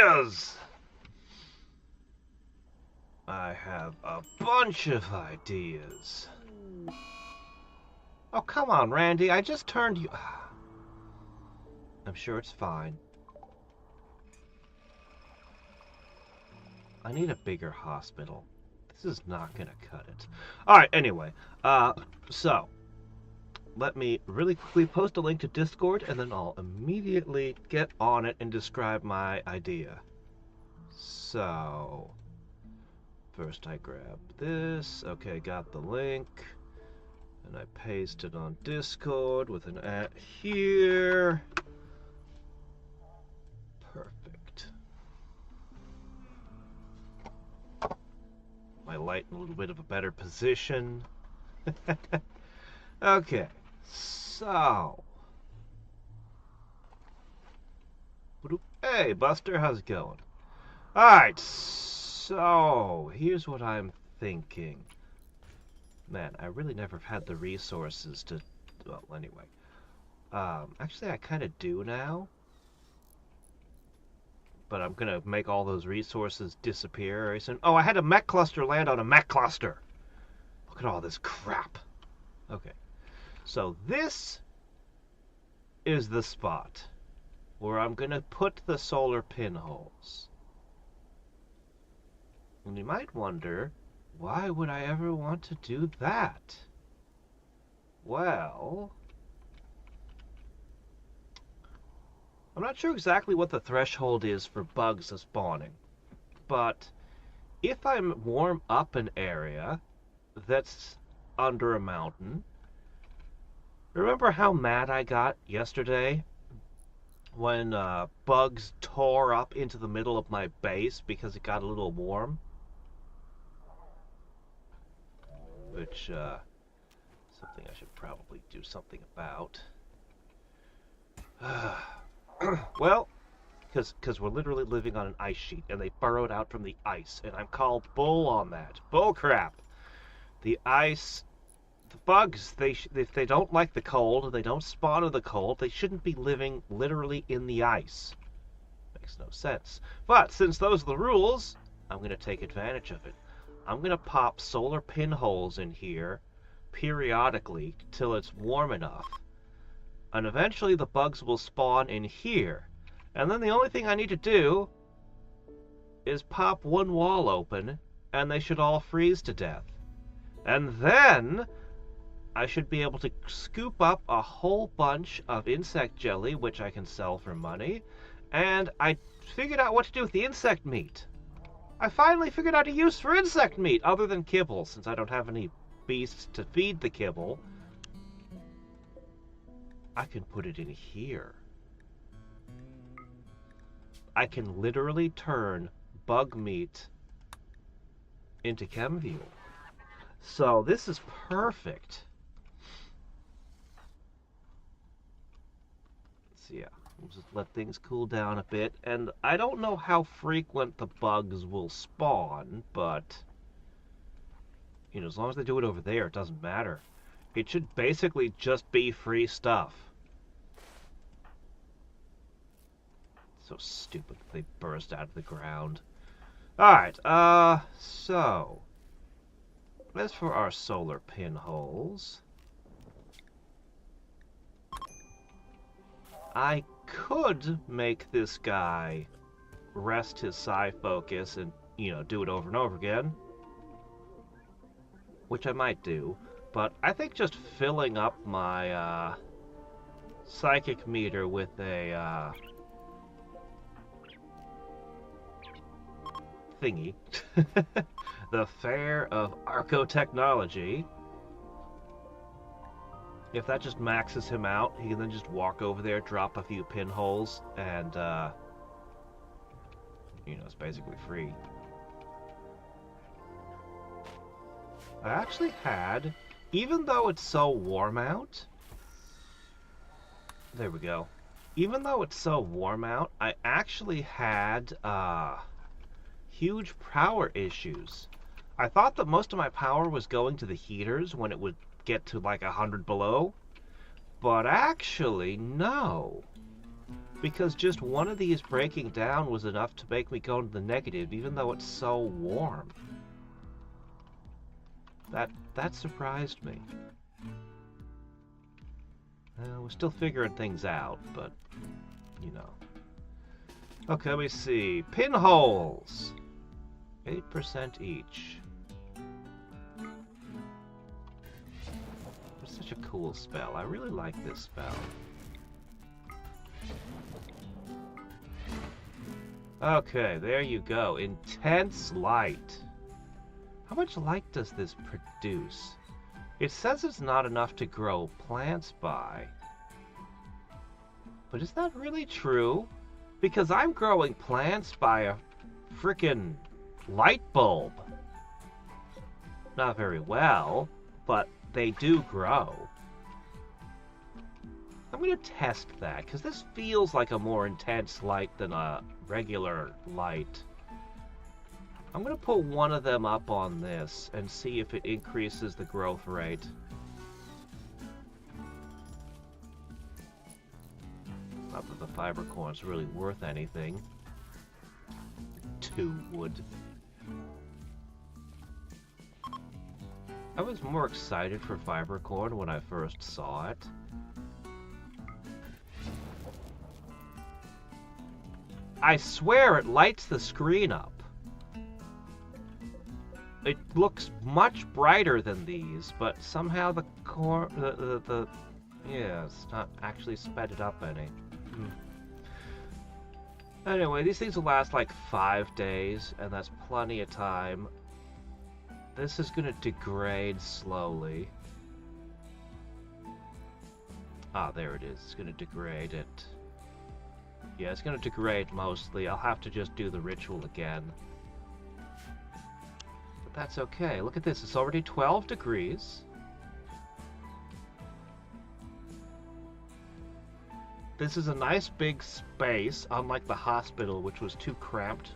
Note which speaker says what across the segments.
Speaker 1: ideas! I have a bunch of ideas. Oh, come on, Randy. I just turned you... I'm sure it's fine. I need a bigger hospital. This is not gonna cut it. Alright, anyway. So... Let me really quickly post a link to Discord, and then I'll immediately get on it and describe my idea. So... First I grab this. Okay, got the link. And I paste it on Discord with an @ here. Perfect. My light in a little bit of a better position. Okay, so... Hey, Buster, how's it going? Alright, so... Here's what I'm thinking. Man, I really never had the resources to... Well, anyway. Actually, I kind of do now. But I'm gonna make all those resources disappear very soon. Oh, I had a mech cluster land on a mech cluster! Look at all this crap. Okay. So this is the spot where I'm gonna put the solar pinholes. And you might wonder, why would I ever want to do that? Well, I'm not sure exactly what the threshold is for bugs spawning, but if I warm up an area that's under a mountain, remember how mad I got yesterday when bugs tore up into the middle of my base because it got a little warm? Which, something I should probably do something about. Well, because we're literally living on an ice sheet, and they burrowed out from the ice, and I'm called bull on that. Bull crap. The ice... The bugs, if they don't like the cold, they don't spawn in the cold, they shouldn't be living literally in the ice. Makes no sense. But, since those are the rules, I'm going to take advantage of it. I'm going to pop solar pinholes in here periodically till it's warm enough. And eventually the bugs will spawn in here. And then the only thing I need to do is pop one wall open, and they should all freeze to death. And then I should be able to scoop up a whole bunch of insect jelly, which I can sell for money. And I figured out what to do with the insect meat. I finally figured out a use for insect meat, other than kibble, since I don't have any beasts to feed the kibble. I can put it in here. I can literally turn bug meat into chem fuel. So this is perfect. So yeah, we'll just let things cool down a bit. And I don't know how frequent the bugs will spawn, but you know, as long as they do it over there, it doesn't matter. It should basically just be free stuff. So stupid they burst out of the ground. Alright, so as for our solar pinholes, I could make this guy rest his psi focus and, you know, do it over and over again. Which I might do, but I think just filling up my psychic meter with a thingy, the Fair of Archotechnology. If that just maxes him out, he can then just walk over there, drop a few pinholes, and you know, it's basically free. I actually had, even though it's so warm out, there we go. Even though it's so warm out, I actually had huge power issues. I thought that most of my power was going to the heaters when it would get to like 100 below, but actually no. Because just one of these breaking down was enough to make me go into the negative, even though it's so warm. That surprised me. We're still figuring things out, but, you know. Okay, let me see. Pinholes! 8% each. It's such a cool spell. I really like this spell. Okay, there you go. Intense light. How much light does this produce? It says it's not enough to grow plants by. But is that really true? Because I'm growing plants by a frickin' light bulb. Not very well, but they do grow. I'm going to test that, because this feels like a more intense light than a regular light. I'm going to put one of them up on this and see if it increases the growth rate. Not that the fiber core is really worth anything. 2 wood. I was more excited for fiber corn when I first saw it. I swear it lights the screen up. It looks much brighter than these, but somehow the core, yeah, it's not actually sped it up any. Anyway, these things will last like 5 days, and that's plenty of time. This is gonna degrade slowly. Ah, there it is. It's gonna degrade it. Yeah, it's gonna degrade mostly. I'll have to just do the ritual again. But that's okay. Look at this. It's already 12 degrees. This is a nice big space, unlike the hospital, which was too cramped.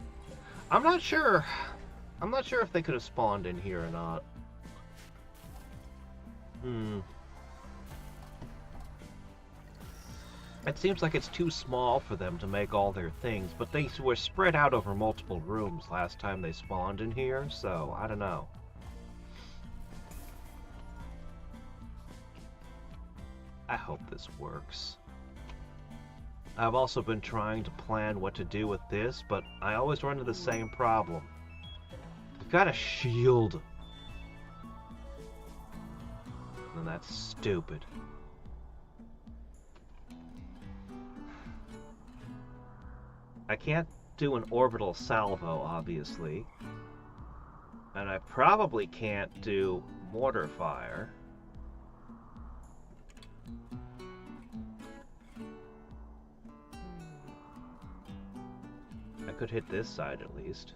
Speaker 1: I'm not sure if they could have spawned in here or not. It seems like it's too small for them to make all their things, but they were spread out over multiple rooms last time they spawned in here, so I don't know. I hope this works. I've also been trying to plan what to do with this, but I always run into the same problem. I've got a shield. And that's stupid. I can't do an orbital salvo, obviously. And I probably can't do mortar fire. I could hit this side at least.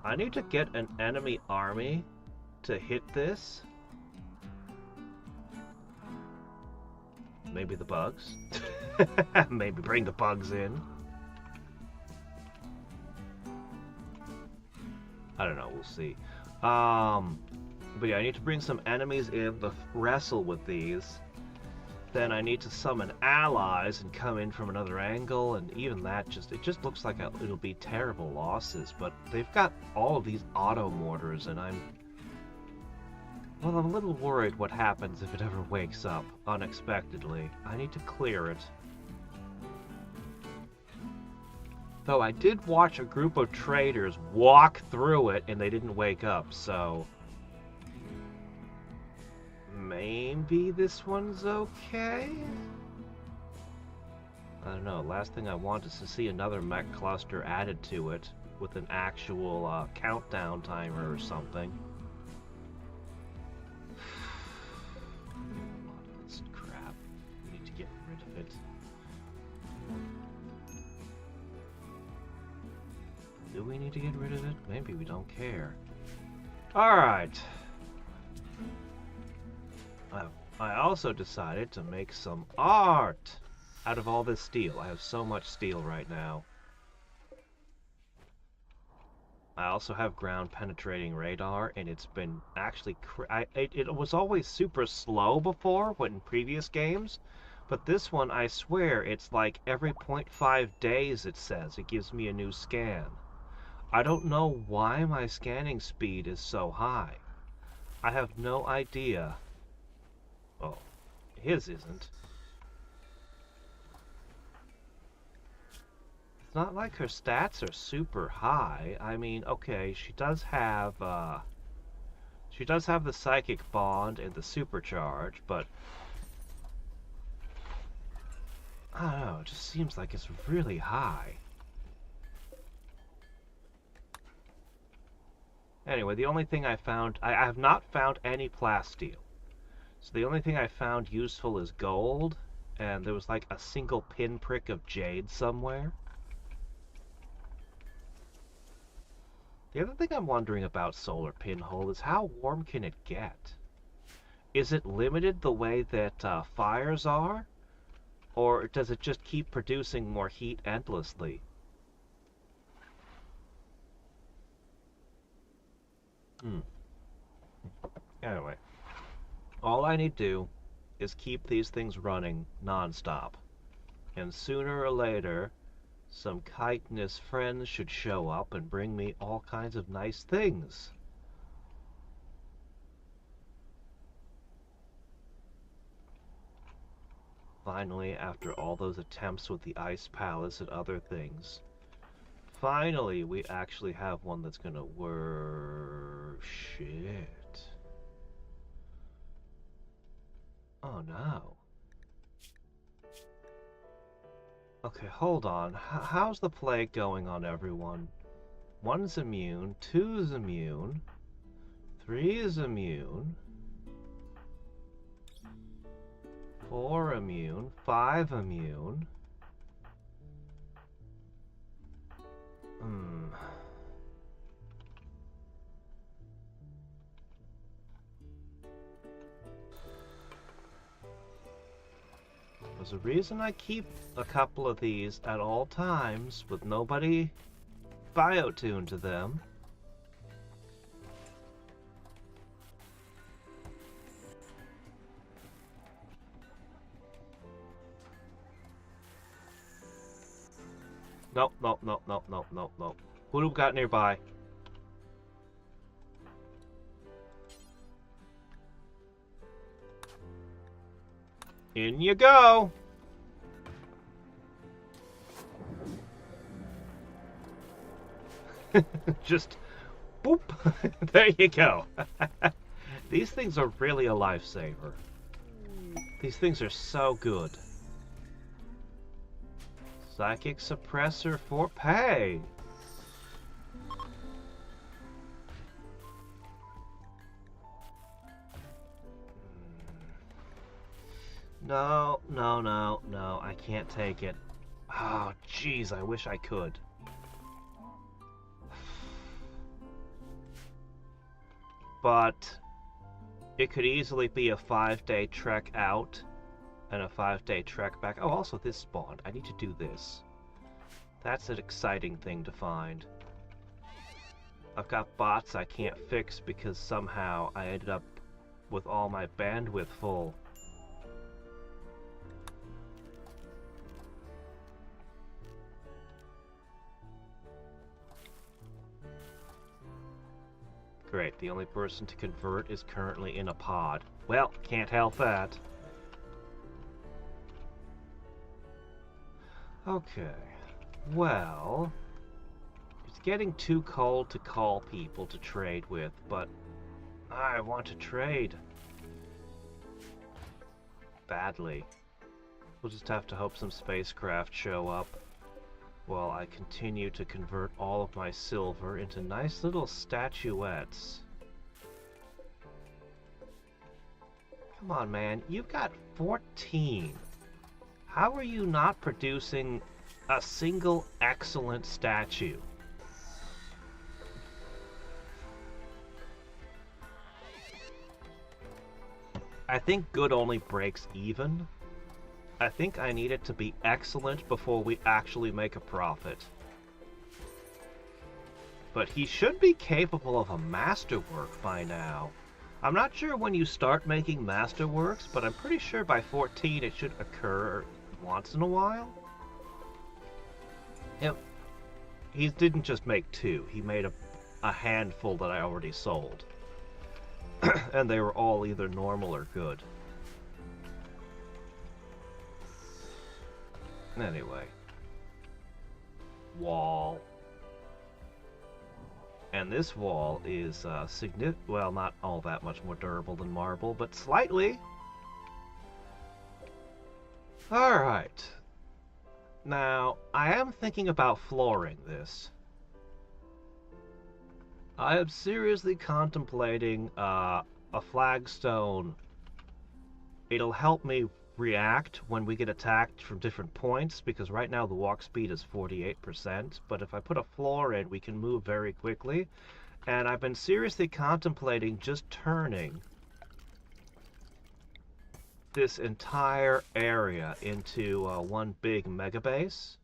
Speaker 1: I need to get an enemy army to hit this. Maybe the bugs. Maybe bring the bugs in. I don't know, we'll see. But yeah, I need to bring some enemies in to wrestle with these. Then I need to summon allies and come in from another angle, and even that it just looks like it'll be terrible losses. But they've got all of these auto mortars, and I'm a little worried what happens if it ever wakes up unexpectedly. I need to clear it. Though I did watch a group of traders walk through it and they didn't wake up, so maybe this one's okay? I don't know. Last thing I want is to see another mech cluster added to it with an actual countdown timer or something. A lot of this crap. We need to get rid of it. Do we need to get rid of it? Maybe we don't care. Alright. I also decided to make some art out of all this steel. I have so much steel right now. I also have ground penetrating radar, and it's been actually... it was always super slow before, in previous games, But this one, I swear, it's like every 0.5 days it says it gives me a new scan. I don't know why my scanning speed is so high. I have no idea. Oh, his isn't. It's not like her stats are super high. I mean, okay, she does have the psychic bond and the supercharge, but I don't know, it just seems like it's really high. Anyway, the only thing I found, I have not found any plasteel. So the only thing I found useful is gold, and there was like a single pinprick of jade somewhere. The other thing I'm wondering about Solar Pinhole is how warm can it get? Is it limited the way that fires are? Or does it just keep producing more heat endlessly? Anyway, all I need to do is keep these things running non-stop. And sooner or later, some chitinous friends should show up and bring me all kinds of nice things. Finally, after all those attempts with the Ice Palace and other things, finally we actually have one that's gonna work. Shit. Oh no. Okay, hold on. How's the plague going on everyone? 1's immune, 2's immune, 3 is immune, 4 immune, 5 immune. There's a reason I keep a couple of these at all times with nobody biotuned to them. Nope, nope, nope, nope, nope, nope, nope. Who do we got nearby? In you go! Just boop! There you go. These things are really a lifesaver. These things are so good. Psychic suppressor for pay. No, no, no, no, I can't take it. Oh, jeez, I wish I could. But it could easily be a 5-day trek out and a 5-day trek back. Oh, also this spawned. I need to do this. That's an exciting thing to find. I've got bots I can't fix because somehow I ended up with all my bandwidth full. Great, the only person to convert is currently in a pod. Well, can't help that. Okay, well, it's getting too cold to call people to trade with, but I want to trade. Badly. We'll just have to hope some spacecraft show up while I continue to convert all of my silver into nice little statuettes. Come on, man, you've got 14. How are you not producing a single excellent statue? I think good only breaks even. I think I need it to be excellent before we actually make a profit. But he should be capable of a masterwork by now. I'm not sure when you start making masterworks, but I'm pretty sure by 14 it should occur once in a while. Yep. He didn't just make 2, he made a handful that I already sold. And they were all either normal or good. Anyway. Wall. And this wall is well, not all that much more durable than marble, but slightly. Alright. Now, I am thinking about flooring this. I am seriously contemplating a flagstone. It'll help me react when we get attacked from different points, because right now the walk speed is 48%, but if I put a floor in, we can move very quickly. And I've been seriously contemplating just turning this entire area into one big mega base.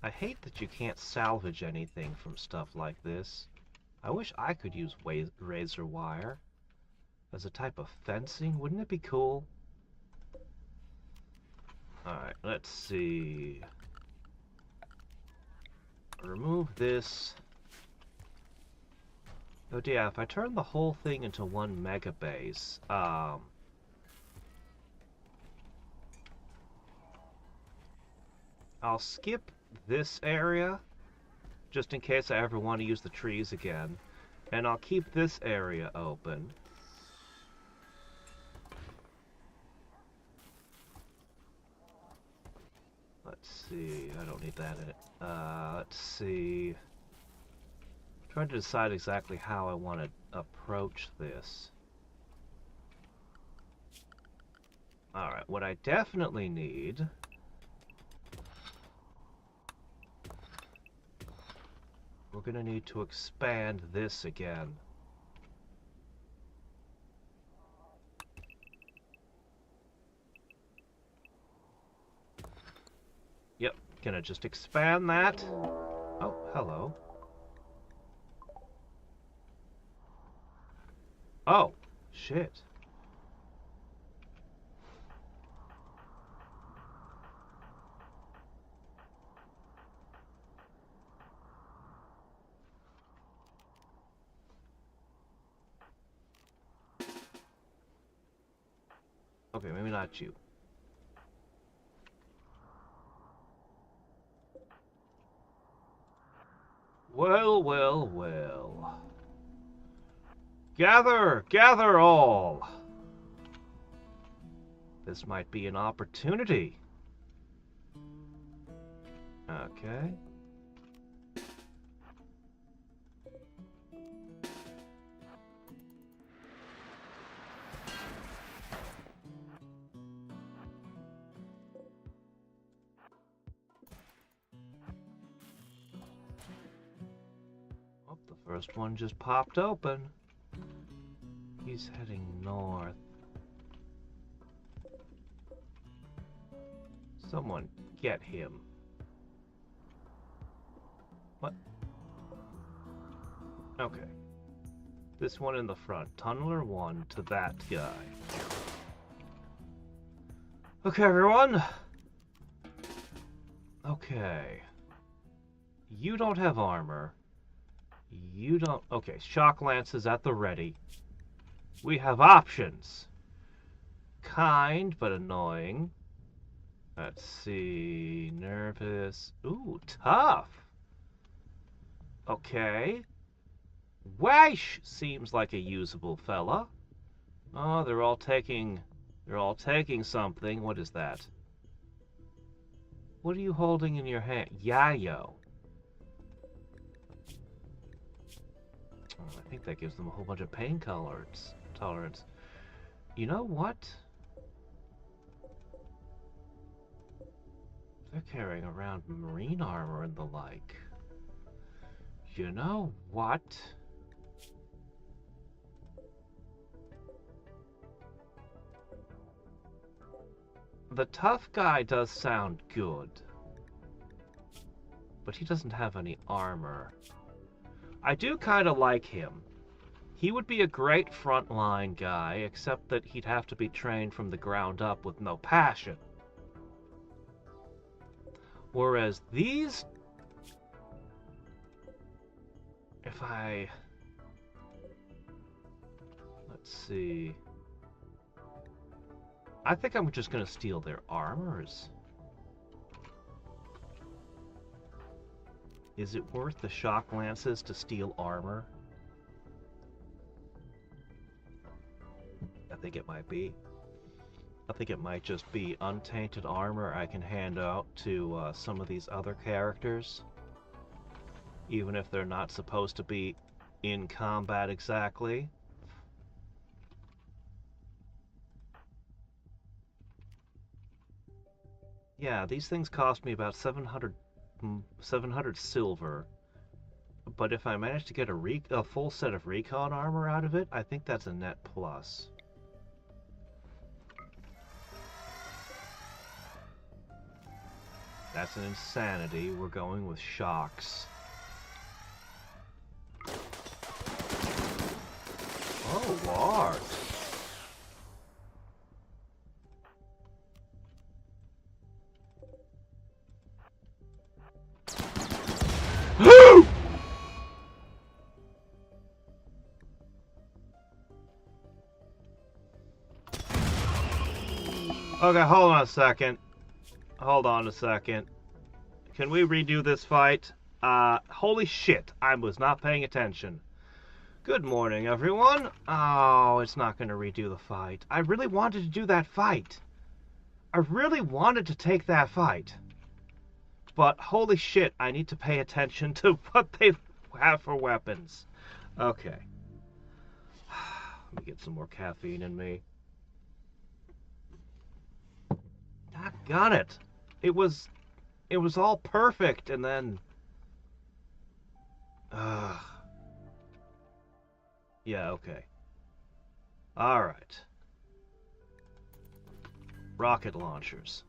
Speaker 1: I hate that you can't salvage anything from stuff like this. I wish I could use razor wire as a type of fencing. Wouldn't it be cool? Alright, let's see. Remove this. Oh yeah, if I turn the whole thing into one mega base, I'll skip this area, just in case I ever want to use the trees again, and I'll keep this area open. Let's see, I don't need that in it. Let's see. I'm trying to decide exactly how I want to approach this. Alright, what I definitely need we're gonna need to expand this again. Yep, gonna just expand that. Oh, hello. Oh, shit. Okay, maybe not you. Well, well, well. Gather, gather all. This might be an opportunity. Okay. Oh, the first one just popped open. He's heading north. Someone get him. What? Okay. This one in the front. Tunneler 1 to that guy. Okay, everyone. Okay. You don't have armor. You don't... Okay, shock lances at the ready. We have options. Kind, but annoying. Let's see... Nervous... Ooh, tough! Okay. Wash seems like a usable fella. Oh, they're all taking something. What is that? What are you holding in your hand? Yayo. Oh, I think that gives them a whole bunch of pain tolerance. You know what? They're carrying around marine armor and the like. You know what? The tough guy does sound good, but he doesn't have any armor. I do kind of like him. He would be a great frontline guy, except that he'd have to be trained from the ground up with no passion. Whereas these... If I... Let's see... I think I'm just gonna steal their armors. Is it worth the shock lances to steal armor? I think it might be. I think it might just be untainted armor I can hand out to some of these other characters. Even if they're not supposed to be in combat exactly. Yeah, these things cost me about 700 silver. But if I manage to get a full set of recon armor out of it, I think that's a net plus. That's an insanity. We're going with shocks. Oh, Lord. Okay, hold on a second. Hold on a second. Can we redo this fight? Holy shit, I was not paying attention. Good morning, everyone. Oh, it's not going to redo the fight. I really wanted to do that fight. I really wanted to take that fight. But holy shit, I need to pay attention to what they have for weapons. Okay. Let me get some more caffeine in me. Doggone it. It was all perfect, and then... Yeah, okay. Alright. Rocket launchers.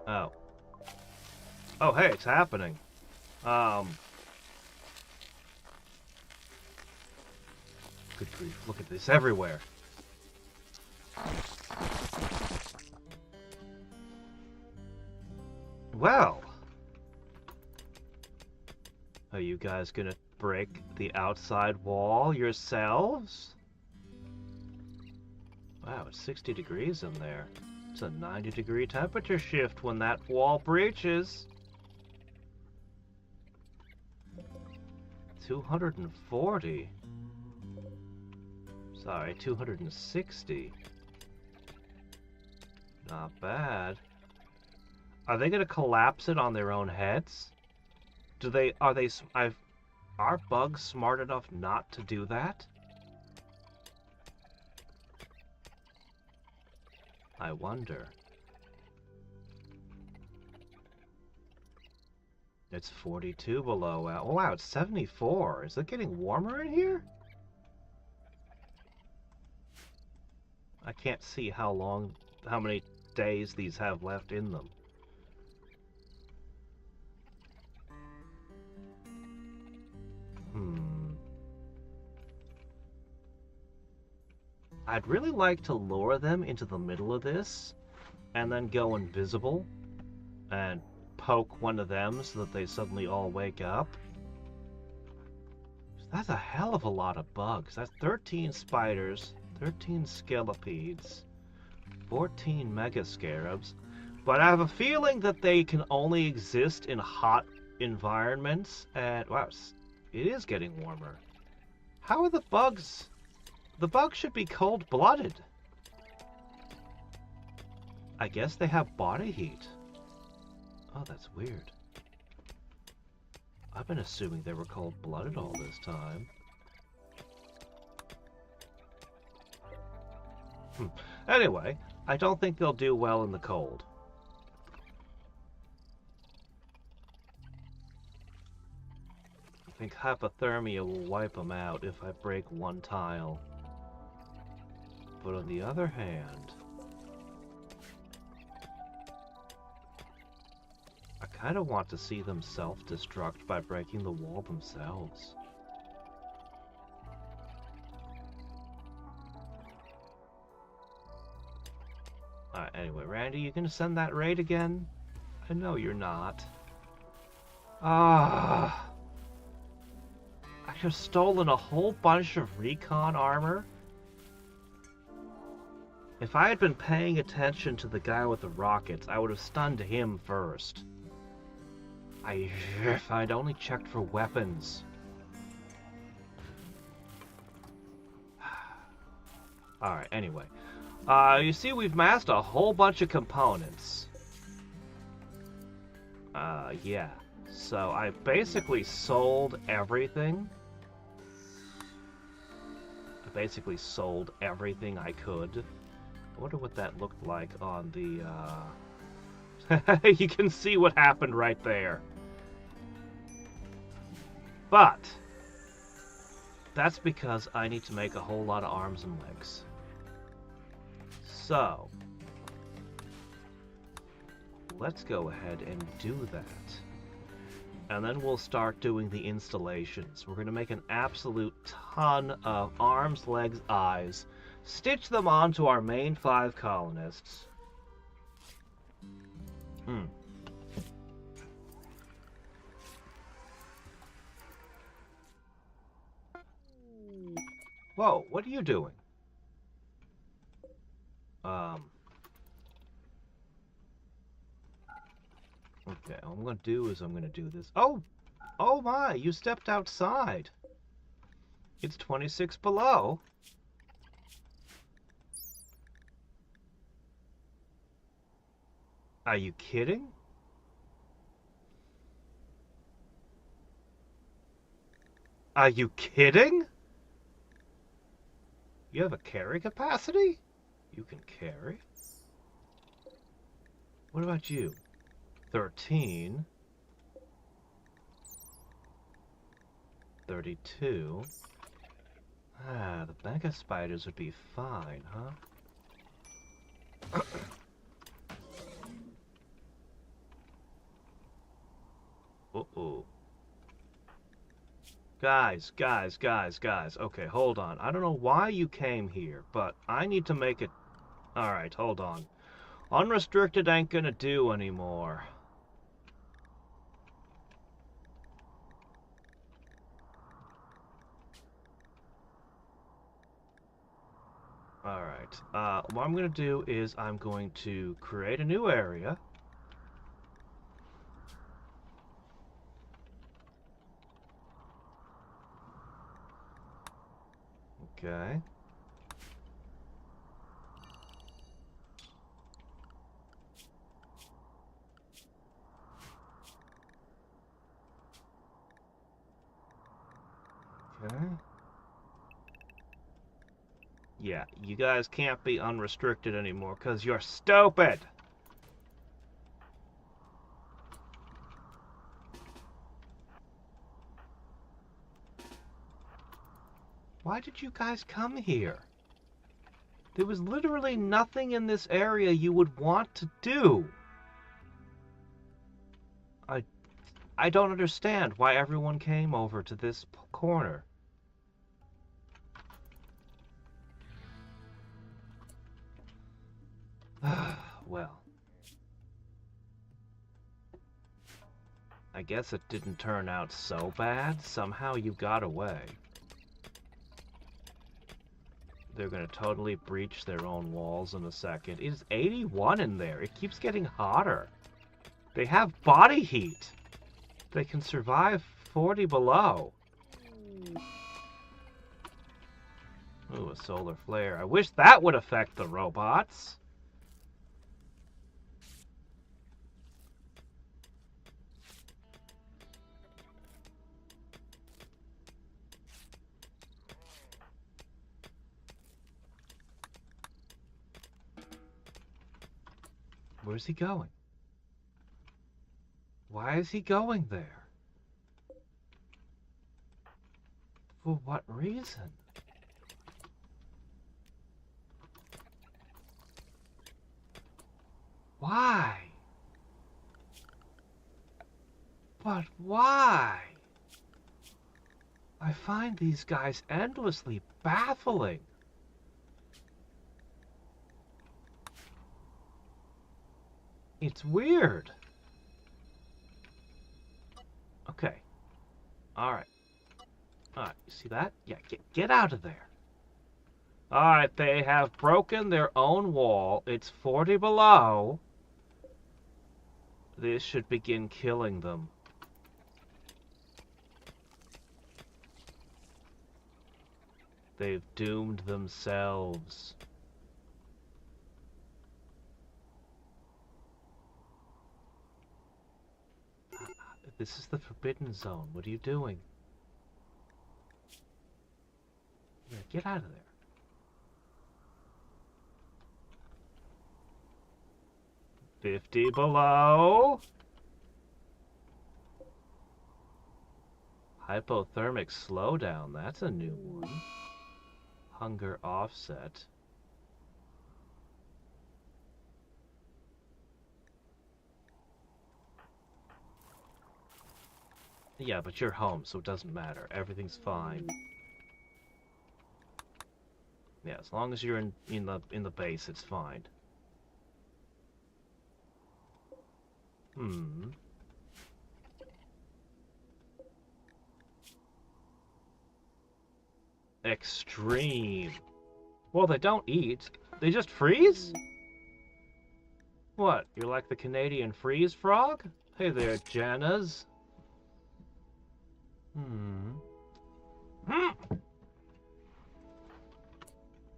Speaker 1: Oh. Oh, hey, it's happening. Good grief, look at this everywhere. Well, are you guys gonna break the outside wall yourselves? Wow, it's 60 degrees in there. It's a 90-degree temperature shift when that wall breaches. 240. Sorry, 260. Not bad. Are they gonna collapse it on their own heads? Are bugs smart enough not to do that? I wonder. It's 42 below. Oh wow, it's 74. Is it getting warmer in here? I can't see how many days these have left in them. I'd really like to lure them into the middle of this and then go invisible and poke one of them so that they suddenly all wake up. That's a hell of a lot of bugs. That's 13 spiders, 13 scelipedes, 14 mega scarabs. But I have a feeling that they can only exist in hot environments. And wow, it is getting warmer. How are the bugs? The bugs should be cold-blooded. I guess they have body heat. Oh, that's weird. I've been assuming they were cold-blooded all this time. Anyway, I don't think they'll do well in the cold. I think hypothermia will wipe them out if I break one tile. But on the other hand, I kind of want to see them self-destruct by breaking the wall themselves. Alright, anyway, Randy, you gonna send that raid again? I know you're not. Ah, I could have stolen a whole bunch of recon armor. If I had been paying attention to the guy with the rockets, I would have stunned him first. If I'd only checked for weapons. Alright, anyway. You see, we've massed a whole bunch of components. Yeah. So I basically sold everything. I basically sold everything I could. I wonder what that looked like on the, You can see what happened right there. But that's because I need to make a whole lot of arms and legs. So let's go ahead and do that. And then we'll start doing the installations. We're going to make an absolute ton of arms, legs, eyes, stitch them onto our main 5 colonists. Whoa, what are you doing? Okay, all I'm going to do is I'm going to do this. Oh! Oh my, you stepped outside. It's 26 below. Are you kidding? Are you kidding? You have a carry capacity? You can carry? What about you? 13. 32. Ah, the mega spiders would be fine, huh? Uh-oh. Guys. Okay, hold on. I don't know why you came here, but I need to make it... Alright, hold on. Unrestricted ain't gonna do anymore. Alright, what I'm gonna do is I'm going to create a new area. Okay. Okay. Yeah, you guys can't be unrestricted anymore because you're stupid! Why did you guys come here? There was literally nothing in this area you would want to do. I don't understand why everyone came over to this corner. Well, I guess it didn't turn out so bad. Somehow you got away. They're gonna totally breach their own walls in a second. It's 81 in there. It keeps getting hotter. They have body heat. They can survive 40 below. Ooh, a solar flare. I wish that would affect the robots. Where's he going? Why is he going there? For what reason? Why? But why? I find these guys endlessly baffling. It's weird. Okay. Alright. Alright, you see that? Yeah, get out of there. Alright, they have broken their own wall. It's 40 below. This should begin killing them. They've doomed themselves. This is the Forbidden Zone. What are you doing? Yeah, get out of there. $50 below. Hypothermic slowdown. That's a new one. Hunger offset. Yeah, but you're home, so it doesn't matter. Everything's fine. Yeah, as long as you're in the base, it's fine. Extreme. Well, they don't eat. They just freeze? What? You're like the Canadian freeze frog? Hey there, Jannas.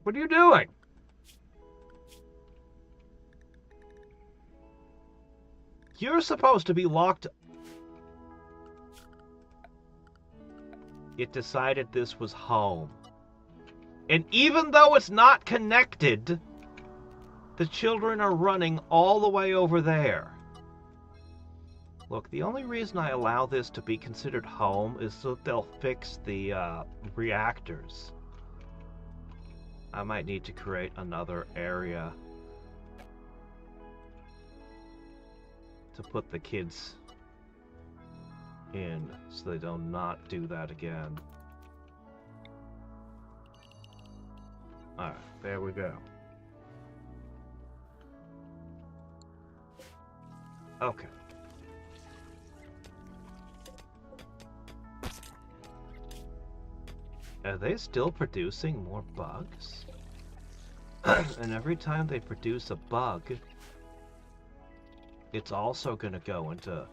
Speaker 1: What are you doing? You're supposed to be locked. It decided this was home. And even though it's not connected, the children are running all the way over there. Look, the only reason I allow this to be considered home is so that they'll fix the reactors. I might need to create another area to put the kids in so they do not do that again. Alright, there we go. Okay. Are they still producing more bugs? And every time they produce a bug, it's also going to go into...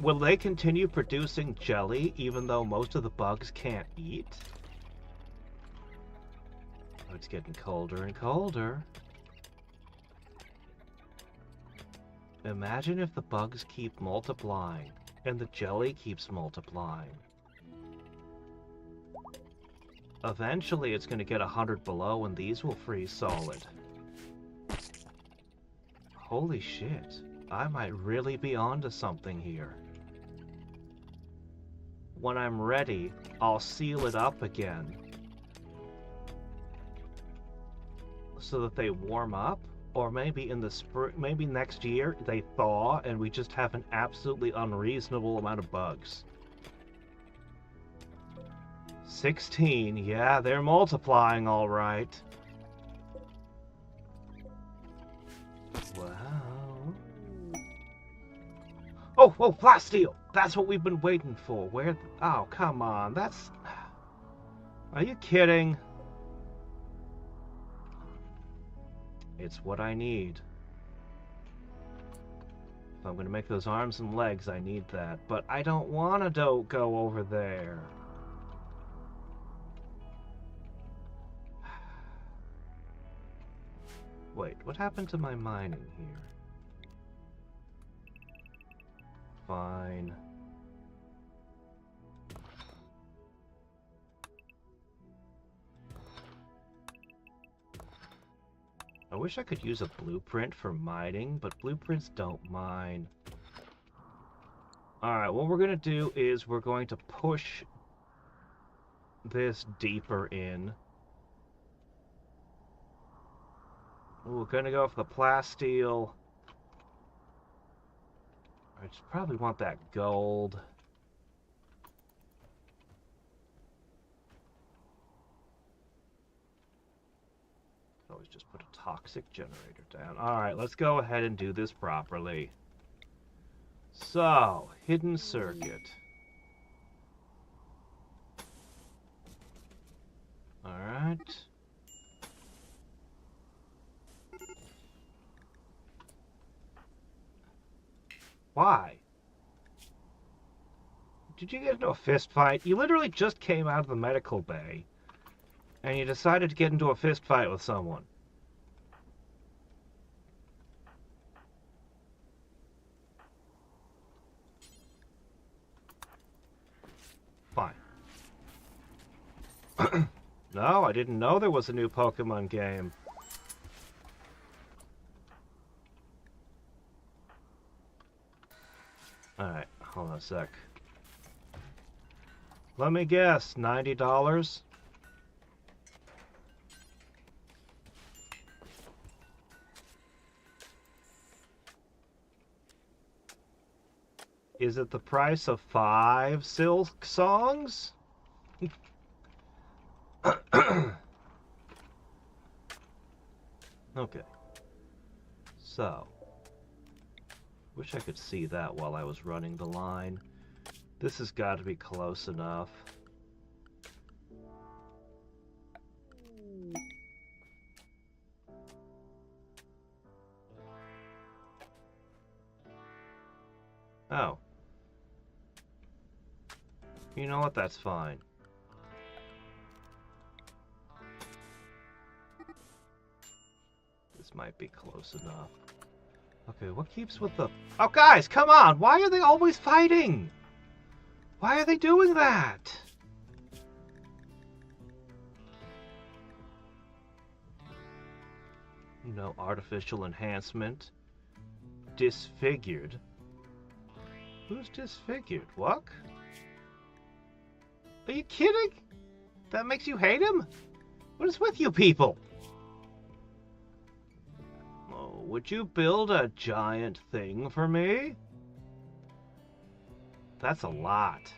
Speaker 1: will they continue producing jelly even though most of the bugs can't eat? Oh, it's getting colder and colder. Imagine if the bugs keep multiplying and the jelly keeps multiplying. Eventually it's going to get 100 below and these will freeze solid. Holy shit. I might really be onto something here. When I'm ready, I'll seal it up again. So that they warm up. Or maybe in the spring, maybe next year they thaw and we just have an absolutely unreasonable amount of bugs. 16, yeah, they're multiplying all right. Wow. Oh, plasteel! That's what we've been waiting for. Where? Oh, come on, that's... Are you kidding? It's what I need. If I'm going to make those arms and legs, I need that. But I don't want to go over there. Wait, what happened to my mining here? Fine. I wish I could use a blueprint for mining, but blueprints don't mine. Alright, what we're going to do is we're going to push this deeper in. We're going to go for the plasteel. I just probably want that gold. Always just put a toxic generator down. Alright, let's go ahead and do this properly. So, hidden circuit. Alright. Why? Did you get into a fist fight? You literally just came out of the medical bay, and you decided to get into a fist fight with someone. Fine. No, I didn't know there was a new Pokemon game. Alright, hold on a sec. Let me guess, $90? Is it the price of 5 Silk songs? Okay. So. Wish I could see that while I was running the line. This has got to be close enough. Oh. You know what? That's fine. This might be close enough. Okay, what keeps with the... Oh, guys, come on! Why are they always fighting? Why are they doing that? You know, artificial enhancement. Disfigured. Who's disfigured? What? Are you kidding? That makes you hate him? What is with you people? Oh, would you build a giant thing for me? That's a lot.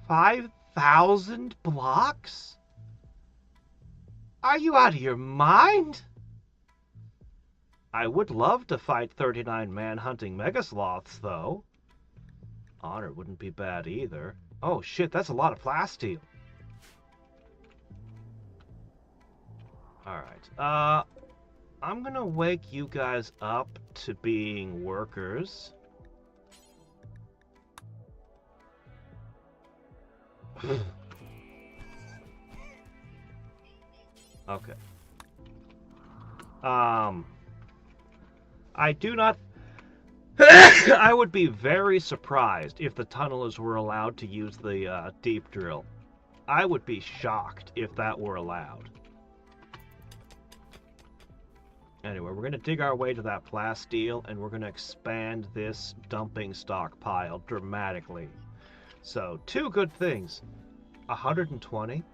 Speaker 1: 5,000 blocks? Are you out of your mind? I would love to fight 39 man-hunting Megasloths, though. Honor wouldn't be bad either. Oh shit, that's a lot of plasteel. Alright, I'm gonna wake you guys up to being workers. Okay. I do not... I would be very surprised if the tunnelers were allowed to use the deep drill. I would be shocked if that were allowed. Anyway, we're going to dig our way to that plasteel, and we're going to expand this dumping stockpile dramatically. So, 2 good things. 120.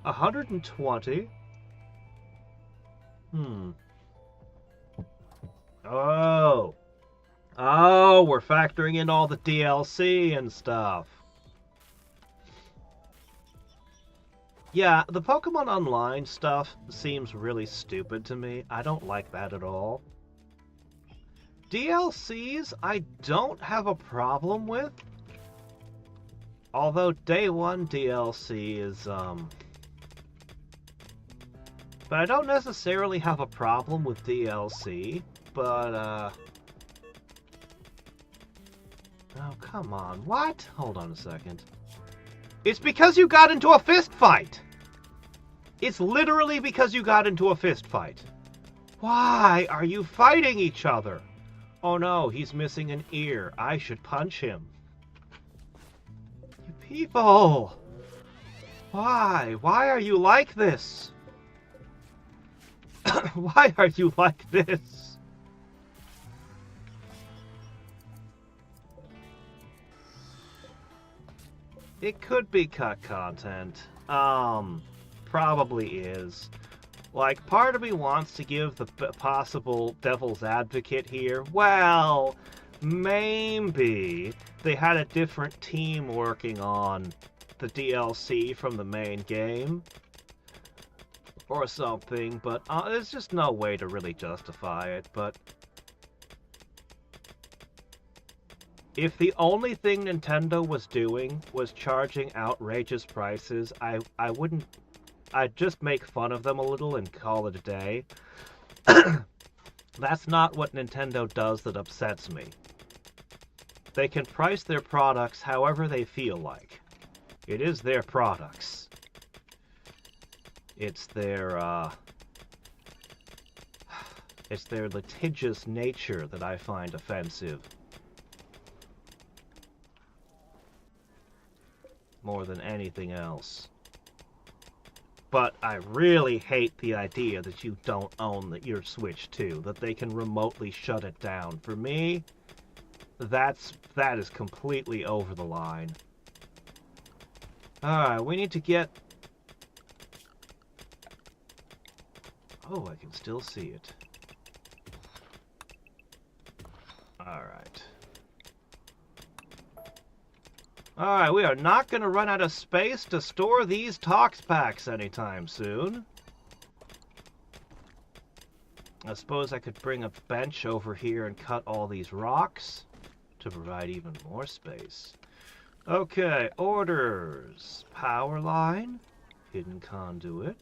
Speaker 1: 120. Oh. Oh, we're factoring in all the DLC and stuff. Yeah, the Pokemon Online stuff seems really stupid to me. I don't like that at all. DLCs, I don't have a problem with. Although Day 1 DLC is, But I don't necessarily have a problem with DLC, but, Oh, come on. What? Hold on a second. It's because you got into a fist fight! It's literally because you got into a fist fight. Why are you fighting each other? Oh no, he's missing an ear. I should punch him. You people! Why? Why are you like this? Why are you like this? It could be cut content. Probably is. Like, part of me wants to give the possible devil's advocate here. Well, maybe they had a different team working on the DLC from the main game. Or something, but there's just no way to really justify it, but... If the only thing Nintendo was doing was charging outrageous prices, I wouldn't... I'd just make fun of them a little and call it a day. That's not what Nintendo does that upsets me. They can price their products however they feel like. It is their products. It's their litigious nature that I find offensive. More than anything else. But I really hate the idea that you don't own your Switch 2, that they can remotely shut it down. For me, that is completely over the line. Alright, we need to get... Oh, I can still see it. Alright. Alright, we are not going to run out of space to store these Tox Packs anytime soon. I suppose I could bring a bench over here and cut all these rocks to provide even more space. Okay, orders. Power line. Hidden conduit.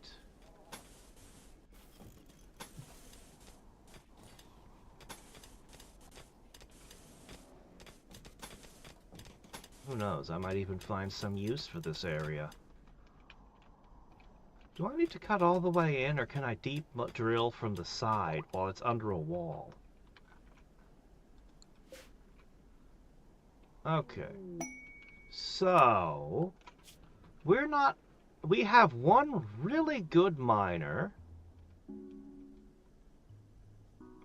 Speaker 1: Who knows, I might even find some use for this area. Do I need to cut all the way in, or can I deep drill from the side while it's under a wall? Okay. So... we have one really good miner.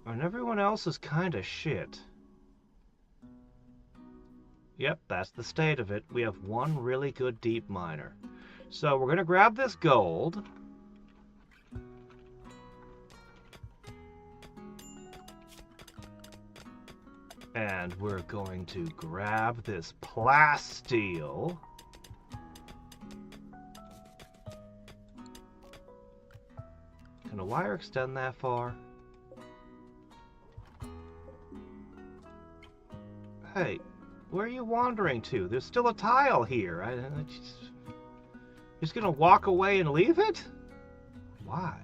Speaker 1: And everyone else is kinda shit. Yep, that's the state of it. We have one really good deep miner. So we're going to grab this gold. And we're going to grab this plasteel. Can a wire extend that far? Hey. Where are you wandering to? There's still a tile here. Just gonna walk away and leave it? Why?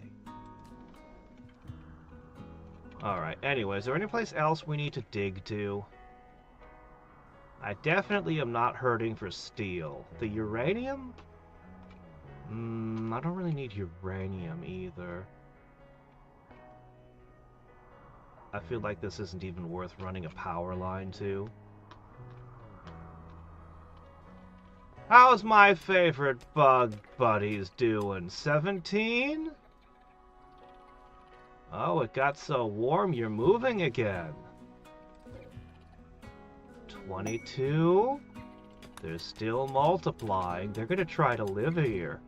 Speaker 1: Alright, anyway, is there any place else we need to dig to? I definitely am not hurting for steel. The uranium? I don't really need uranium either. I feel like this isn't even worth running a power line to. How's my favorite bug buddies doing? 17? Oh, it got so warm you're moving again. 22? They're still multiplying. They're gonna try to live here.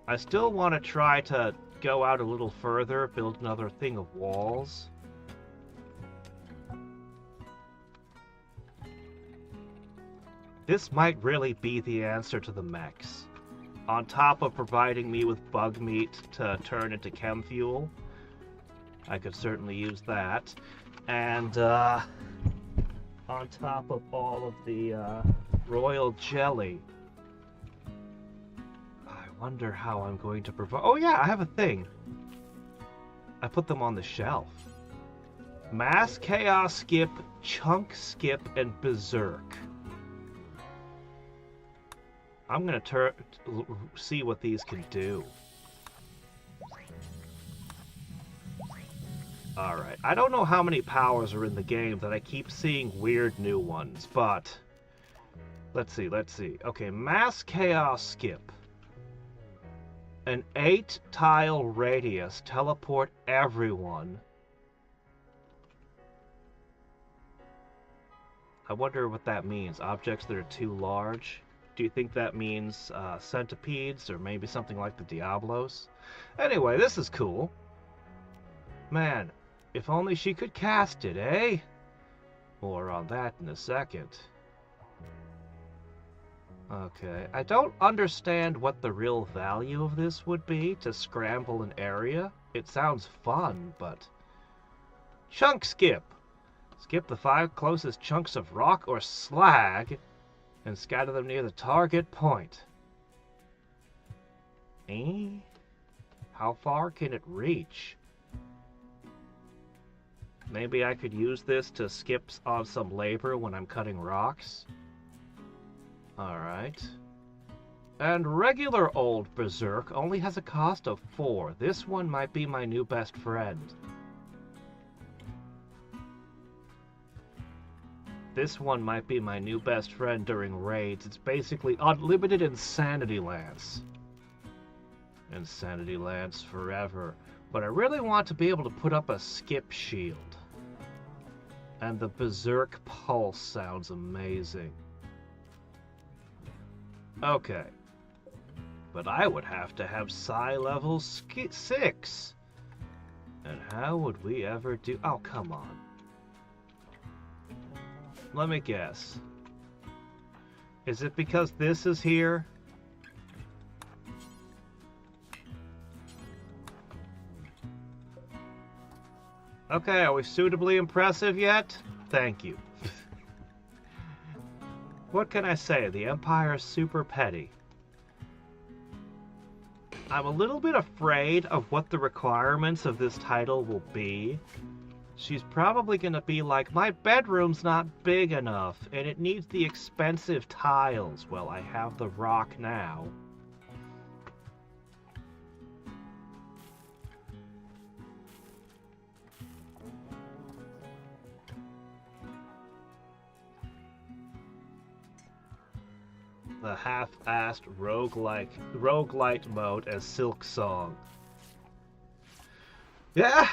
Speaker 1: I still want to try to go out a little further, build another thing of walls. This might really be the answer to the mechs. On top of providing me with bug meat to turn into chem fuel, I could certainly use that. And on top of all of the royal jelly, I wonder how I'm going to provide... Oh yeah, I have a thing. I put them on the shelf. Mass Chaos Skip, Chunk Skip, and Berserk. I'm gonna see what these can do. Alright, I don't know how many powers are in the game that I keep seeing weird new ones, but... Let's see. Okay, Mass Chaos Skip. An 8-tile radius, teleport everyone. I wonder what that means. Objects that are too large? Do you think that means centipedes or maybe something like the Diablos? Anyway, this is cool. Man, if only she could cast it, eh? More on that in a second. Okay, I don't understand what the real value of this would be to scramble an area. It sounds fun, but... Chunk skip! Skip the 5 closest chunks of rock or slag and scatter them near the target point. Eh? How far can it reach? Maybe I could use this to skip on some labor when I'm cutting rocks. Alright. And regular old Berserk only has a cost of 4. This one might be my new best friend. This one might be my new best friend during raids. It's basically unlimited Insanity Lance. Insanity Lance forever. But I really want to be able to put up a skip shield. And the Berserk Pulse sounds amazing. Okay. But I would have to have Psi level 6. And how would we ever do... Oh, come on. Let me guess. Is it because this is here? Okay, are we suitably impressive yet? Thank you. What can I say? The Empire is super petty. I'm a little bit afraid of what the requirements of this title will be. She's probably going to be like, my bedroom's not big enough, and it needs the expensive tiles. Well, I have the rock now. The half-assed roguelite mode as Silk Song. Yeah!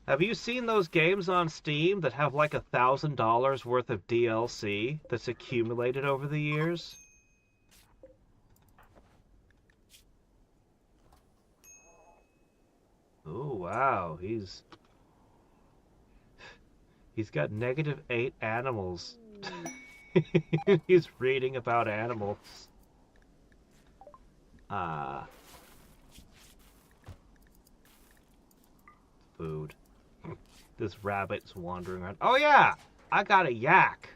Speaker 1: Have you seen those games on Steam that have like $1,000 worth of DLC that's accumulated over the years? Oh wow, he's got -8 animals. He's reading about animals. Food. This rabbit's wandering around. Oh yeah! I got a yak!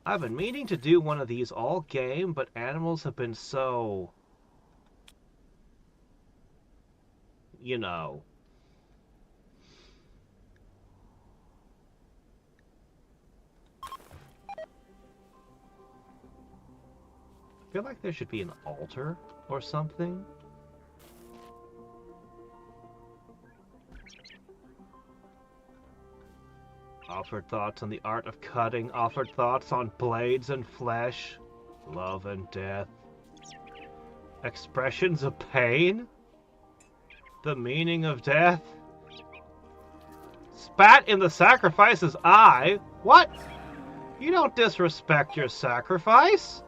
Speaker 1: I've been meaning to do one of these all game, but animals have been so... You know... I feel like there should be an altar or something. Offered thoughts on the art of cutting. Offered thoughts on blades and flesh. Love and death. Expressions of pain. The meaning of death. Spat in the sacrifice's eye. What? You don't disrespect your sacrifice.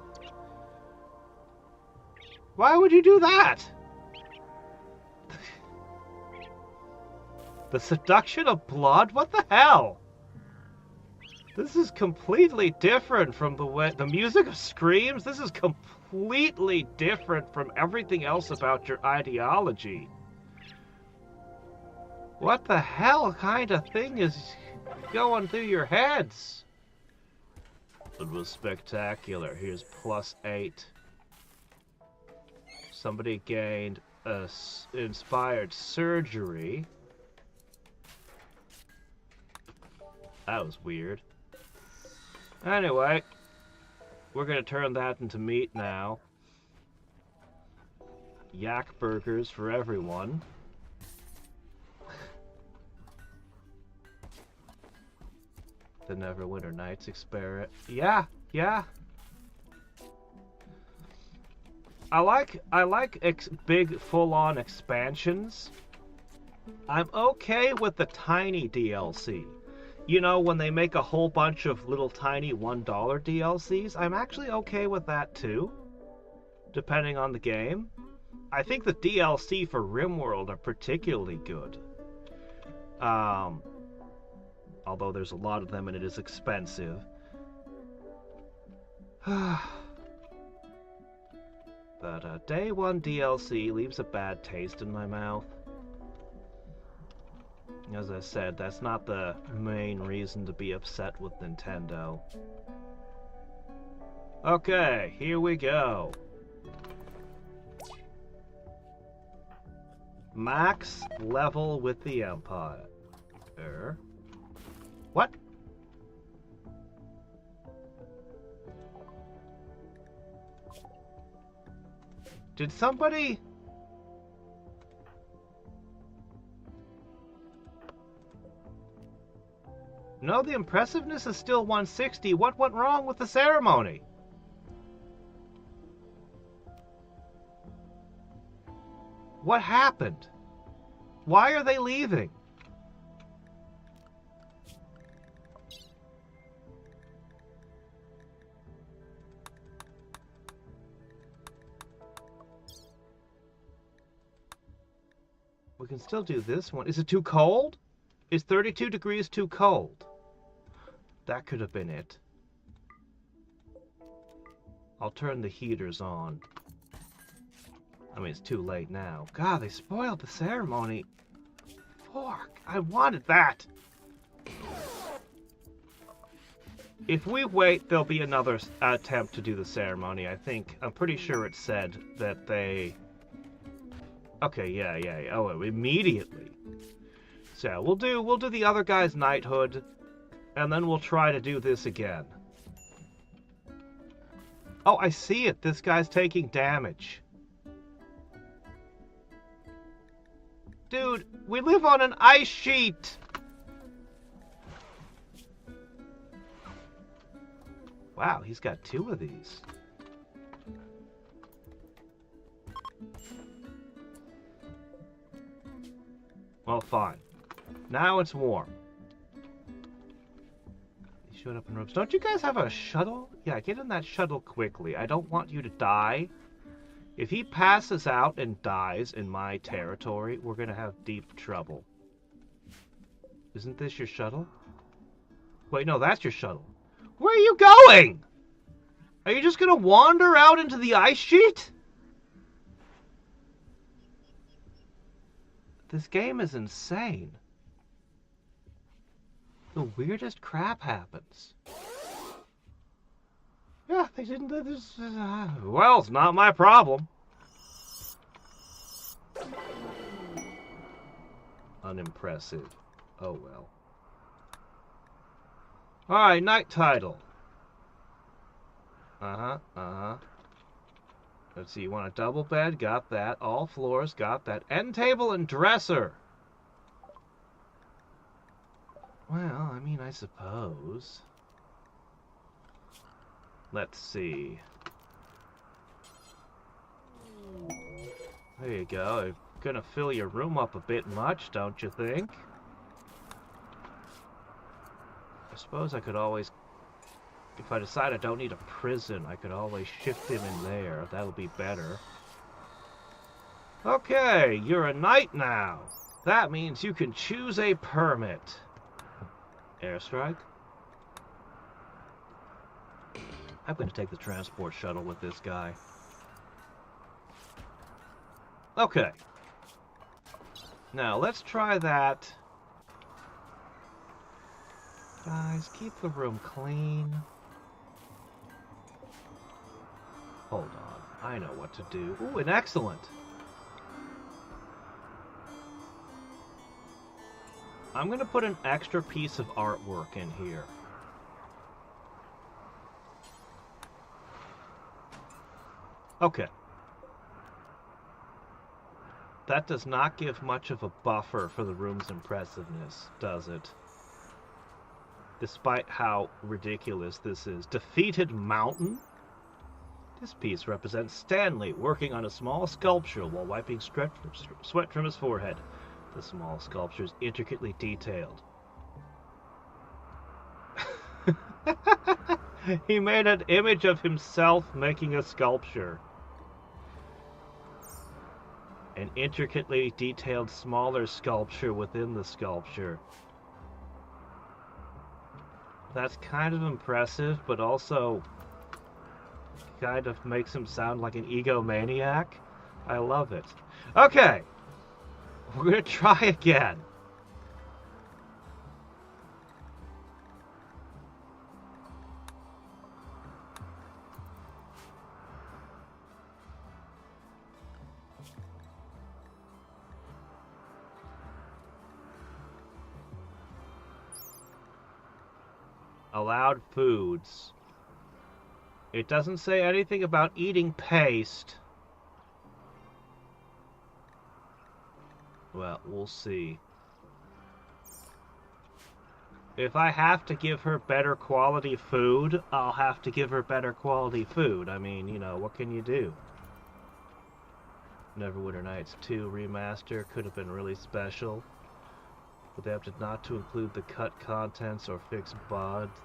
Speaker 1: Why would you do that? The seduction of blood? What the hell? This is completely different from the way... The music of screams? This is completely different from everything else about your ideology. What the hell kind of thing is going through your heads? It was spectacular. Here's +8. Somebody gained a inspired surgery. That was weird. Anyway, we're gonna turn that into meat now. Yak burgers for everyone. The Neverwinter Nights experiment. Yeah. I like big full-on expansions. I'm okay with the tiny DLC. you know, when they make a whole bunch of little tiny $1 DLCs, I'm actually okay with that too, depending on the game. I think the DLC for Rimworld are particularly good. Although there's a lot of them and it is expensive. But Day 1 DLC leaves a bad taste in my mouth. As I said, that's not the main reason to be upset with Nintendo. Okay, here we go. Max level with the Empire. What? Did somebody... No, the impressiveness is still 160. What went wrong with the ceremony? What happened? Why are they leaving? We can still do this one. Is it too cold? Is 32 degrees too cold? That could have been it. I'll turn the heaters on. I mean, it's too late now. God, they spoiled the ceremony. Fuck, I wanted that. If we wait, there'll be another attempt to do the ceremony. I'm pretty sure it said that they... Okay, yeah. Oh, immediately. So, we'll do the other guy's knighthood, and then we'll try to do this again. Oh, I see it. This guy's taking damage. Dude, we live on an ice sheet! Wow, he's got 2 of these. Well, fine. Now it's warm. He showed up in ropes. Don't you guys have a shuttle? Yeah, get in that shuttle quickly. I don't want you to die. If he passes out and dies in my territory, we're gonna have deep trouble. Isn't this your shuttle? Wait, no, that's your shuttle. Where are you going? Are you just gonna wander out into the ice sheet? This game is insane. The weirdest crap happens. Yeah, they didn't do this. Well, it's not my problem. Unimpressive. Oh well. Alright, night title. Let's see, you want a double bed? Got that. All floors? Got that. End table and dresser. Well, I mean, I suppose. Let's see. There you go. You're gonna fill your room up a bit much, don't you think? I suppose I could always... If I decide I don't need a prison, I could always shift him in there. That'll be better. Okay, you're a knight now. That means you can choose a permit. Airstrike? I'm going to take the transport shuttle with this guy. Okay. Now, let's try that. Guys, keep the room clean. Hold on. I know what to do. Ooh, an excellent. I'm going to put an extra piece of artwork in here. Okay. That does not give much of a buffer for the room's impressiveness, does it? Despite how ridiculous this is. Defeated Mountain? This piece represents Stanley working on a small sculpture while wiping sweat from his forehead. The small sculpture is intricately detailed. He made an image of himself making a sculpture. An intricately detailed smaller sculpture within the sculpture. That's kind of impressive, but also kind of makes him sound like an egomaniac. I love it. Okay, we're gonna try again. Allowed foods. It doesn't say anything about eating paste. Well, we'll see. If I have to give her better quality food, I'll have to give her better quality food. I mean, you know, what can you do? Neverwinter Nights 2 remaster could have been really special, but they opted not to include the cut contents or fix bugs.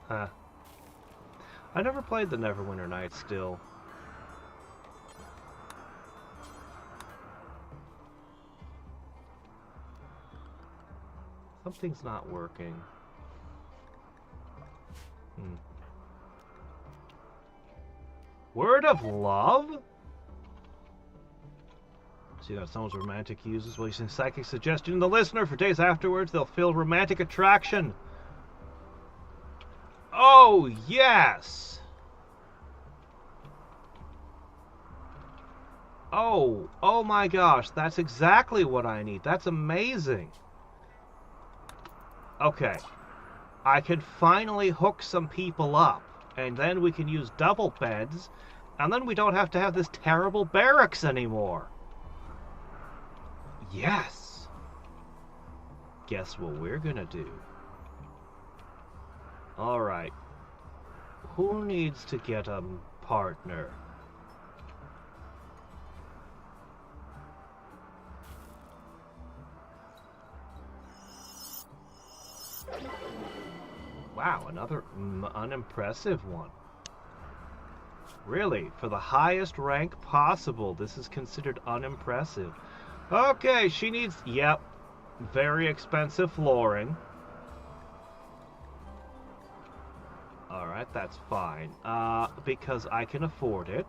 Speaker 1: Huh. I never played the Neverwinter Nights still. Something's not working. Word of love? See that someone's romantic uses while using psychic suggestion in the listener. For days afterwards, they'll feel romantic attraction. Oh, yes! Oh my gosh, that's exactly what I need. That's amazing. Okay. I can finally hook some people up, and then we can use double beds, and then we don't have to have this terrible barracks anymore. Yes! Guess what we're gonna do? Alright. Who needs to get a partner? Wow, another unimpressive one. Really, for the highest rank possible, this is considered unimpressive. Okay, she needs, yep, very expensive flooring. Alright, that's fine. Because I can afford it.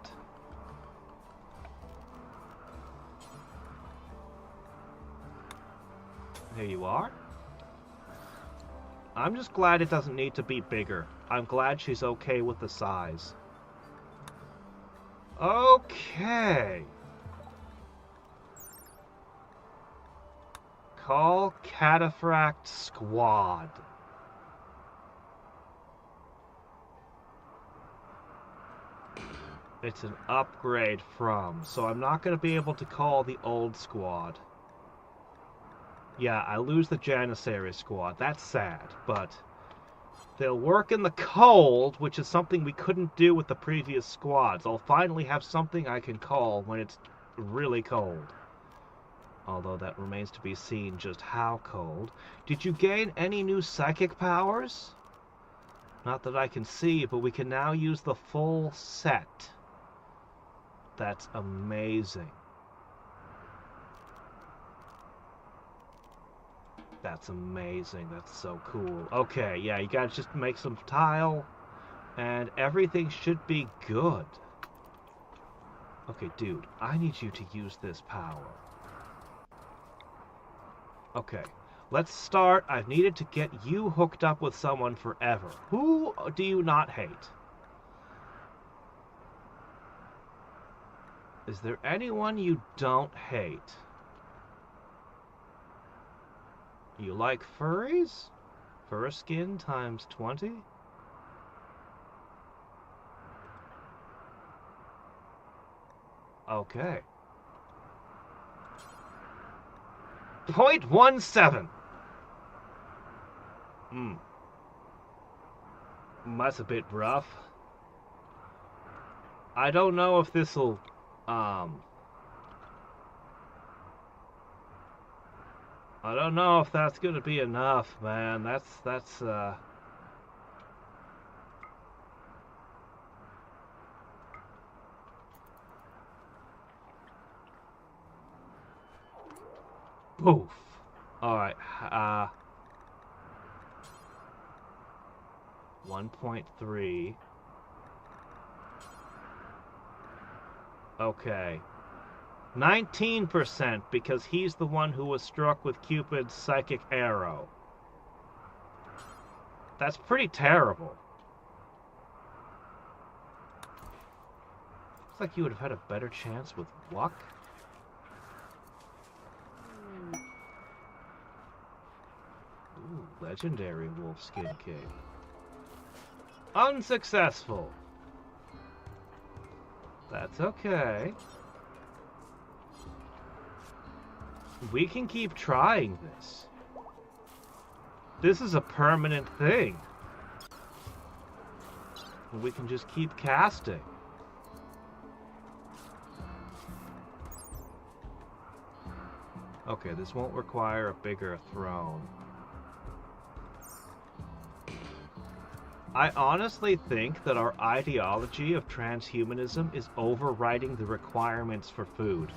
Speaker 1: Here you are. I'm just glad it doesn't need to be bigger. I'm glad she's okay with the size. Okay. Call Cataphract Squad. It's an upgrade from, so I'm not going to be able to call the old squad. Yeah, I lose the Janissary squad. That's sad, but they'll work in the cold, which is something we couldn't do with the previous squads. I'll finally have something I can call when it's really cold. Although that remains to be seen just how cold. Did you gain any new psychic powers? Not that I can see, but we can now use the full set. That's amazing. That's amazing. That's so cool. Okay, yeah, you gotta just make some tile, and everything should be good. Okay, dude, I need you to use this power. Okay, let's start. I've needed to get you hooked up with someone forever. Who do you not hate? Is there anyone you don't hate? You like furries? Fur skin times 20? Okay. 0.17. That's a bit rough. I don't know if this'll, I don't know if that's gonna be enough, man. That's Poof. Alright, 1.3. Okay. 19% because he's the one who was struck with Cupid's psychic arrow. That's pretty terrible. Looks like you would have had a better chance with luck. Ooh, legendary wolfskin cape. Unsuccessful. That's okay. We can keep trying this. This is a permanent thing. We can just keep casting. Okay, this won't require a bigger throne. I honestly think that our ideology of transhumanism is overriding the requirements for food.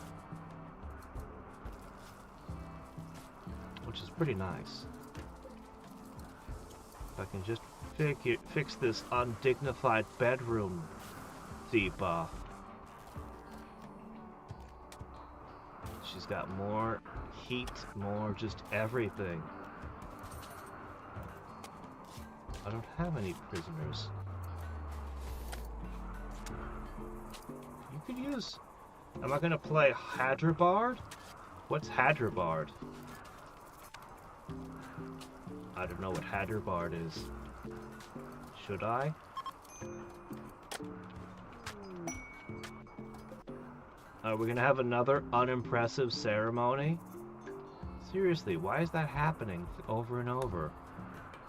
Speaker 1: Which is pretty nice. If I can just fix this undignified bedroom debuff. She's got more heat, more just everything. I don't have any prisoners. You could use... Am I gonna play Hadriex? What's Hadriex? I don't know what Hadriex is. Should I? Are we gonna have another unimpressive ceremony? Seriously, why is that happening over and over?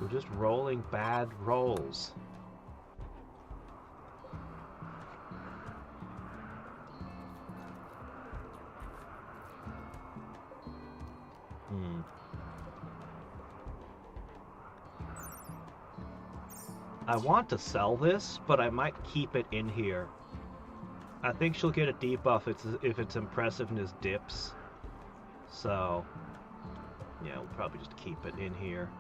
Speaker 1: We're just rolling bad rolls. I want to sell this, but I might keep it in here. I think she'll get a debuff if its impressiveness dips. So, yeah, we'll probably just keep it in here.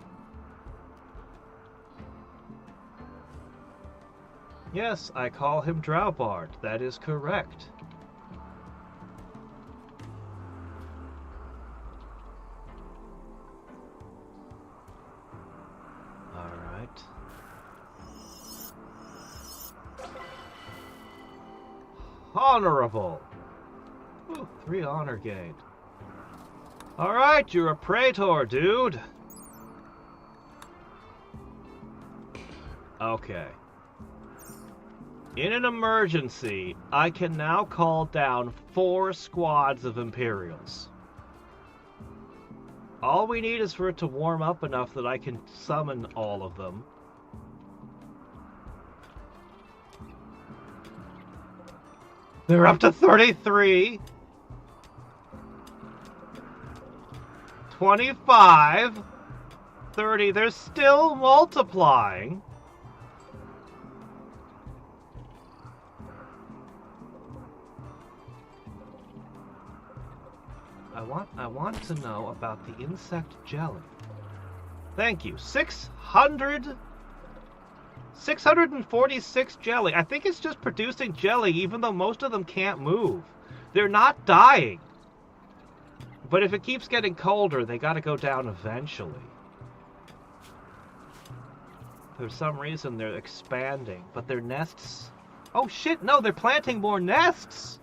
Speaker 1: Yes, I call him Drowbard. That is correct. Alright. Honorable! Ooh, 3 honor gained. Alright, you're a praetor, dude! Okay. In an emergency, I can now call down 4 squads of Imperials. All we need is for it to warm up enough that I can summon all of them. They're up to 33. 25. 30. They're still multiplying. I want to know about the insect jelly. Thank you. 646 jelly. I think it's just producing jelly, even though most of them can't move. They're not dying. But if it keeps getting colder, they gotta go down eventually. For some reason, they're expanding, but their nests... Oh shit, no, they're planting more nests!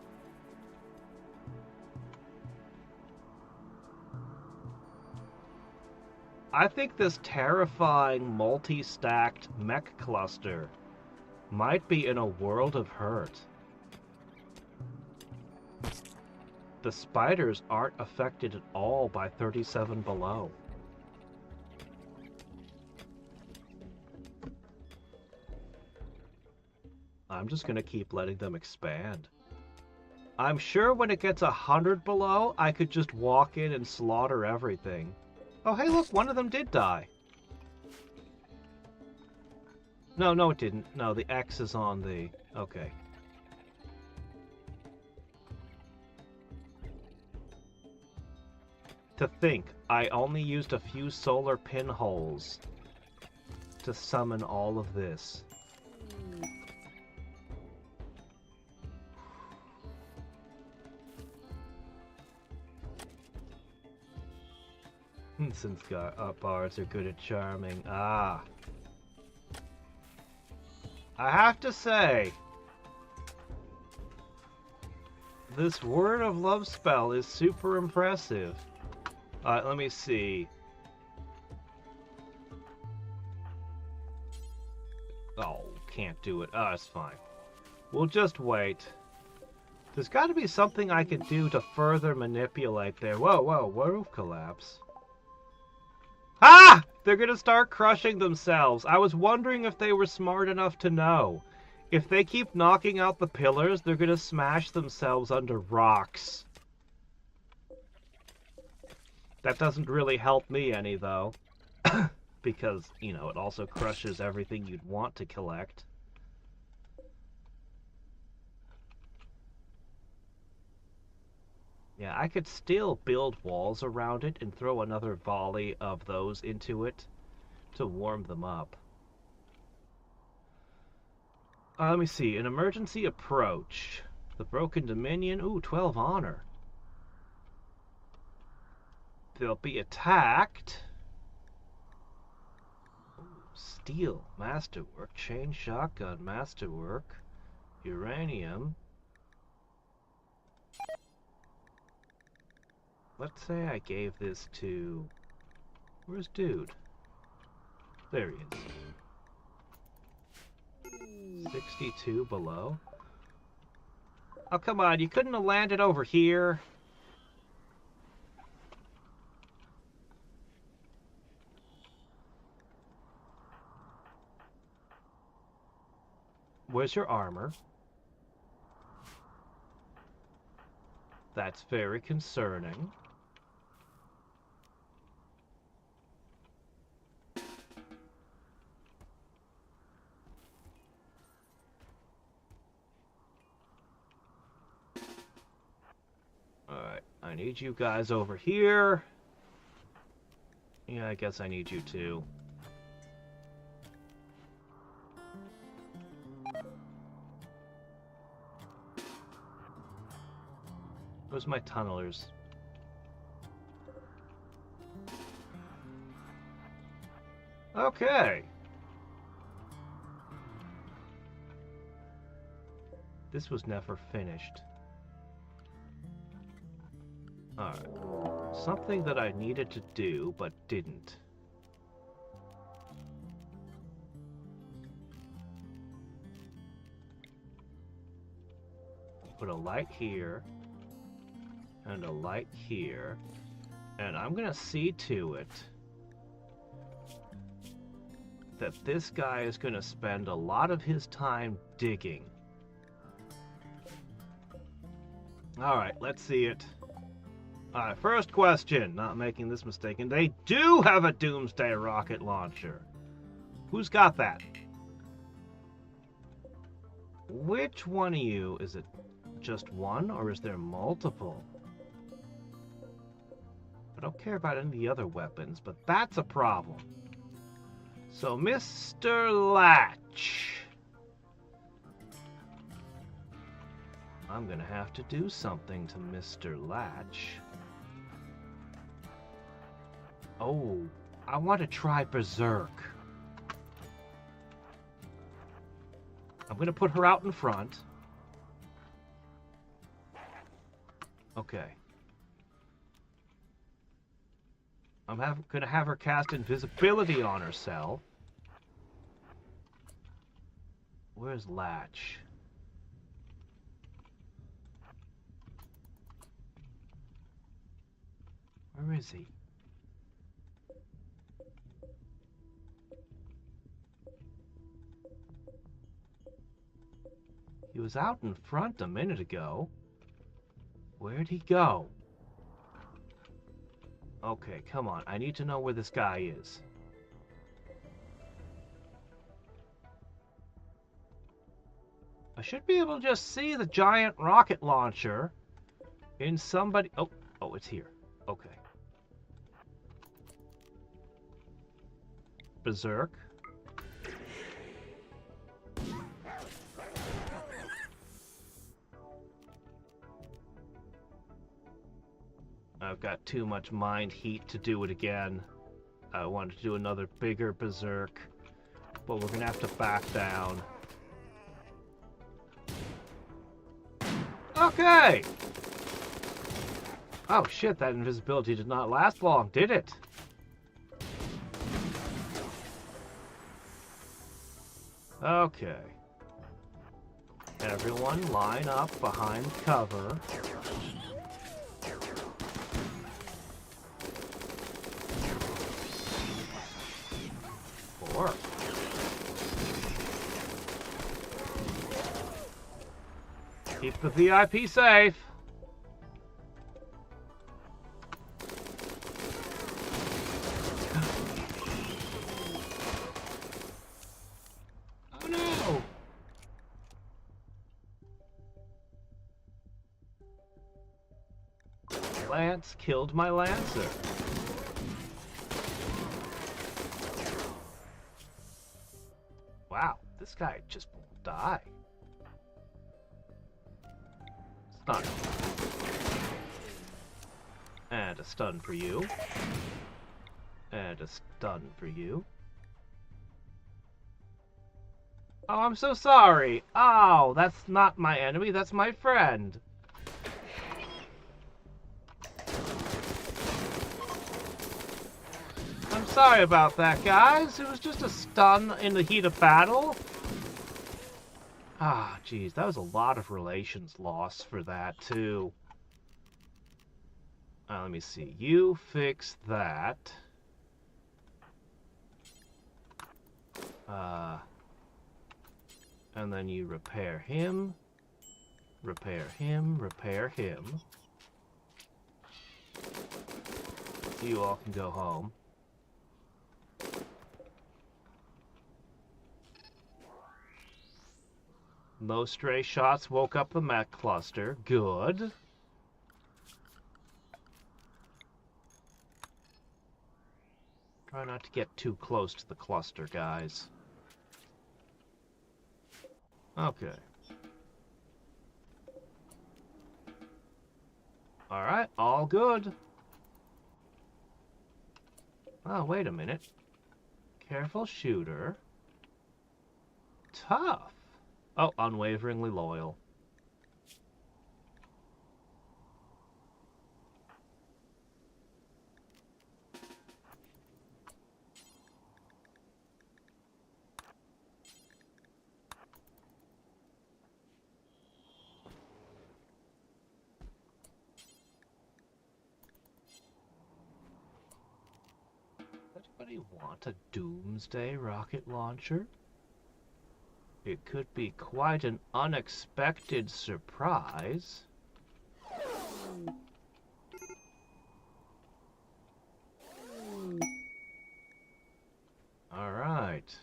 Speaker 1: I think this terrifying multi-stacked mech cluster might be in a world of hurt. The spiders aren't affected at all by 37 below. I'm just gonna keep letting them expand. I'm sure when it gets 100 below, I could just walk in and slaughter everything. Oh, hey, look, one of them did die. No, no, it didn't. No, the X is on the... Okay. To think, I only used a few solar pinholes to summon all of this. Since bars are good at charming. Ah. I have to say, this word of love spell is super impressive. Let me see. Oh, can't do it. Oh, it's fine. We'll just wait. There's got to be something I can do to further manipulate there. Whoa, whoa, roof collapse. Ah! They're gonna start crushing themselves. I was wondering if they were smart enough to know. If they keep knocking out the pillars, they're gonna smash themselves under rocks. That doesn't really help me any, though. Because, you know, it also crushes everything you'd want to collect. Yeah, I could still build walls around it and throw another volley of those into it to warm them up. Let me see. An emergency approach. The Broken Dominion. Ooh, 12 honor. They'll be attacked. Ooh, steel. Masterwork. Chain shotgun. Masterwork. Uranium. Let's say I gave this to... Where's dude? There he is. 62 below. Oh, come on. You couldn't have landed over here. Where's your armor? That's very concerning. Alright, I need you guys over here. Yeah, I guess I need you too. Where's my tunnelers? Okay. This was never finished. Alright. Something that I needed to do, but didn't. Put a light here. And a light here. And I'm gonna see to it that this guy is gonna spend a lot of his time digging. Alright, let's see it. Alright, first question. Not making this mistake. And they do have a Doomsday rocket launcher. Who's got that? Which one of you? Is it just one, or is there multiple? I don't care about any of the other weapons, but that's a problem. So, Mr. Latch. I'm gonna have to do something to Mr. Latch. Oh, I want to try Berserk. I'm gonna put her out in front. Okay. I'm gonna have her cast invisibility on herself. Where's Latch? Where is he? He was out in front a minute ago. Where'd he go? Okay, come on. I need to know where this guy is. I should be able to just see the giant rocket launcher in somebody... Oh, it's here. Okay. Berserk. I've got too much mind heat to do it again. I wanted to do another bigger berserk, but we're gonna have to back down. Okay! Oh shit, that invisibility did not last long, did it? Okay. Everyone line up behind cover. Keep the VIP safe. Oh no! Lance killed my Lancer. Wow, this guy just won't die. Stun. And a stun for you. And a stun for you. Oh, I'm so sorry. Oh, that's not my enemy, that's my friend. I'm sorry about that, guys. It was just a stun in the heat of battle. Ah, geez, that was a lot of relations loss for that, too. Let me see. You fix that. And then you repair him. Repair him. Repair him. So you all can go home. No stray shots woke up the mech cluster. Good. Try not to get too close to the cluster, guys. Okay. Alright, all good. Oh, wait a minute. Careful shooter. Tough. Oh, unwaveringly loyal. Anybody want a doomsday rocket launcher? It could be quite an unexpected surprise. All right.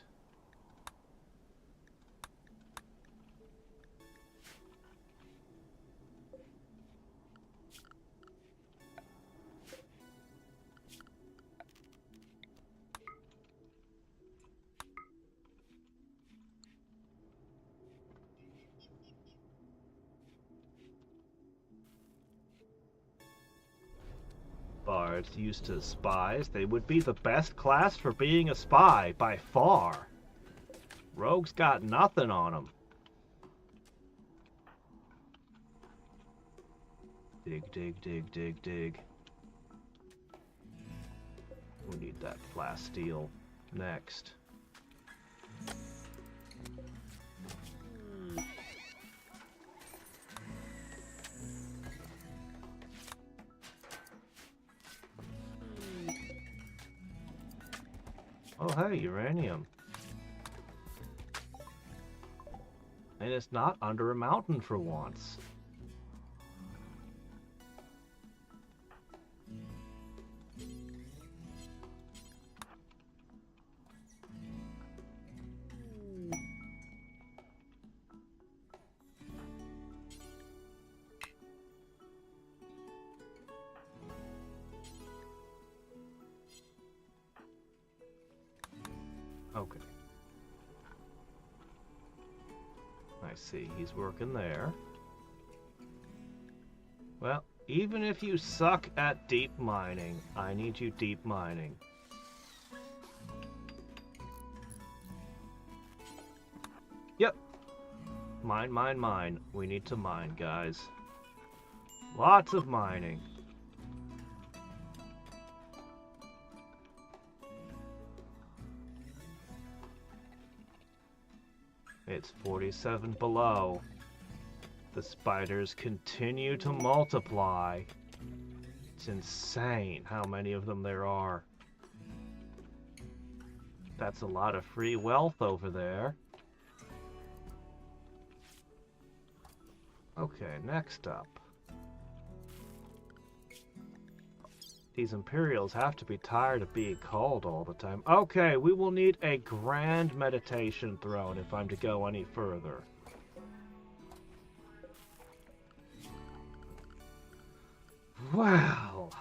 Speaker 1: Bards used to spies, they would be the best class for being a spy, by far. Rogues got nothing on them. Dig, dig, dig, dig, dig. We need that plasteel next. Oh, hey, uranium. And it's not under a mountain for once. Okay. I see, he's working there. Well, even if you suck at deep mining, I need you deep mining. Yep. Mine, mine, mine. We need to mine, guys. Lots of mining. It's 47 below. The spiders continue to multiply. It's insane how many of them there are. That's a lot of free wealth over there. Okay, next up. These Imperials have to be tired of being called all the time. Okay, we will need a grand meditation throne if I'm to go any further. Well,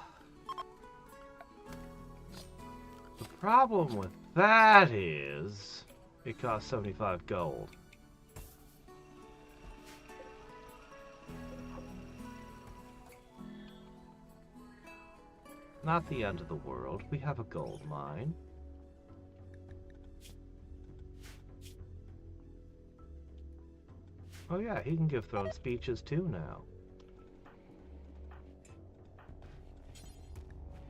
Speaker 1: the problem with that is it costs 75 gold. Not the end of the world. We have a gold mine. Oh yeah, he can give throne speeches too now.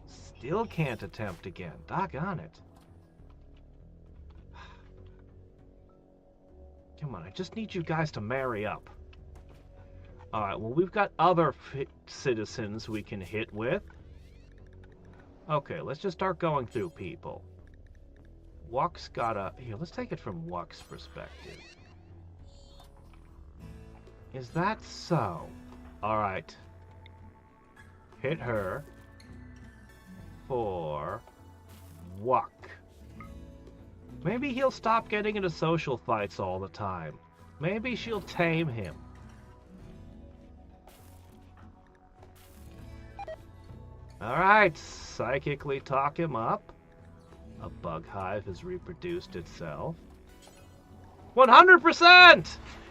Speaker 1: Still can't attempt again. Doggone it. Come on, I just need you guys to marry up. Alright, well we've got other citizens we can hit with. Okay, let's just start going through people. Wuck's gotta... Here, let's take it from Wuck's perspective. Is that so? Alright. Hit her. For... Wuck. Maybe he'll stop getting into social fights all the time. Maybe she'll tame him. Alright, psychically talk him up. A bug hive has reproduced itself. 100%!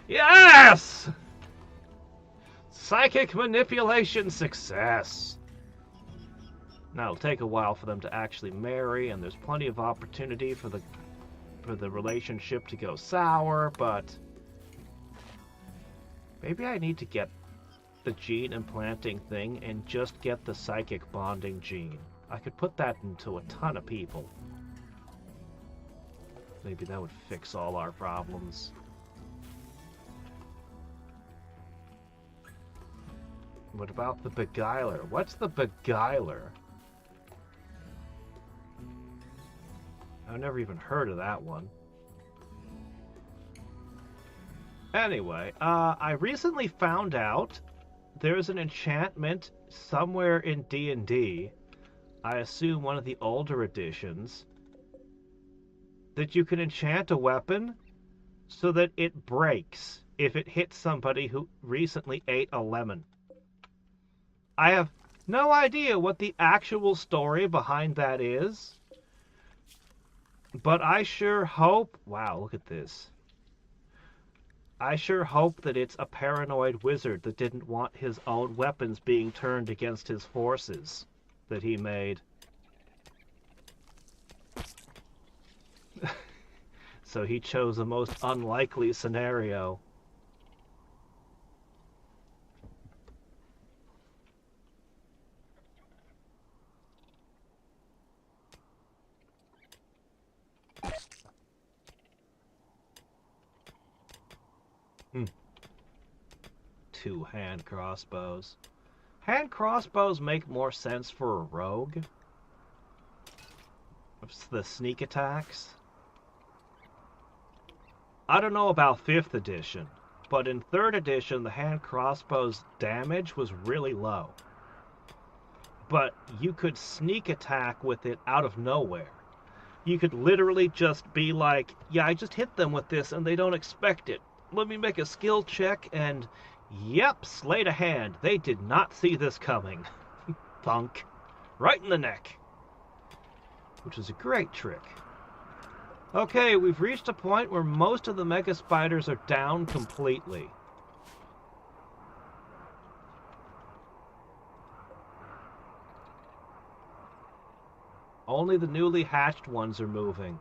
Speaker 1: Yes! Psychic manipulation success. Now it'll take a while for them to actually marry, and there's plenty of opportunity for the relationship to go sour, but maybe I need to get the gene implanting thing and just get the psychic bonding gene. I could put that into a ton of people. Maybe that would fix all our problems. What about the beguiler? What's the beguiler? I've never even heard of that one. Anyway, I recently found out there's an enchantment somewhere in D&D, I assume one of the older editions, that you can enchant a weapon so that it breaks if it hits somebody who recently ate a lemon. I have no idea what the actual story behind that is, but I sure hope... Wow, look at this. I sure hope that it's a paranoid wizard that didn't want his own weapons being turned against his forces that he made. So he chose the most unlikely scenario. Two hand crossbows. Hand crossbows make more sense for a rogue. The sneak attacks. I don't know about 5th edition, but in 3rd edition the hand crossbow's damage was really low. But you could sneak attack with it out of nowhere. You could literally just be like, yeah, I just hit them with this and they don't expect it. Let me make a skill check and... Yep, sleight of hand. They did not see this coming. Thunk. Right in the neck. Which is a great trick. Okay, we've reached a point where most of the mega spiders are down completely. Only the newly hatched ones are moving.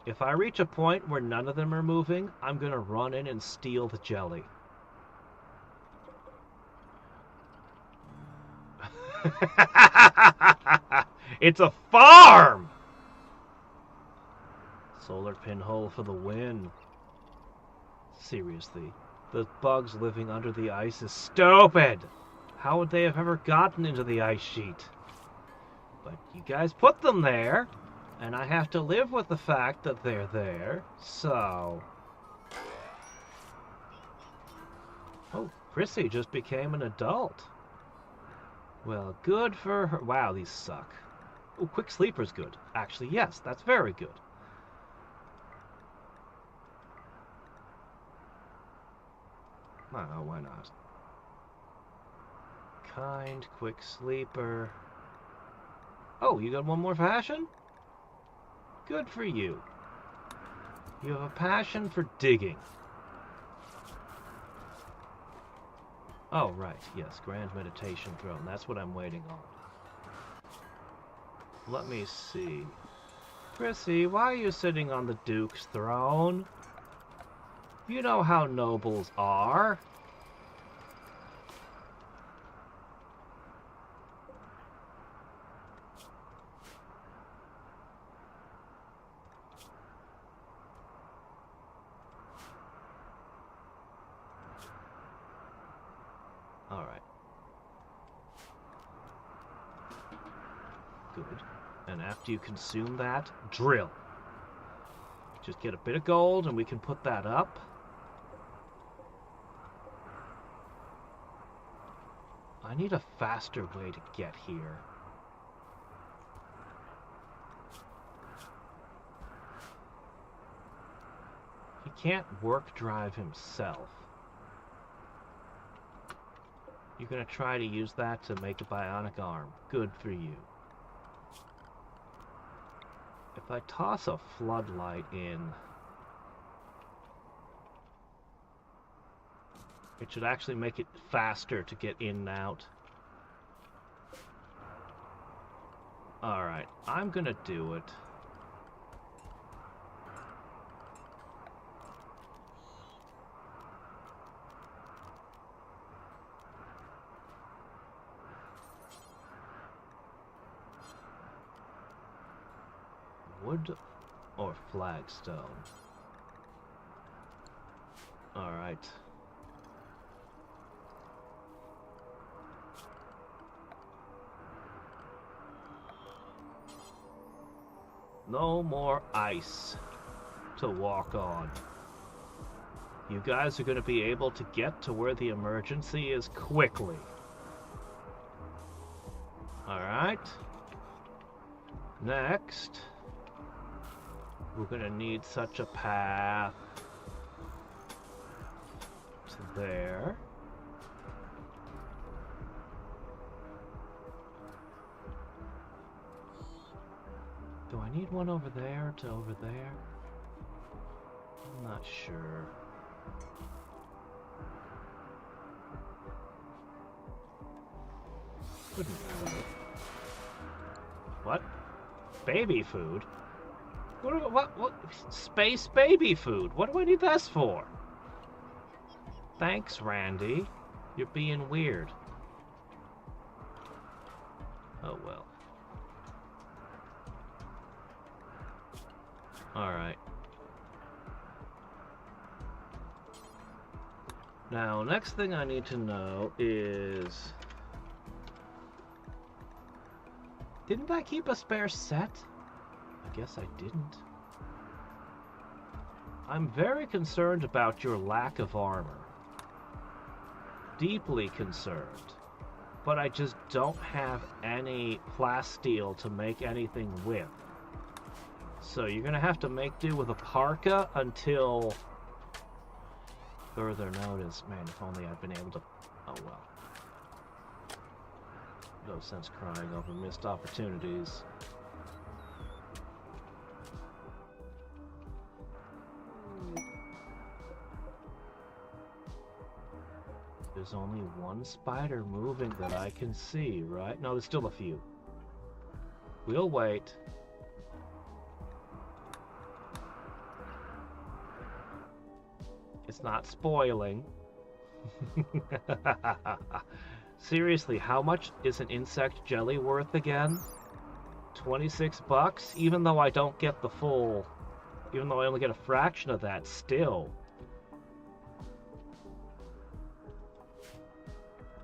Speaker 1: If I reach a point where none of them are moving, I'm gonna run in and steal the jelly. It's a farm! Solar pinhole for the win. Seriously, the bugs living under the ice is stupid! How would they have ever gotten into the ice sheet? But you guys put them there, and I have to live with the fact that they're there, so... Oh, Chrissy just became an adult. Well, good for her. Wow, these suck. Oh, quick sleeper's good. Actually, yes, that's very good. Oh, why not? Kind, quick sleeper. Oh, you got one more passion? Good for you. You have a passion for digging. Oh, right, yes, Grand Meditation Throne. That's what I'm waiting on. Let me see. Chrissy, why are you sitting on the Duke's throne? You know how nobles are. Alright. Good. And after you consume that, drill. Just get a bit of gold and we can put that up. I need a faster way to get here. He can't work drive himself. You're gonna try to use that to make a bionic arm. Good for you. If I toss a floodlight in, it should actually make it faster to get in and out. Alright, I'm gonna do it. Wood or flagstone? Alright. No more ice to walk on. You guys are going to be able to get to where the emergency is quickly. Alright. Next, we're going to need such a path to there. Do I need one over there to over there? I'm not sure. Wouldn't matter. What? Baby food? What? Space baby food? What do I need this for? Thanks, Randy. You're being weird. Oh well. Alright. Now, next thing I need to know is... Didn't I keep a spare set? I guess I didn't. I'm very concerned about your lack of armor. Deeply concerned. But I just don't have any plasteel to make anything with. So you're gonna have to make do with a parka until further notice. Man, if only I'd been able to... Oh well. No sense crying over missed opportunities. There's only one spider moving that I can see, right? No, there's still a few. We'll wait. It's not spoiling. Seriously, how much is an insect jelly worth again? 26 bucks? Even though I don't get the full... Even though I only get a fraction of that, still.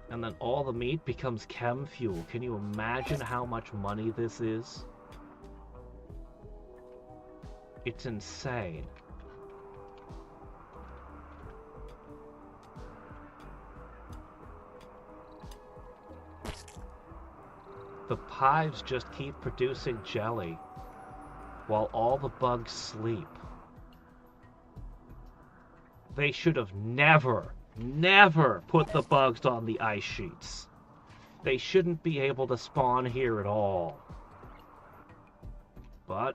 Speaker 1: And then all the meat becomes chem fuel. Can you imagine how much money this is? It's insane. The hives just keep producing jelly while all the bugs sleep. They should have never put the bugs on the ice sheets. They shouldn't be able to spawn here at all. But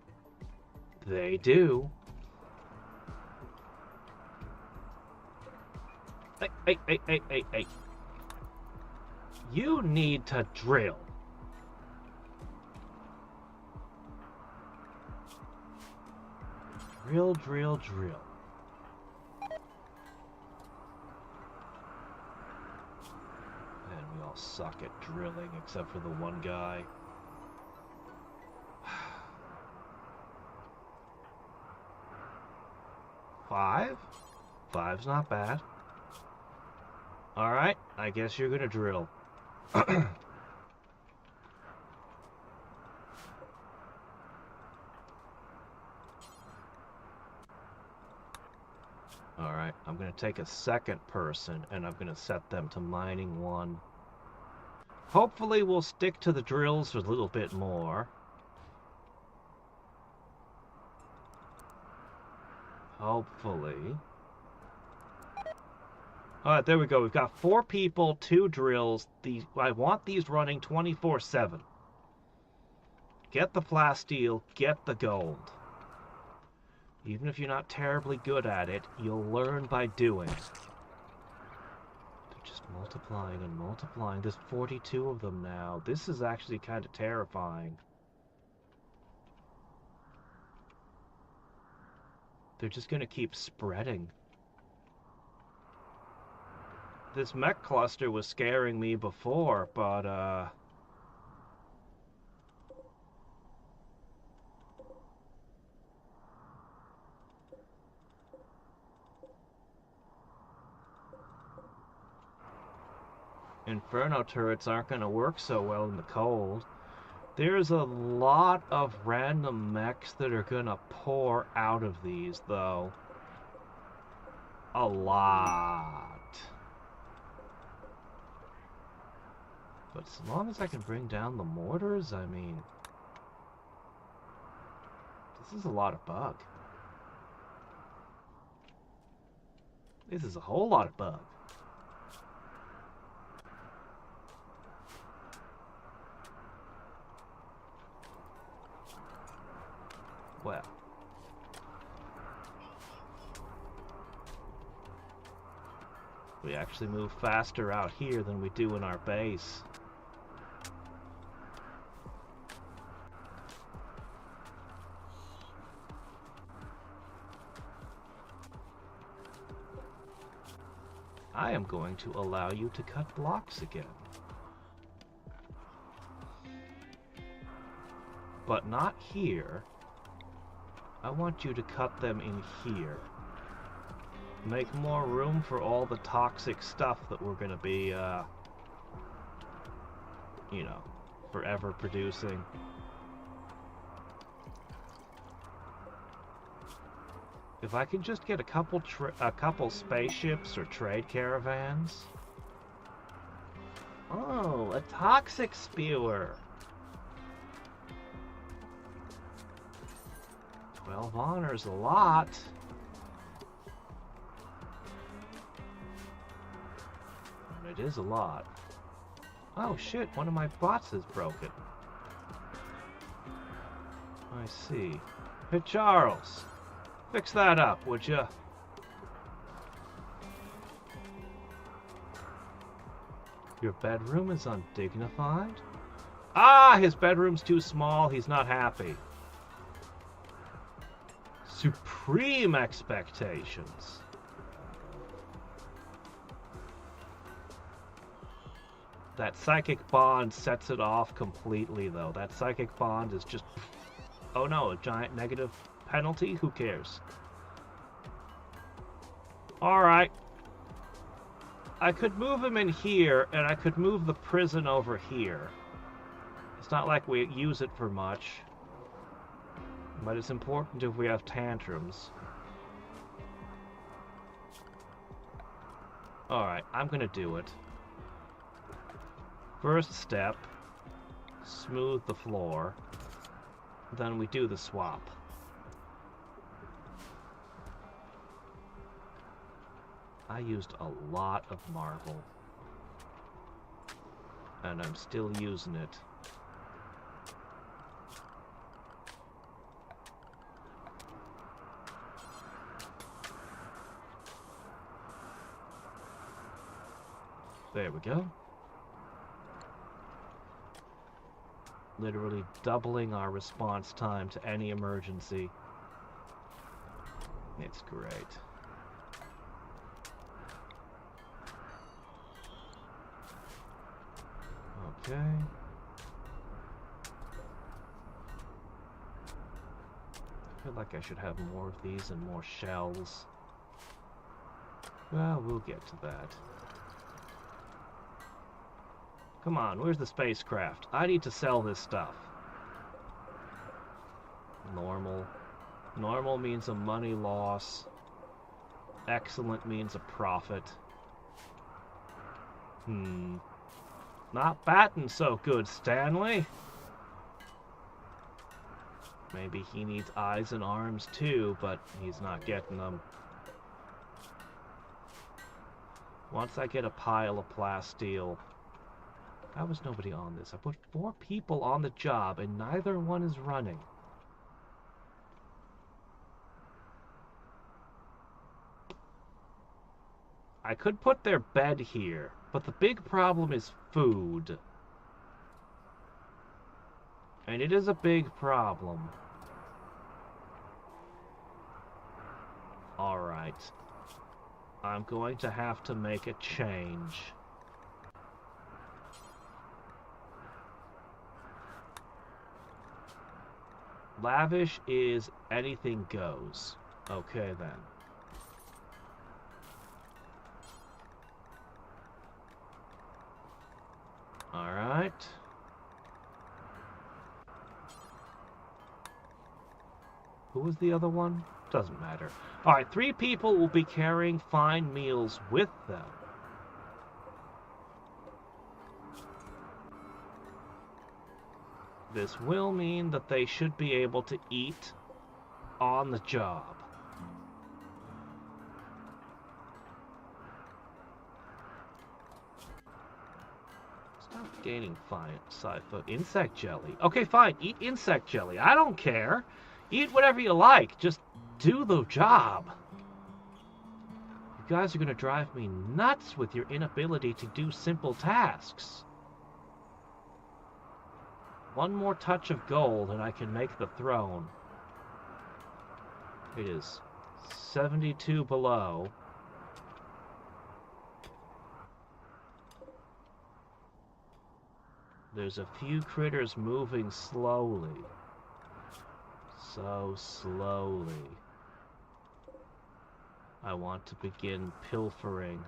Speaker 1: they do. Hey. You need to drill. Drill. And we all suck at drilling except for the one guy. Five? Five's not bad. Alright, I guess you're gonna drill. Alright, I'm going to take a second person and I'm going to set them to mining 1. Hopefully we'll stick to the drills a little bit more. Hopefully. Alright, there we go. We've got 4 people, 2 drills. I want these running 24/7. Get the plasteel, get the gold. Even if you're not terribly good at it, you'll learn by doing. They're just multiplying and multiplying. There's 42 of them now. This is actually kind of terrifying. They're just going to keep spreading. This mech cluster was scaring me before, but, Inferno turrets aren't going to work so well in the cold. There's a lot of random mechs that are going to pour out of these, though. A lot. But as long as I can bring down the mortars, I mean... This is a lot of bug. This is a whole lot of bug. Well, we actually move faster out here than we do in our base. I am going to allow you to cut blocks again. But not here. I want you to cut them in here. Make more room for all the toxic stuff that we're gonna be, you know, forever producing. If I can just get a couple spaceships or trade caravans. Oh, a toxic spewer. 12 honors a lot. And it is a lot. Oh shit, one of my bots is broken. I see. Hey Charles, fix that up, would ya? Your bedroom is undignified? Ah, his bedroom's too small, he's not happy. Supreme expectations. That psychic bond sets it off completely, though. That psychic bond is just... Oh no, a giant negative penalty? Who cares? Alright. I could move him in here, and I could move the prison over here. It's not like we use it for much. But it's important if we have tantrums. Alright, I'm gonna do it. First step, smooth the floor. Then we do the swap. I used a lot of marble. And I'm still using it. There we go. Literally doubling our response time to any emergency. It's great. Okay. I feel like I should have more of these and more shells. Well, we'll get to that. Come on, where's the spacecraft? I need to sell this stuff. Normal. Normal means a money loss. Excellent means a profit. Not batting so good, Stanley. Maybe he needs eyes and arms too, but he's not getting them. Once I get a pile of plasteel... How was nobody on this? I put 4 people on the job and neither one is running. I could put their bed here, but the big problem is food. And it is a big problem. Alright. I'm going to have to make a change. Lavish is anything goes. Okay then. Alright. Who was the other one? Doesn't matter. Alright, 3 people will be carrying fine meals with them. This will mean that they should be able to eat on the job. Stop gaining fine sci-fi. Insect jelly. Okay, fine. Eat insect jelly. I don't care. Eat whatever you like. Just do the job. You guys are going to drive me nuts with your inability to do simple tasks. One more touch of gold and I can make the throne. It is 72 below. There's a few critters moving slowly. So slowly. I want to begin pilfering.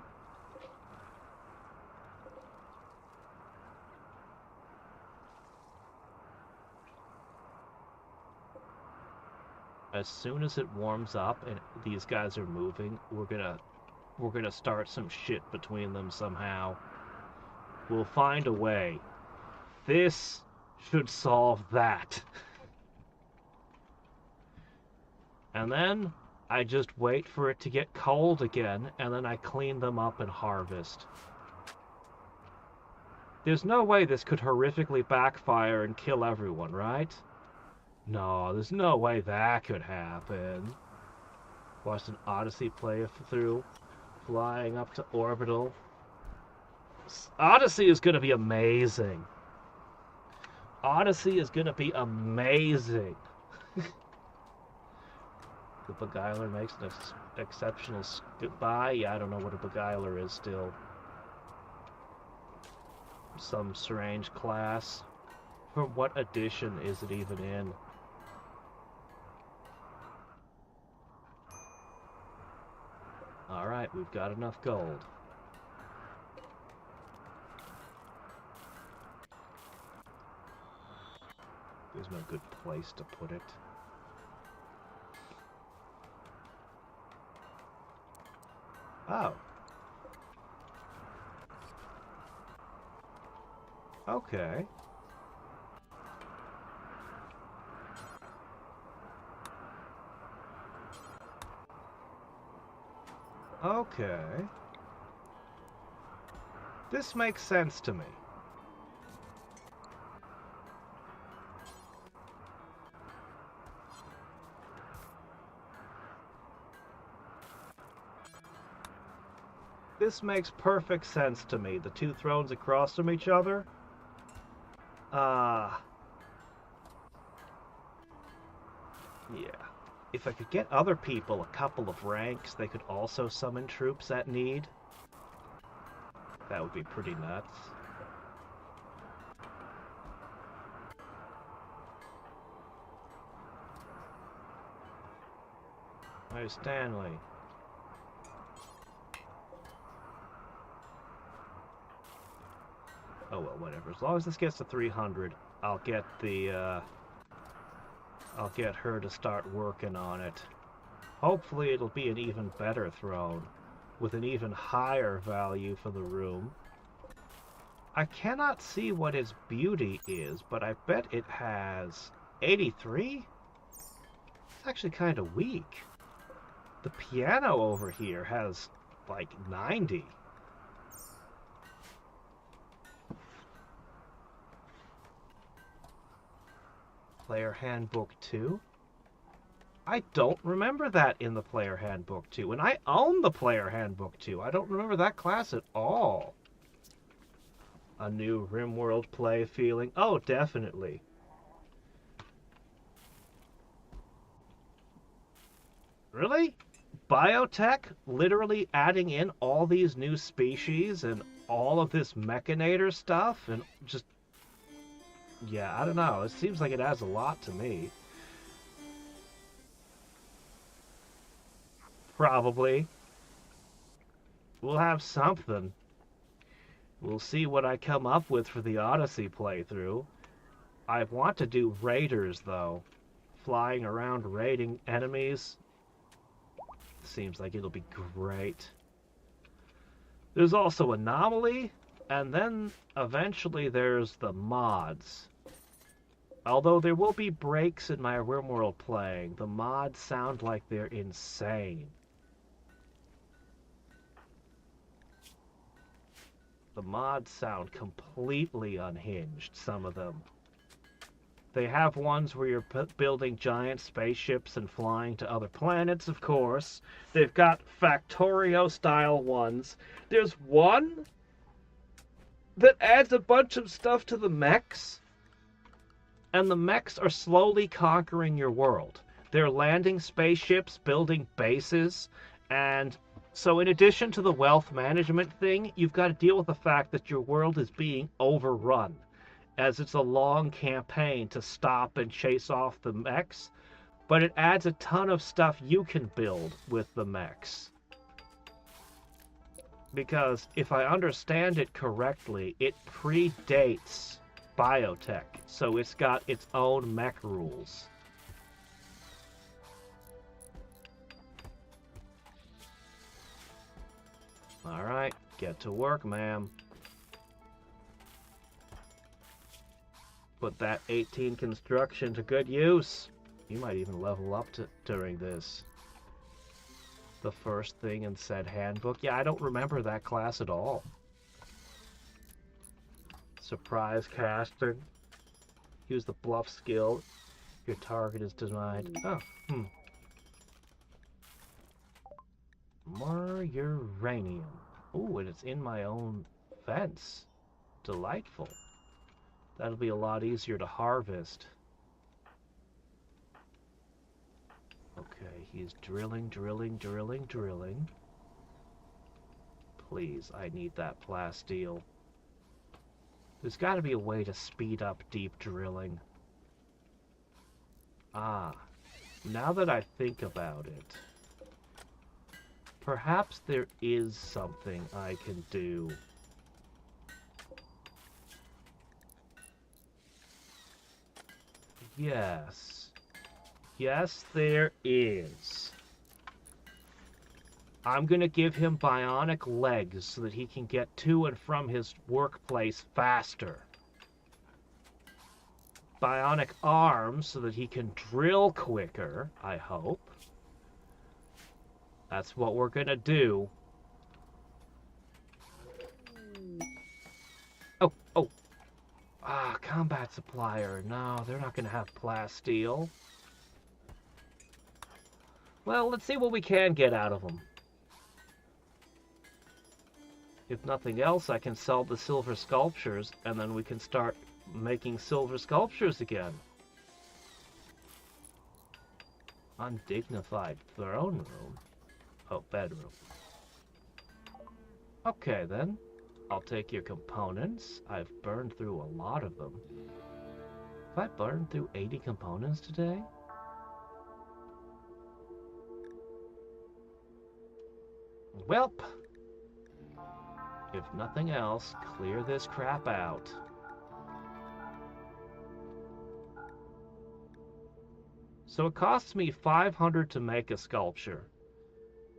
Speaker 1: As soon as it warms up and these guys are moving, we're gonna start some shit between them somehow. We'll find a way. This should solve that. And then I just wait for it to get cold again, and then I clean them up and harvest. There's no way this could horrifically backfire and kill everyone, right? No, there's no way that could happen. Watched an Odyssey playthrough, flying up to orbital. Odyssey is gonna be amazing. Odyssey is gonna be amazing. The Beguiler makes an exceptional goodbye. Yeah, I don't know what a Beguiler is still. Some strange class. For what edition is it even in? Alright, we've got enough gold. There's no good place to put it. Oh. Okay. Okay. This makes sense to me. This makes perfect sense to me. The two thrones across from each other. Yeah. If I could get other people a couple of ranks, they could also summon troops at need. That would be pretty nuts. Hey, Stanley. Oh well, whatever. As long as this gets to 300, I'll get her to start working on it. Hopefully it'll be an even better throne, with an even higher value for the room. I cannot see what its beauty is, but I bet it has 83? It's actually kind of weak. The piano over here has like 90. Player Handbook 2? I don't remember that in the Player Handbook 2, and I own the Player Handbook 2. I don't remember that class at all. A new Rimworld play feeling? Oh, definitely. Really? Biotech literally adding in all these new species and all of this Mechanator stuff and just... Yeah, I don't know. It seems like it adds a lot to me. Probably. We'll have something. We'll see what I come up with for the Odyssey playthrough. I want to do raiders, though. Flying around raiding enemies. Seems like it'll be great. There's also Anomaly, and then eventually there's the mods. Although there will be breaks in my Rimworld playing, the mods sound like they're insane. The mods sound completely unhinged, some of them. They have ones where you're building giant spaceships and flying to other planets, of course. They've got Factorio-style ones. There's one that adds a bunch of stuff to the mechs, and the mechs are slowly conquering your world. They're landing spaceships, building bases, and so in addition to the wealth management thing, you've got to deal with the fact that your world is being overrun, as it's a long campaign to stop and chase off the mechs, but it adds a ton of stuff you can build with the mechs. Because if I understand it correctly, it predates biotech, so it's got its own mech rules. Alright, get to work, ma'am. Put that 18 construction to good use. You might even level up during this. The first thing in said handbook. Yeah, I don't remember that class at all. Surprise casting. Use the bluff skill. Your target is denied. Oh, More uranium. Ooh, and it's in my own fence. Delightful. That'll be a lot easier to harvest. Okay, he's drilling. Please, I need that plasteel. There's got to be a way to speed up deep drilling. Ah, now that I think about it, perhaps there is something I can do. Yes. Yes, there is. I'm gonna give him bionic legs so that he can get to and from his workplace faster. Bionic arms so that he can drill quicker, I hope. That's what we're gonna do. Oh. Ah, combat supplier. No, they're not gonna have plasteel. Well, let's see what we can get out of them. If nothing else, I can sell the silver sculptures, and then we can start making silver sculptures again. Undignified throne room. Oh, bedroom. Okay, then. I'll take your components. I've burned through a lot of them. Have I burned through 80 components today? Welp. If nothing else, clear this crap out. So it costs me 500 to make a sculpture.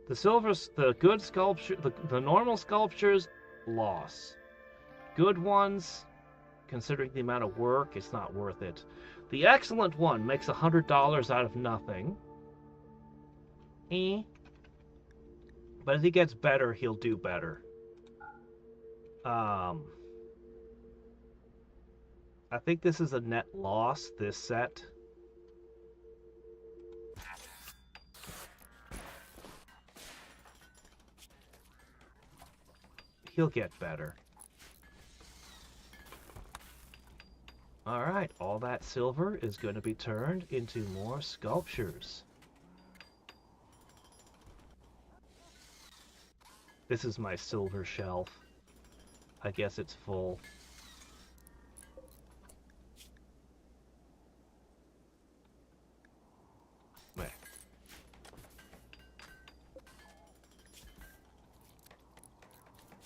Speaker 1: The good sculpture, the normal sculptures, loss. Good ones, considering the amount of work, it's not worth it. The excellent one makes $100 out of nothing. But as he gets better, he'll do better. I think this is a net loss, this set. He'll get better. Alright, all that silver is going to be turned into more sculptures. This is my silver shelf. I guess it's full. Meh.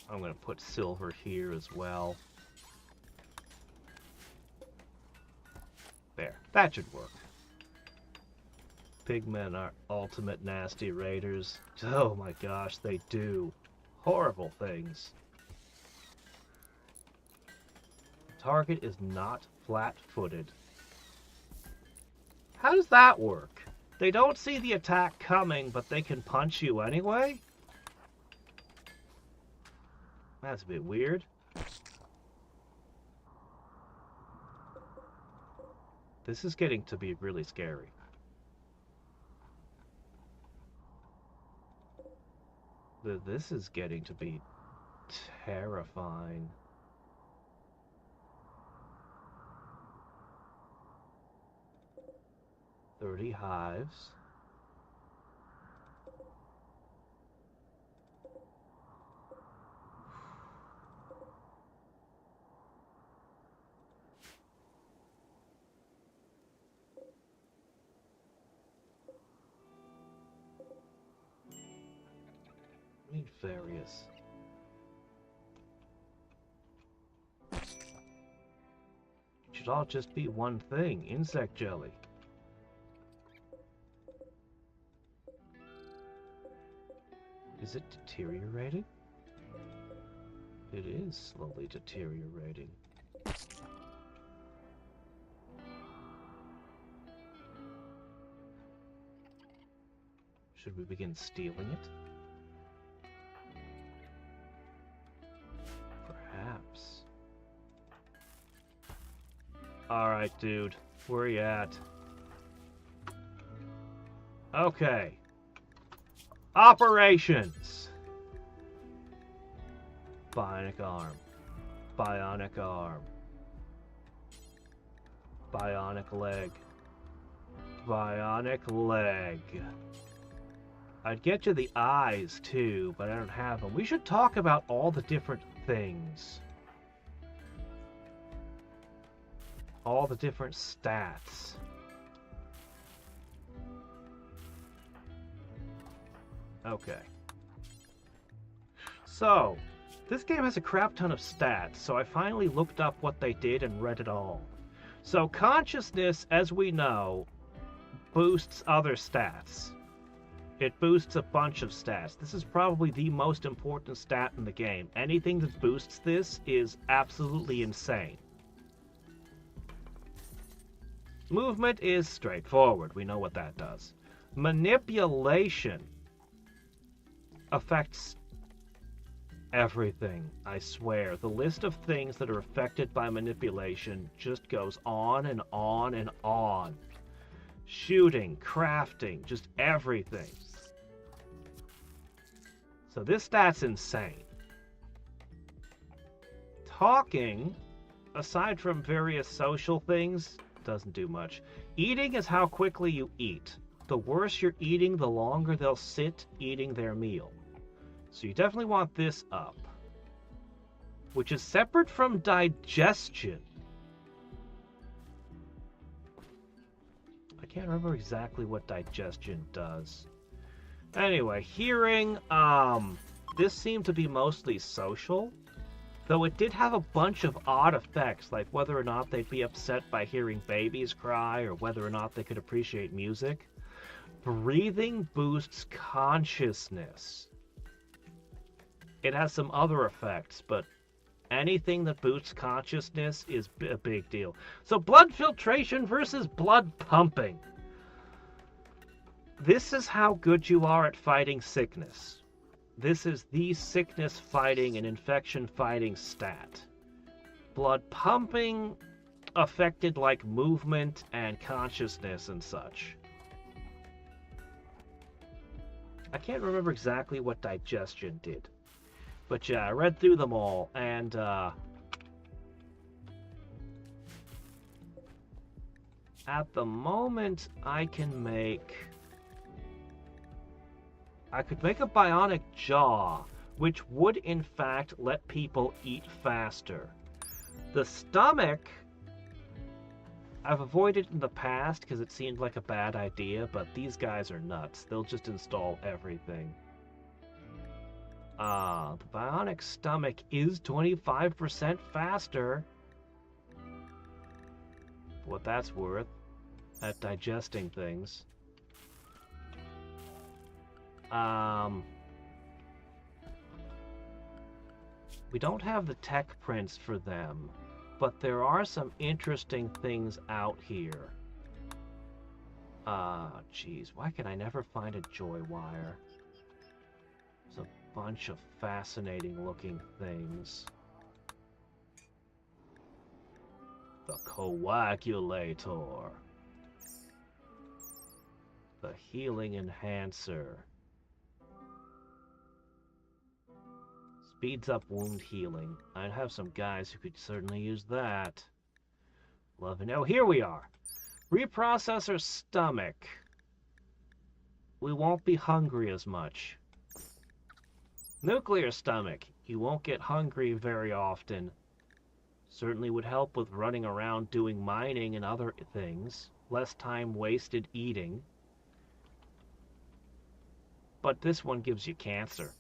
Speaker 1: I'm going to put silver here as well. There. That should work. Pigmen are ultimate nasty raiders. Oh my gosh, they do horrible things. Target is not flat-footed. How does that work? They don't see the attack coming, but they can punch you anyway? That's a bit weird. This is getting to be really scary. This is getting to be terrifying. $30 hives. I need various. Should all just be one thing, insect jelly. Is it deteriorating? It is slowly deteriorating. Should we begin stealing it? Perhaps. Alright, dude. Where you at? Okay. Operations! Bionic arm. Bionic arm. Bionic leg. Bionic leg. I'd get you the eyes, too, but I don't have them. We should talk about all the different things. All the different stats. Okay. So, this game has a crap ton of stats, so I finally looked up what they did and read it all. So, consciousness, as we know, boosts other stats. It boosts a bunch of stats. This is probably the most important stat in the game. Anything that boosts this is absolutely insane. Movement is straightforward. We know what that does. Manipulation affects everything, I swear. The list of things that are affected by manipulation just goes on and on and on. Shooting, crafting, just everything. So this stat's insane. Talking, aside from various social things, doesn't do much. Eating is how quickly you eat. The worse you're eating, the longer they'll sit eating their meal. So you definitely want this up. Which is separate from digestion. I can't remember exactly what digestion does. Anyway, hearing, this seemed to be mostly social. Though it did have a bunch of odd effects, like whether or not they'd be upset by hearing babies cry, or whether or not they could appreciate music. Breathing boosts consciousness. It has some other effects, but anything that boosts consciousness is a big deal. So blood filtration versus blood pumping. This is how good you are at fighting sickness. This is the sickness fighting and infection fighting stat. Blood pumping affected like movement and consciousness and such. I can't remember exactly what digestion did. But yeah, I read through them all, and at the moment I could make a bionic jaw, which would in fact let people eat faster. The stomach I've avoided in the past because it seemed like a bad idea, but these guys are nuts. They'll just install everything. The bionic stomach is 25% faster. What that's worth at digesting things. We don't have the tech prints for them, but there are some interesting things out here. Geez, why can I never find a joy wire? There's a bunch of fascinating looking things. The coagulator. The healing enhancer. Speeds up wound healing. I'd have some guys who could certainly use that. Love it. Oh, here we are. Reprocessor stomach. We won't be hungry as much. Nuclear stomach. You won't get hungry very often. Certainly would help with running around doing mining and other things. Less time wasted eating. But this one gives you cancer.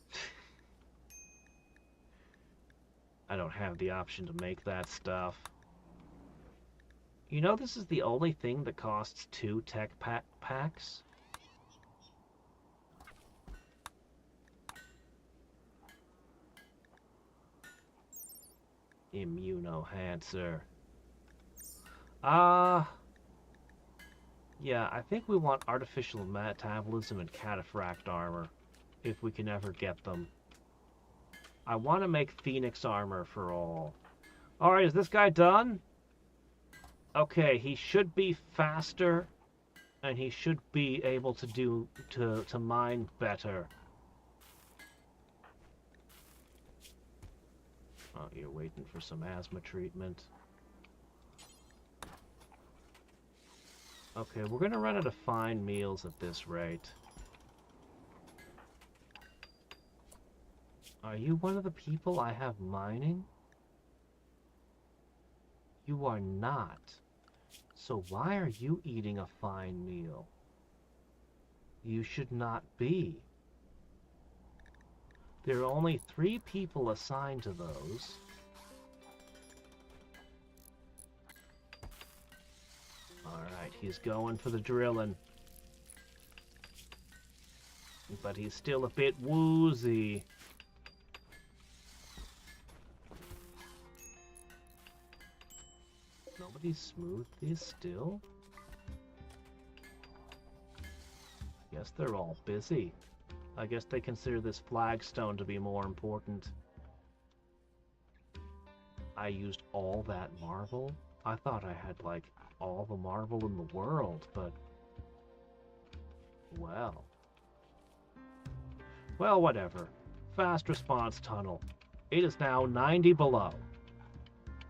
Speaker 1: I don't have the option to make that stuff. You know, this is the only thing that costs 2 tech packs? Immunohancer. Yeah, I think we want artificial metabolism and cataphract armor, if we can ever get them. I want to make Phoenix armor for all. Alright, is this guy done? Okay, he should be faster, and he should be able to mine better. Oh, you're waiting for some asthma treatment. Okay, we're gonna run out of fine meals at this rate. Are you one of the people I have mining? You are not. So why are you eating a fine meal? You should not be. There are only 3 people assigned to those. Alright, he's going for the drilling. But he's still a bit woozy. Nobody's smoothed these still? Guess they're all busy. I guess they consider this flagstone to be more important. I used all that marble? I thought I had, like, all the marble in the world, but... Well... Well, whatever. Fast response tunnel. It is now 90 below.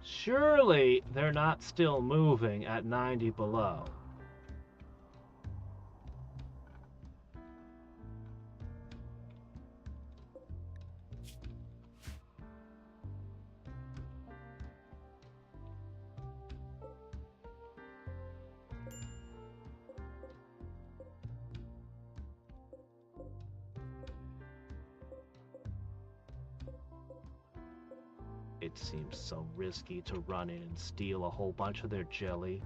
Speaker 1: Surely they're not still moving at 90 below. It seems so risky to run in and steal a whole bunch of their jelly.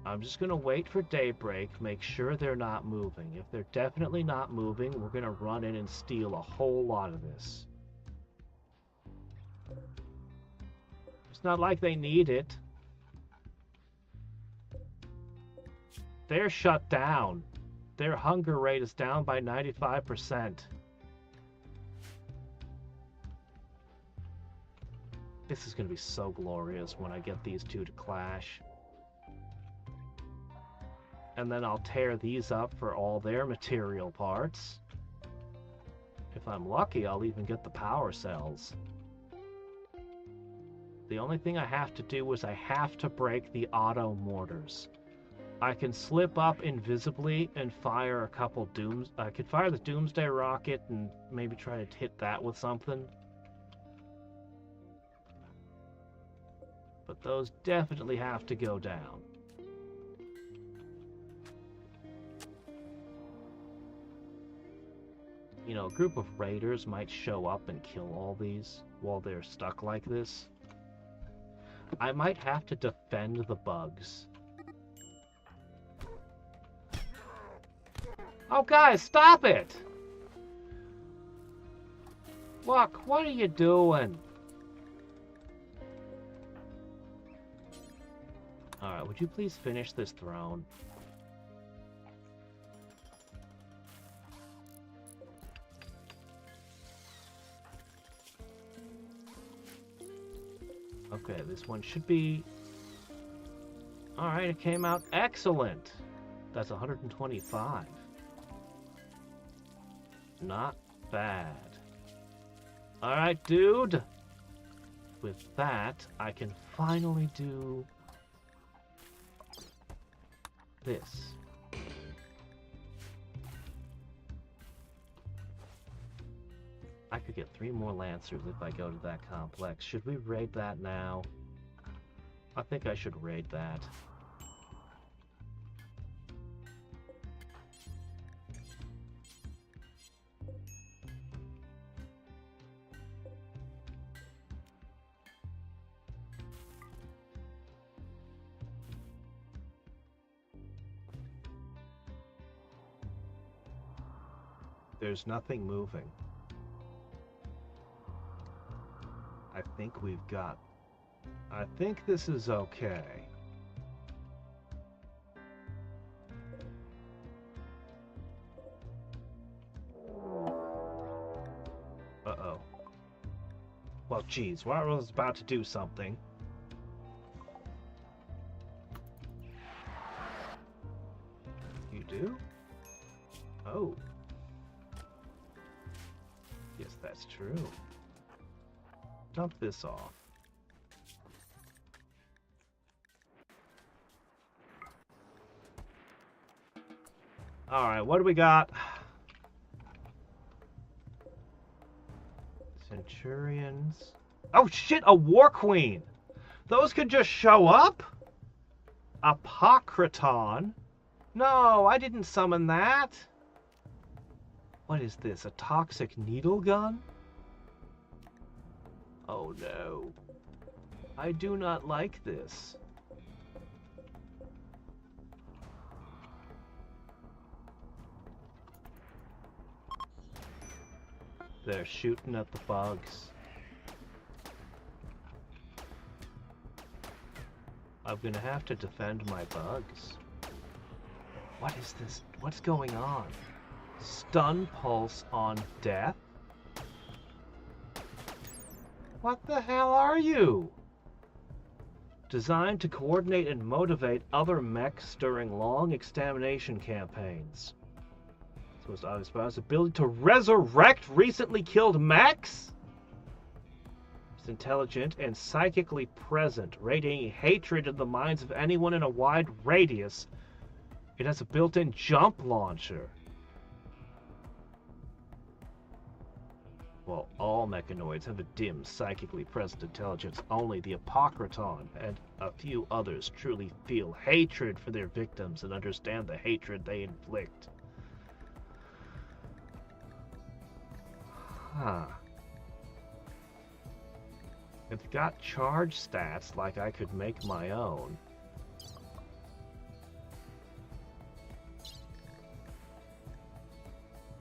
Speaker 1: I'm just gonna wait for daybreak, make sure they're not moving. If they're definitely not moving, we're gonna run in and steal a whole lot of this. It's not like they need it. They're shut down. Their hunger rate is down by 95%. This is going to be so glorious when I get these two to clash. And then I'll tear these up for all their material parts. If I'm lucky, I'll even get the power cells. The only thing I have to do is I have to break the auto mortars. I can slip up invisibly and fire a couple I could fire the Doomsday rocket and maybe try to hit that with something. But those definitely have to go down. You know, a group of raiders might show up and kill all these while they're stuck like this. I might have to defend the bugs. Oh, guys, stop it! Look, what are you doing? Alright, would you please finish this throne? Okay, this one should be... Alright, it came out excellent! That's 125. Not bad. Alright, dude! With that, I can finally do... this. I could get 3 more Lancers if I go to that complex. Should we raid that now? I think I should raid that. There's nothing moving. I think we've got... I think this is okay. Uh-oh. Well, geez, I was about to do something. Oh. Yes, that's true. Dump this off. Alright, what do we got? Centurions. Oh shit, a war queen! Those could just show up? Apocryton? No, I didn't summon that. What is this, a toxic needle gun? Oh no. I do not like this. They're shooting at the bugs. I'm gonna have to defend my bugs. What is this? What's going on? Stun pulse on death? What the hell are you? Designed to coordinate and motivate other mechs during long extermination campaigns. Supposed to obviously its ability to resurrect recently killed mechs? It's intelligent and psychically present, radiating hatred in the minds of anyone in a wide radius. It has a built-in jump launcher. While all mechanoids have a dim, psychically present intelligence, only the Apocryton and a few others truly feel hatred for their victims and understand the hatred they inflict. Huh. It's got charge stats like I could make my own.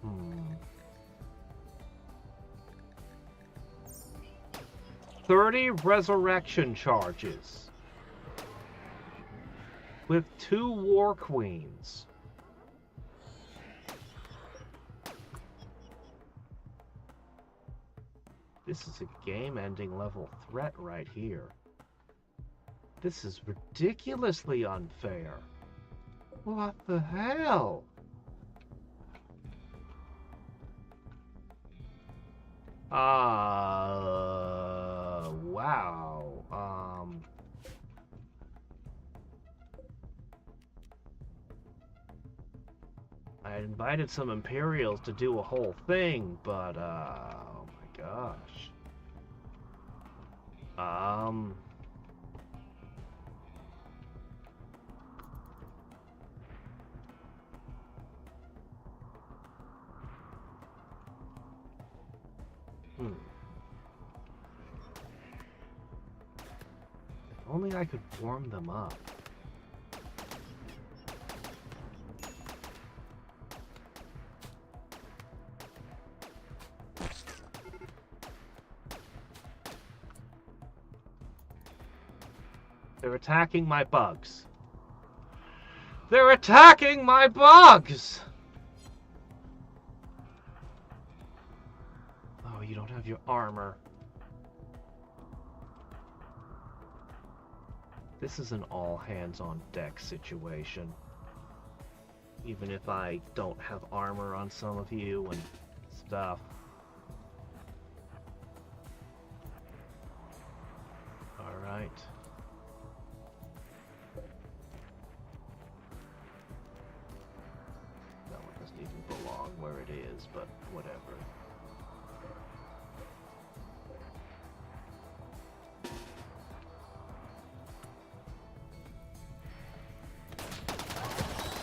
Speaker 1: Hmm. 30 resurrection charges. With 2 war queens. This is a game-ending level threat right here. This is ridiculously unfair. What the hell? Wow. I invited some Imperials to do a whole thing, but, oh my gosh. If only I could warm them up. They're attacking my bugs. They're attacking my bugs! Oh, you don't have your armor. This is an all-hands-on-deck situation. Even if I don't have armor on some of you and stuff. Alright. That one doesn't even belong where it is, but whatever.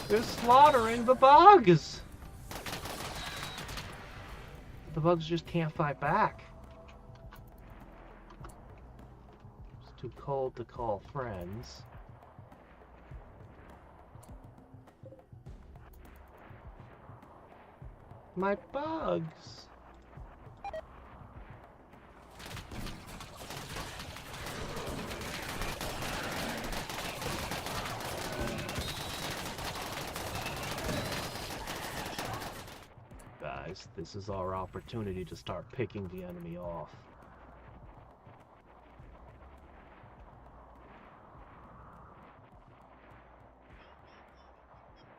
Speaker 1: They're slaughtering the bugs! The bugs just can't fight back. It's too cold to call friends. My bugs! Guys, this is our opportunity to start picking the enemy off.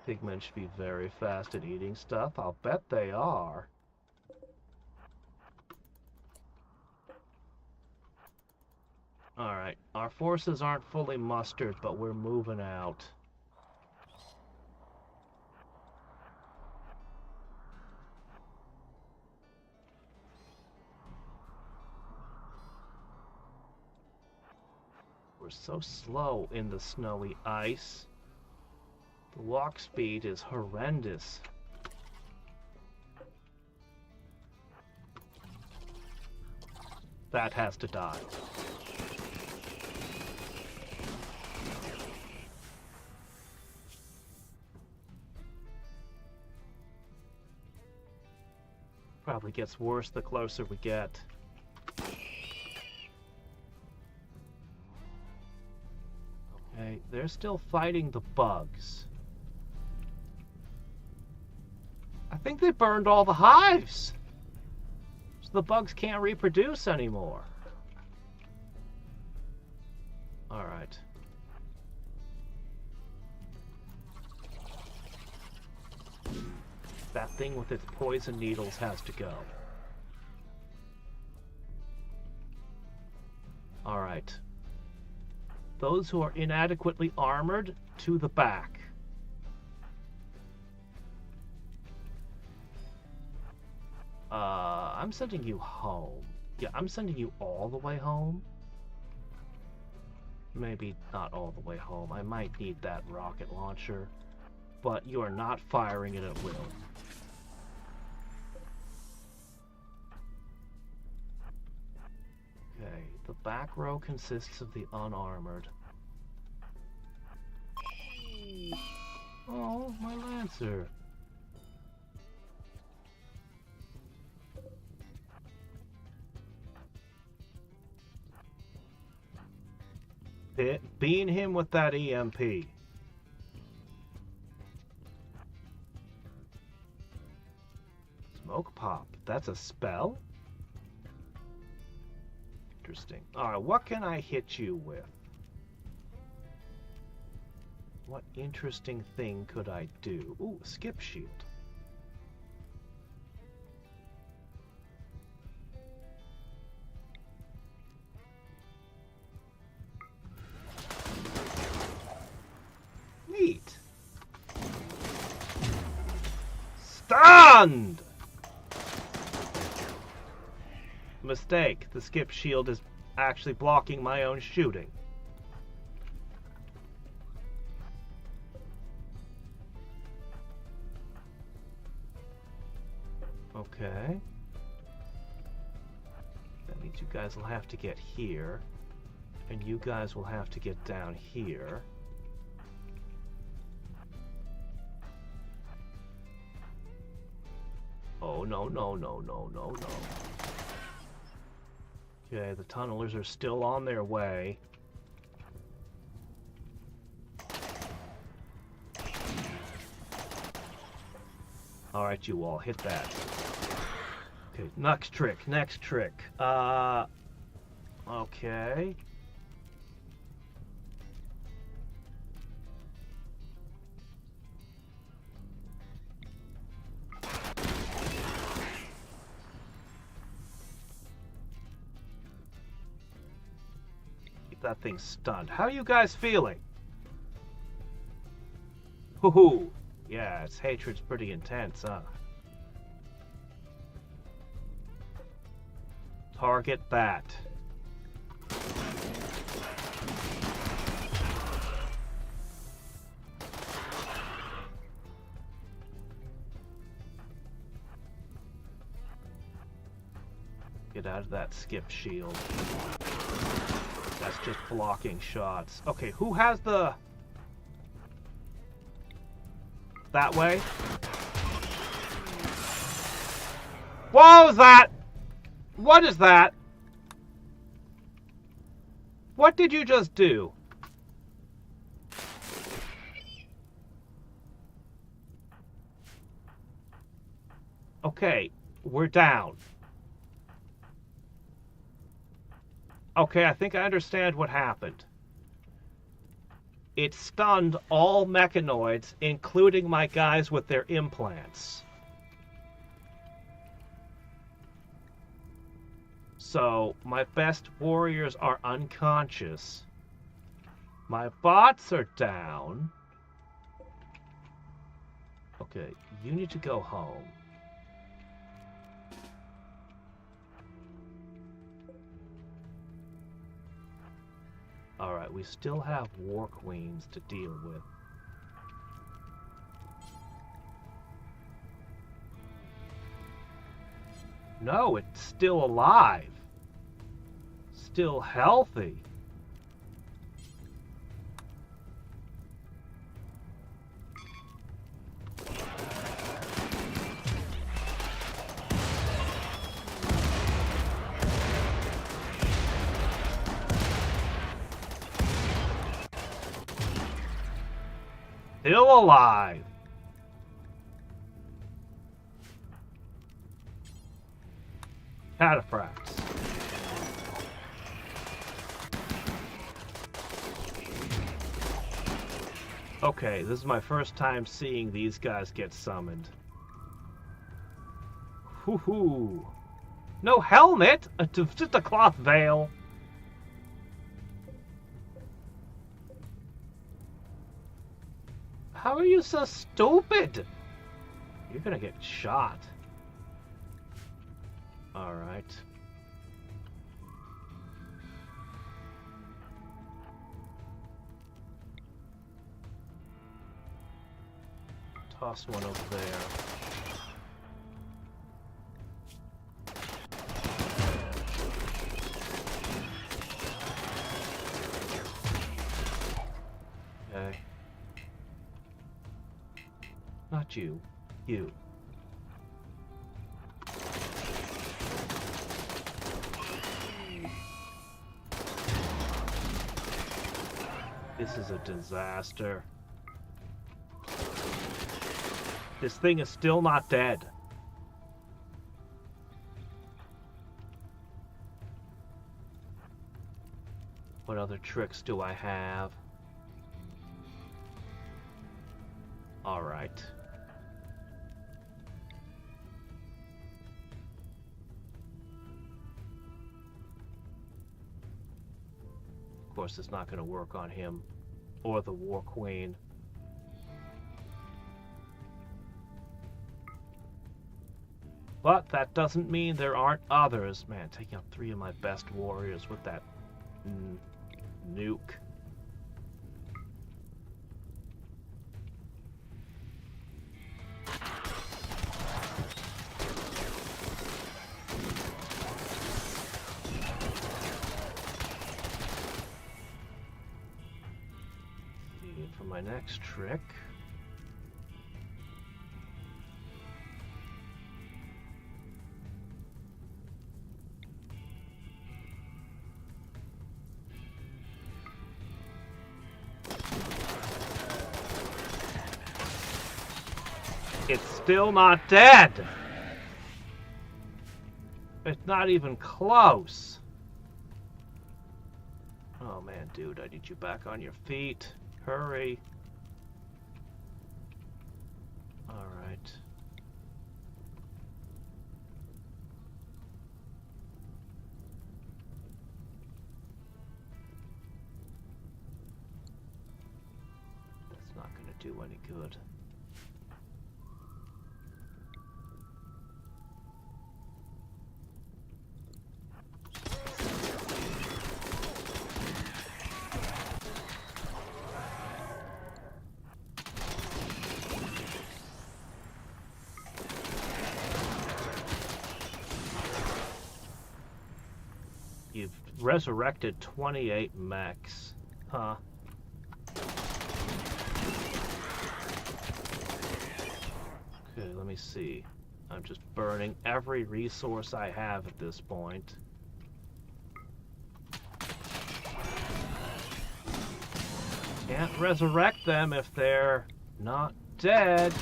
Speaker 1: Pigmen should be very fast at eating stuff. I'll bet they are. Alright, our forces aren't fully mustered, but we're moving out. We're so slow in the snowy ice. The walk speed is horrendous. That has to die. Probably gets worse the closer we get. Okay, they're still fighting the bugs. I think they burned all the hives. So the bugs can't reproduce anymore. Alright. That thing with its poison needles has to go. Alright. Those who are inadequately armored, to the back. I'm sending you home. Yeah, I'm sending you all the way home. Maybe not all the way home. I might need that rocket launcher. But you are not firing it at will. Okay, the back row consists of the unarmored. Oh, my Lancer. Bean him with that EMP. Smoke pop. That's a spell? Interesting. Alright, what can I hit you with? What interesting thing could I do? Ooh, skip shield. Neat. Stunned! Mistake. The skip shield is actually blocking my own shooting. Okay. That means you guys will have to get here. And you guys will have to get down here. Oh, no, no, no, no, no, no. Okay, the tunnelers are still on their way. Alright, you all, hit that. Okay, next trick, next trick. Okay. That thing's stunned. How are you guys feeling? Hoo-hoo. Yeah, its hatred's pretty intense, huh? Target that. Get out of that skip shield. That's just blocking shots. Okay, who has the... That way? What was that? What is that? What did you just do? Okay, we're down. Okay, I think I understand what happened. It stunned all mechanoids, including my guys with their implants. So, my best warriors are unconscious. My bots are down. Okay, you need to go home. Alright, we still have war queens to deal with. No, it's still alive. Still healthy. Still alive. Hadriex. Okay, this is my first time seeing these guys get summoned. Hoo-hoo. No helmet! Just a cloth veil. How are you so stupid? You're gonna get shot. Alright. Toss one over there. Okay. Not you. You. This is a disaster. This thing is still not dead. What other tricks do I have? All right. Of course, it's not going to work on him or the War Queen. But that doesn't mean there aren't others. Man, taking out 3 of my best warriors with that nuke. For my next trick. It's still not dead. It's not even close. Oh man, dude, I need you back on your feet. Hurry. All right. That's not going to do any good. You've resurrected 28 mechs. Huh. Okay, let me see. I'm just burning every resource I have at this point. Can't resurrect them if they're not dead.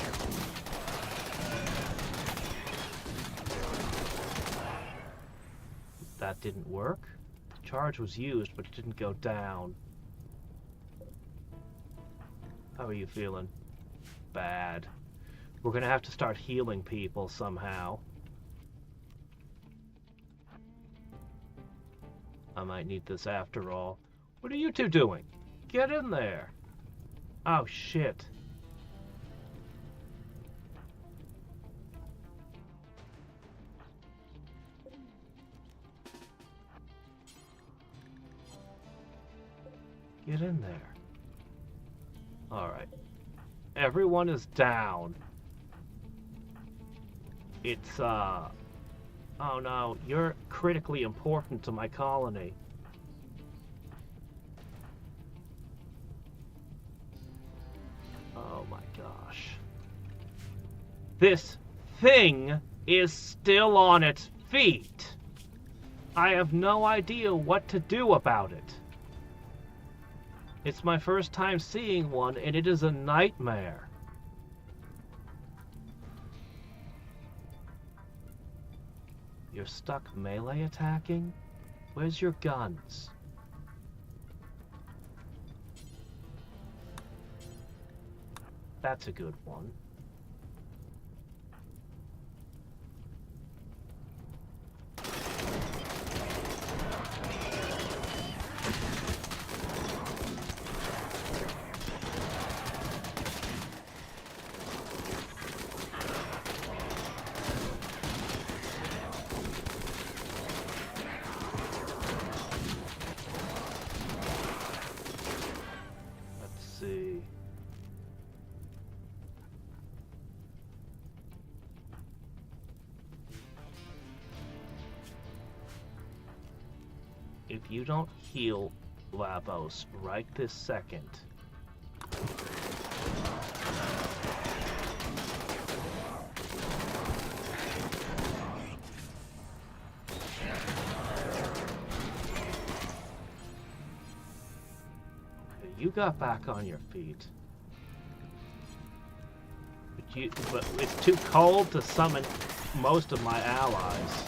Speaker 1: That didn't work. The charge was used, but it didn't go down. How are you feeling? Bad. We're gonna have to start healing people somehow. I might need this after all. What are you two doing? Get in there. Oh, shit. Get in there. Alright. Everyone is down. It's, oh no, you're critically important to my colony. Oh my gosh. This thing is still on its feet. I have no idea what to do about it. It's my first time seeing one, and it is a nightmare. You're stuck melee attacking? Where's your guns? That's a good one. If you don't heal Lavos right this second, you got back on your feet. But it's too cold to summon most of my allies.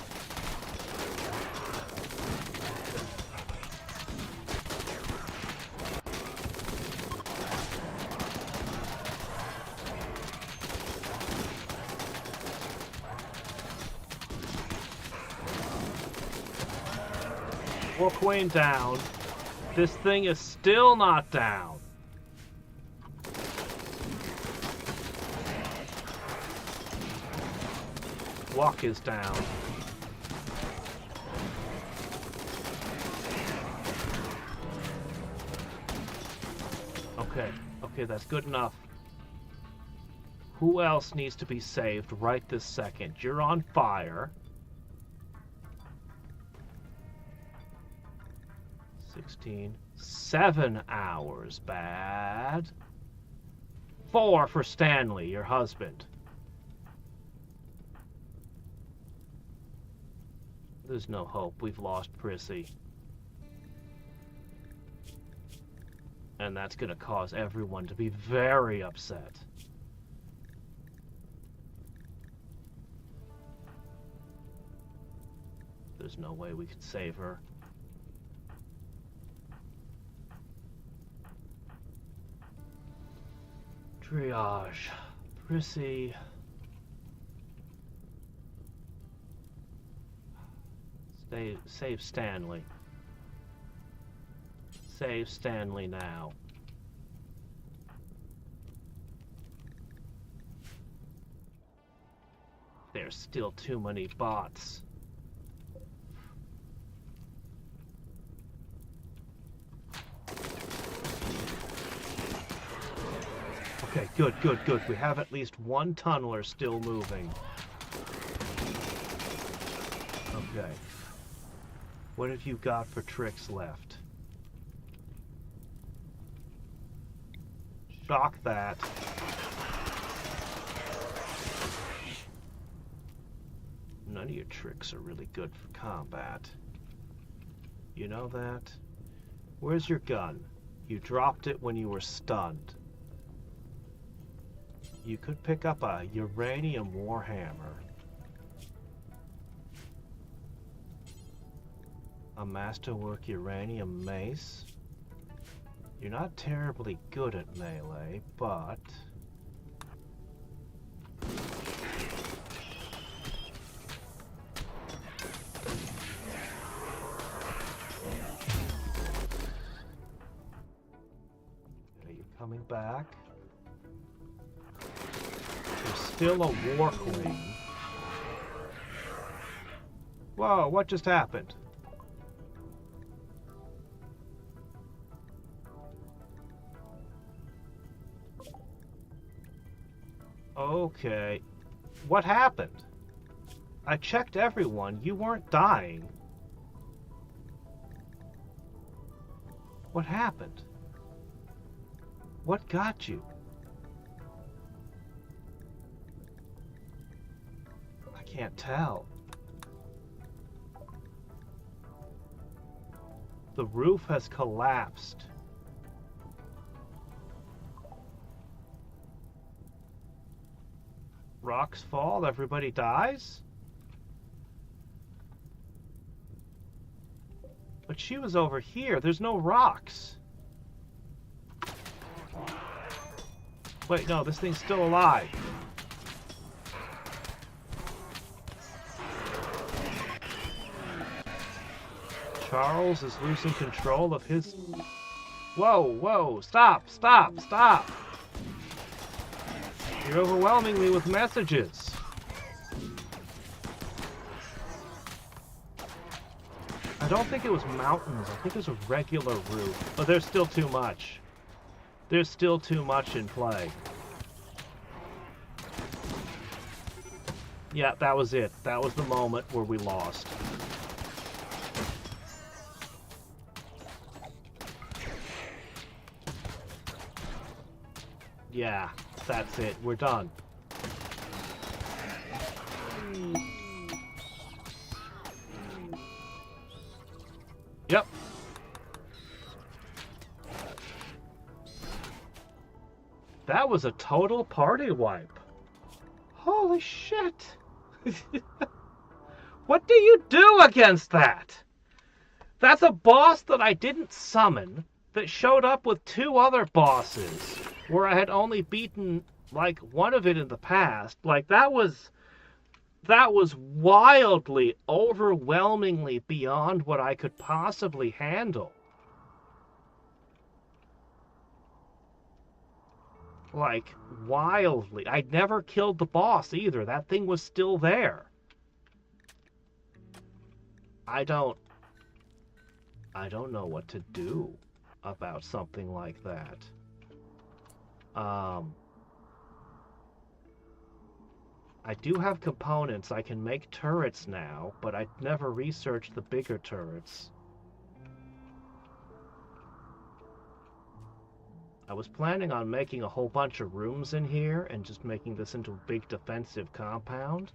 Speaker 1: Queen down. This thing is still not down. Walk is down. Okay, that's good enough. Who else needs to be saved right this second? You're on fire. 16. 7 hours, bad. 4 for Stanley, your husband. There's no hope. We've lost Prissy. And that's going to cause everyone to be very upset. There's no way we could save her. Triage. Prissy. Save Stanley. Save Stanley now. There's still too many bots. Okay, good. We have at least one tunneler still moving. Okay. What have you got for tricks left? Shock that. None of your tricks are really good for combat. You know that? Where's your gun? You dropped it when you were stunned. You could pick up a uranium warhammer. A masterwork uranium mace. You're not terribly good at melee, but... Okay, you're coming back. You're still a war queen. Whoa, what just happened? Okay. What happened? I checked everyone. You weren't dying. What happened? What got you? I can't tell. The roof has collapsed. Rocks fall, everybody dies? But she was over here. There's no rocks. Wait, no, this thing's still alive. Charles is losing control of his... Whoa, whoa, stop, stop, stop! You're overwhelming me with messages. I don't think it was mountains. I think it was a regular roof. But there's still too much. There's still too much in play. Yeah, that was it. That was the moment where we lost. Yeah, that's it. We're done. Yep. That was a total party wipe. Holy shit. What do you do against that? That's a boss that I didn't summon that showed up with two other bosses where I had only beaten like one of it in the past. Like that was wildly, overwhelmingly beyond what I could possibly handle. Like, wildly. I'd never killed the boss either. That thing was still there. I don't know what to do about something like that. I do have components. I can make turrets now, but I'd never researched the bigger turrets. I was planning on making a whole bunch of rooms in here and just making this into a big defensive compound.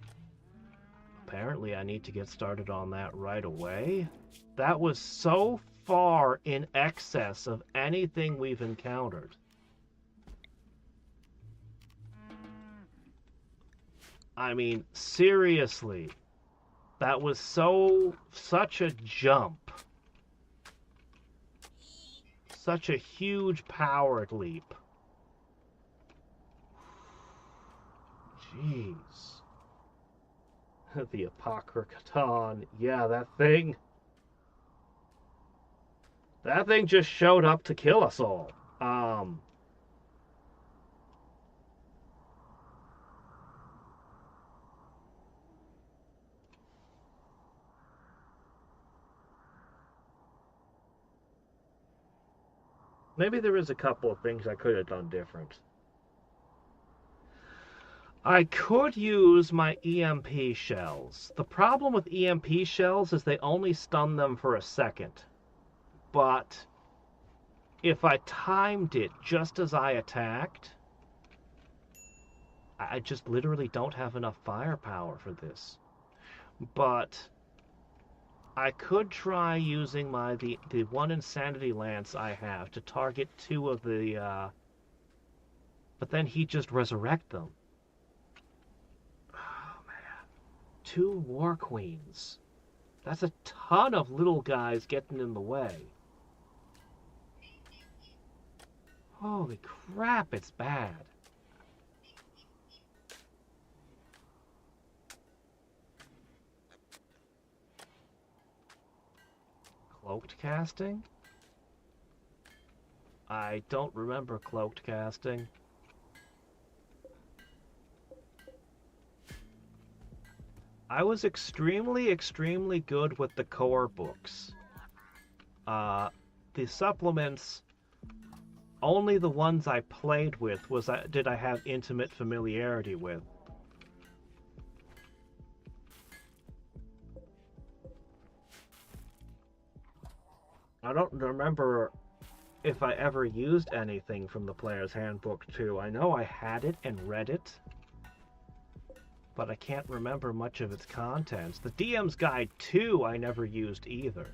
Speaker 1: Apparently I need to get started on that right away. That was so far in excess of anything we've encountered. I mean, seriously, that was such a jump. Such a huge power leap. Jeez. The Apocryphaton. Yeah, that thing just showed up to kill us all. Maybe there is a couple of things I could have done different. I could use my EMP shells. The problem with EMP shells is they only stun them for a second. But if I timed it just as I attacked, I just literally don't have enough firepower for this. But I could try using the one insanity lance I have to target two of the but then he'd just resurrect them. Oh man. 2 war queens. That's a ton of little guys getting in the way. Holy crap, it's bad. Cloaked casting? I don't remember cloaked casting. I was extremely, extremely good with the core books. The supplements, only the ones I played with did I have intimate familiarity with. I don't remember if I ever used anything from the Player's Handbook 2. I know I had it and read it, but I can't remember much of its contents. The DM's Guide 2 I never used either.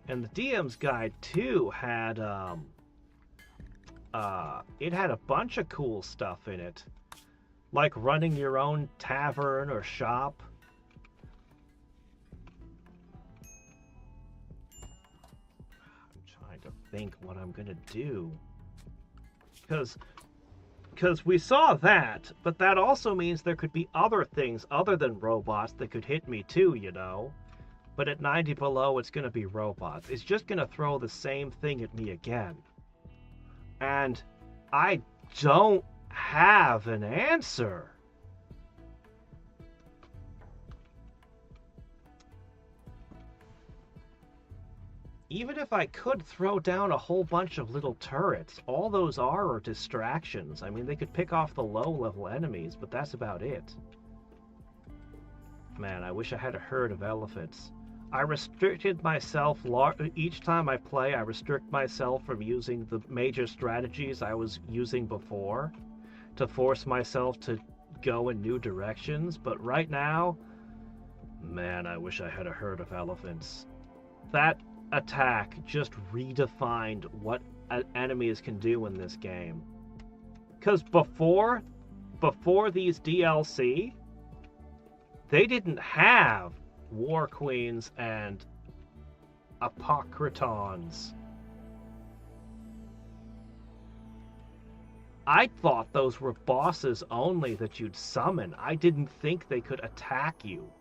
Speaker 1: And the DM's Guide 2 had, it had a bunch of cool stuff in it. Like running your own tavern or shop. I'm trying to think what I'm gonna do. Because we saw that, but that also means there could be other things other than robots that could hit me too, you know? But at 90 below, it's going to be robots. It's just going to throw the same thing at me again. And I don't have an answer. Even if I could throw down a whole bunch of little turrets, all those are distractions. I mean, they could pick off the low-level enemies, but that's about it. Man, I wish I had a herd of elephants. I restricted myself, each time I play, I restrict myself from using the major strategies I was using before to force myself to go in new directions, but right now, man, I wish I had a herd of elephants. That attack just redefined what enemies can do in this game. Because before these DLC, they didn't have War Queens and Apocrytons. I thought those were bosses only that you'd summon. I didn't think they could attack you.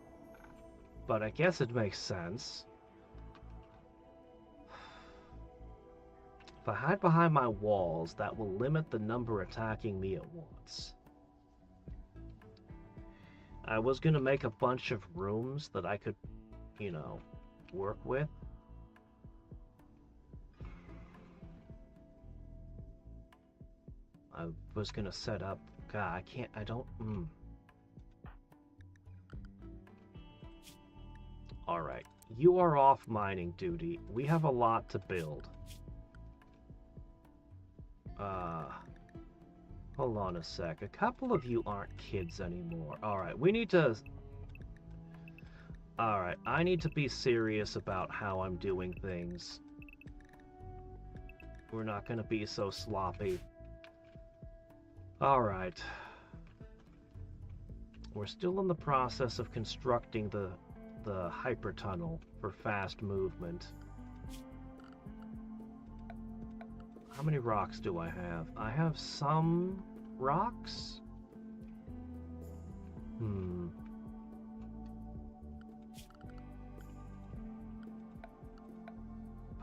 Speaker 1: But I guess it makes sense. If I hide behind my walls, that will limit the number attacking me at once. I was going to make a bunch of rooms that I could, you know, work with. I was going to set up... God, I don't... Alright, you are off mining duty. We have a lot to build. Hold on a sec. A couple of you aren't kids anymore. Alright, we need to... Alright, I need to be serious about how I'm doing things. We're not going to be so sloppy. Alright. We're still in the process of constructing the hyper tunnel for fast movement. How many rocks do I have? I have some rocks?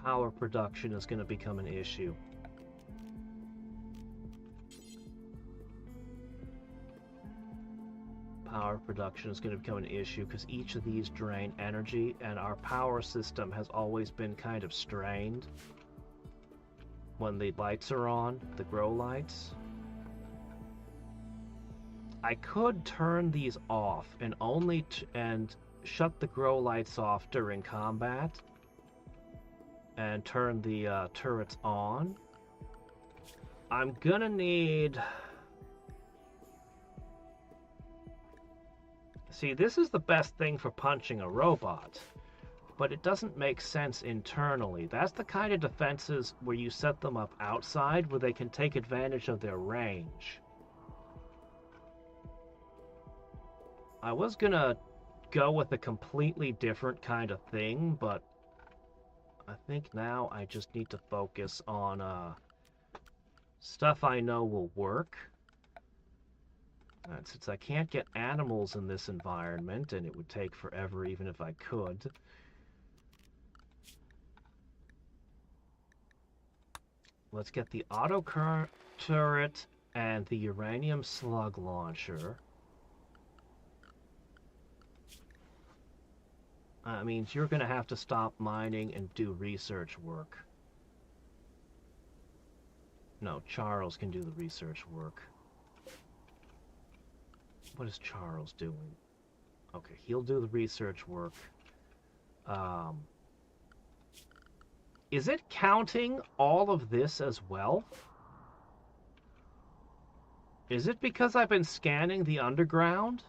Speaker 1: Power production is going to become an issue. Power production is going to become an issue because each of these drain energy, and our power system has always been kind of strained. When the lights are on, the grow lights. I could turn these off and and shut the grow lights off during combat and turn the turrets on. I'm gonna need... See, this is the best thing for punching a robot. But it doesn't make sense internally. That's the kind of defenses where you set them up outside where they can take advantage of their range. I was gonna go with a completely different kind of thing, but I think now I just need to focus on Stuff I know will work. Since I can't get animals in this environment, and it would take forever even if I could. Let's get the auto turret and the uranium slug launcher. Means you're going to have to stop mining and do research work. No, Charles can do the research work. What is Charles doing? Okay, he'll do the research work. Is it counting all of this as well? Is it because I've been scanning the underground?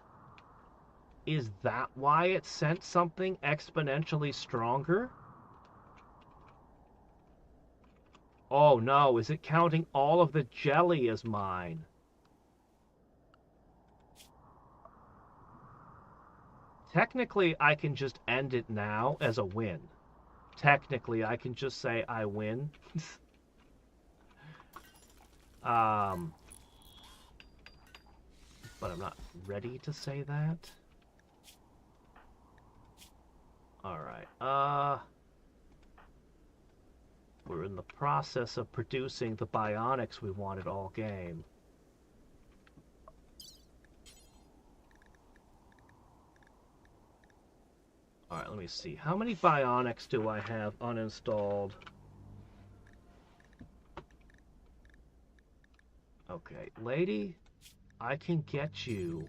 Speaker 1: Is that why it sent something exponentially stronger? Oh no, is it counting all of the jelly as mine? Technically, I can just end it now as a win. Technically, I can just say I win. But I'm not ready to say that. Alright, we're in the process of producing the bionics we wanted all game. Alright, let me see. How many bionics do I have uninstalled? Okay, lady, I can get you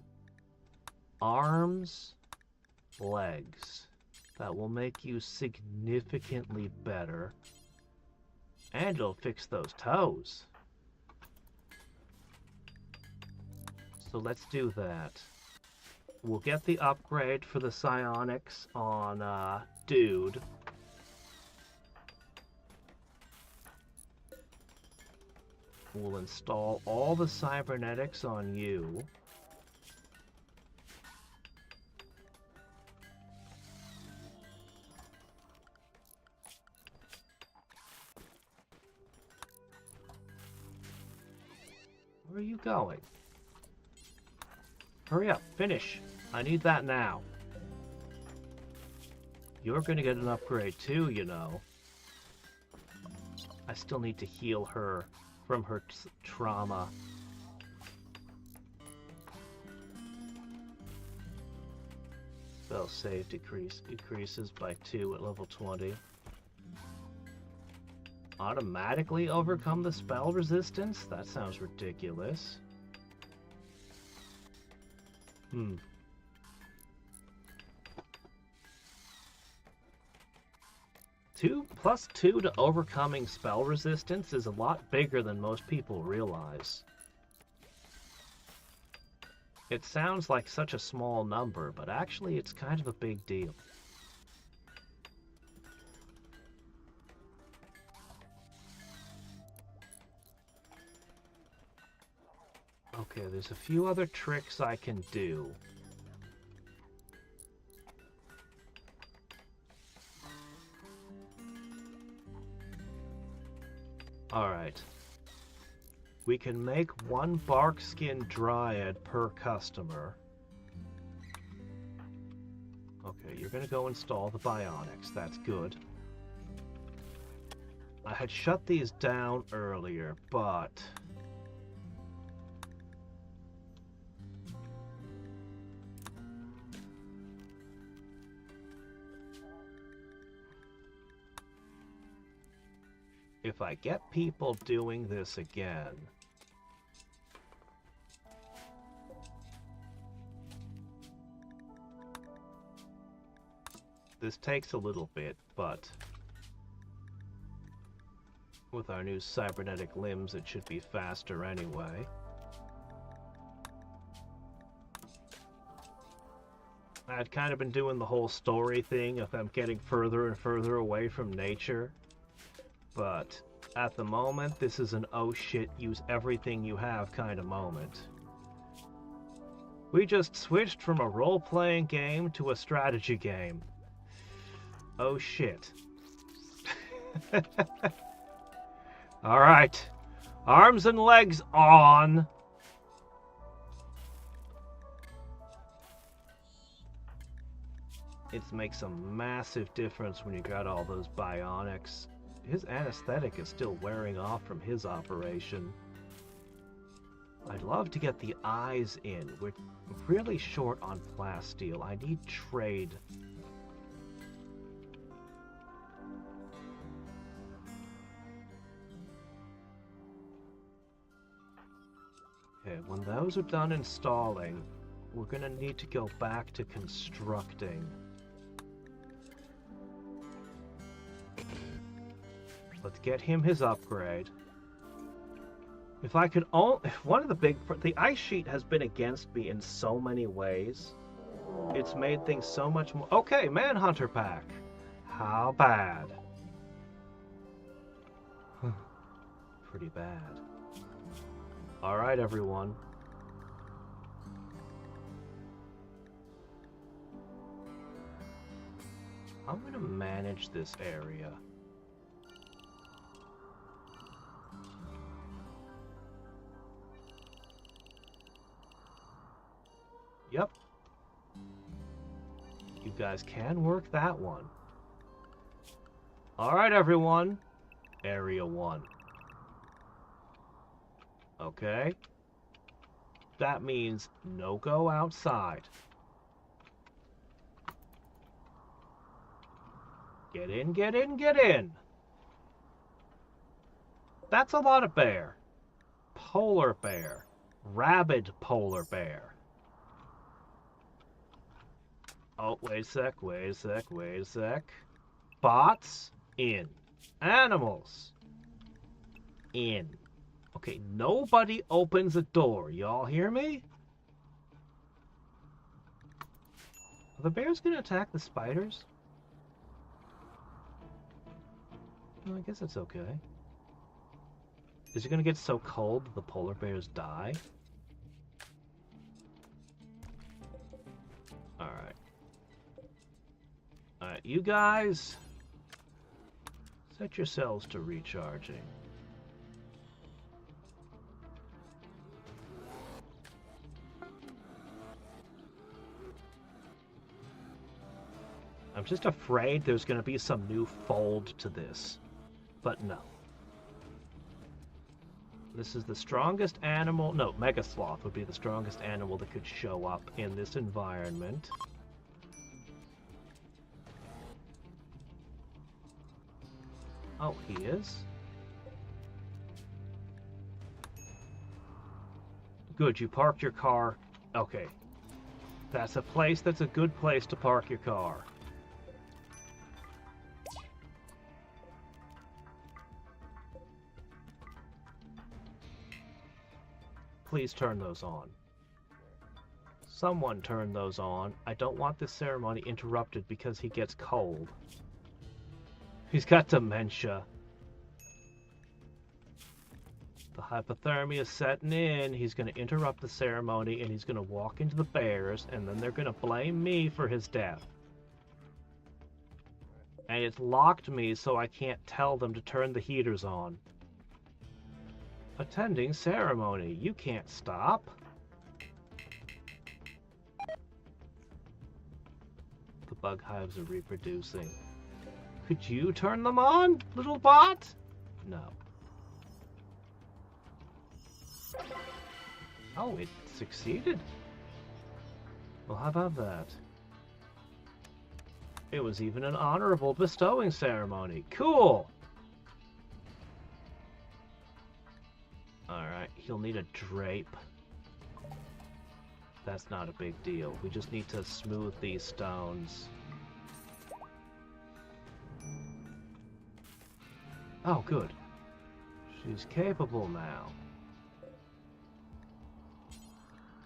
Speaker 1: arms, legs. That will make you significantly better. And it'll fix those toes. So let's do that. We'll get the upgrade for the psionics on Dude. We'll install all the cybernetics on you. Where are you going? Hurry up, finish. I need that now. You're gonna get an upgrade too, you know. I still need to heal her from her trauma. Spell save decreases by 2 at level 20. Automatically overcome the spell resistance? That sounds ridiculous. 2 + 2 to overcoming spell resistance is a lot bigger than most people realize. It sounds like such a small number, but actually it's kind of a big deal. Okay, there's a few other tricks I can do. Alright. We can make 1 bark skin dryad per customer. Okay, you're gonna go install the bionics. That's good. I had shut these down earlier, but if I get people doing this again, this takes a little bit, but with our new cybernetic limbs, it should be faster anyway. I'd kind of been doing the whole story thing of them getting further and further away from nature. But at the moment, this is an oh shit, use everything you have kind of moment. We just switched from a role-playing game to a strategy game. Oh shit. Alright, Arms and legs on. It makes a massive difference when you got all those bionics. His anesthetic is still wearing off from his operation. I'd love to get the eyes in. We're really short on plasteel. I need trade. Okay, when those are done installing, we're gonna need to go back to constructing. Let's get him his upgrade. If I could only... The ice sheet has been against me in so many ways. It's made things so much more... Okay, Manhunter Pack. How bad? Pretty bad. Alright, everyone. I'm gonna manage this area. Yep. You guys can work that one. Alright, everyone. Area 1. Okay? That means no go outside. Get in, get in, get in! That's a lot of bear. Polar bear. Rabid polar bear. Oh, wait a sec, wait a sec, wait a sec. Bots, in. Animals, in. Okay, nobody opens a door. Y'all hear me? Are the bears gonna attack the spiders? Well, I guess it's okay. Is it gonna get so cold that the polar bears die? Alright. Alright, you guys, set yourselves to recharging. I'm just afraid there's going to be some new fold to this. But no. This is the strongest animal... No, Mega Sloth would be the strongest animal that could show up in this environment. Oh, he is? Good, you parked your car. Okay. That's a good place to park your car. Please turn those on. Someone turn those on. I don't want this ceremony interrupted because he gets cold. He's got dementia. The hypothermia is setting in. He's going to interrupt the ceremony and he's going to walk into the bears and then they're going to blame me for his death. And it's locked me so I can't tell them to turn the heaters on. Attending ceremony. You can't stop. The bug hives are reproducing. Could you turn them on, little bot? No. Oh, it succeeded. Well, how about that? It was even an honorable bestowing ceremony. Cool! Alright, he'll need a drape. That's not a big deal. We just need to smooth these stones. Oh, good. She's capable now.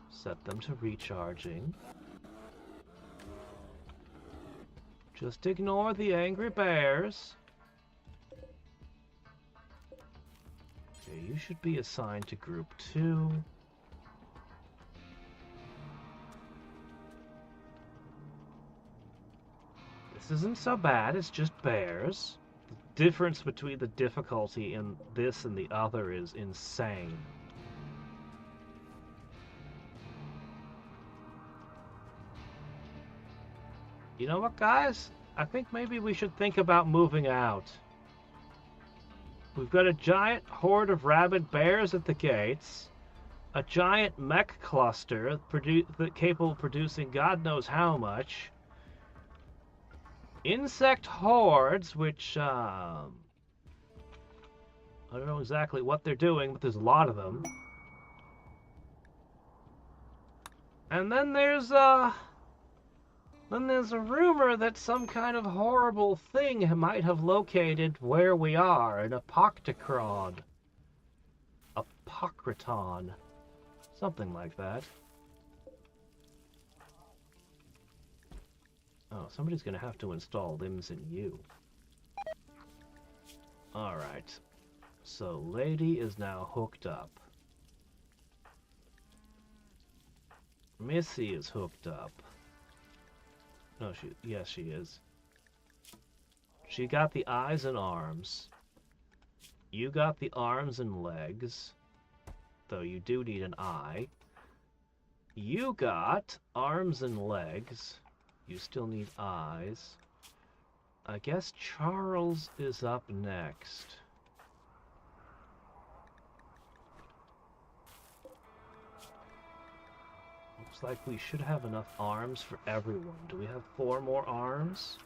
Speaker 1: Set them to recharging. Just ignore the angry bears. Okay, you should be assigned to group 2. This isn't so bad, it's just bears. difference between the difficulty in this and the other is insane. You know what, guys? I think maybe we should think about moving out. We've got a giant horde of rabid bears at the gates, a giant mech cluster capable of producing God knows how much, insect hordes, which, I don't know exactly what they're doing, but there's a lot of them. And then there's a rumor that some kind of horrible thing might have located where we are, an apocryton. Something like that. Oh, somebody's gonna have to install limbs in you. Alright. So, Lady is now hooked up. Missy is hooked up. No, yes, she is. She got the eyes and arms. You got the arms and legs. Though you do need an eye. You got arms and legs. You still need eyes. I guess Charles is up next. Looks like we should have enough arms for everyone. Do we have 4 more arms?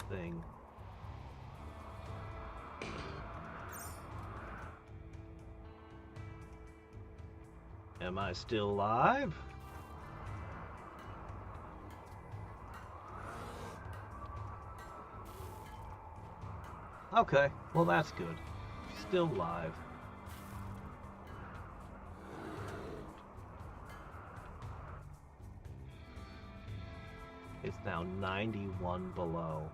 Speaker 1: Thing. Am I still live? Okay, well that's good. Still live. It's now 91 below.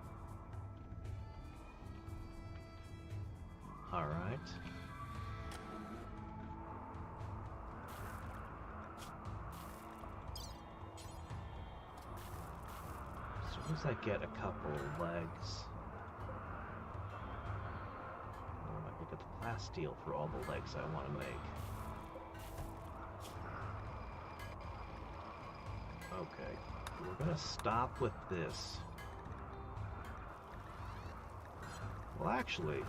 Speaker 1: Alright. As soon as I get a couple of legs. Oh, I can get the plasteel for all the legs I want to make. Okay. We're gonna stop with this. Well, actually,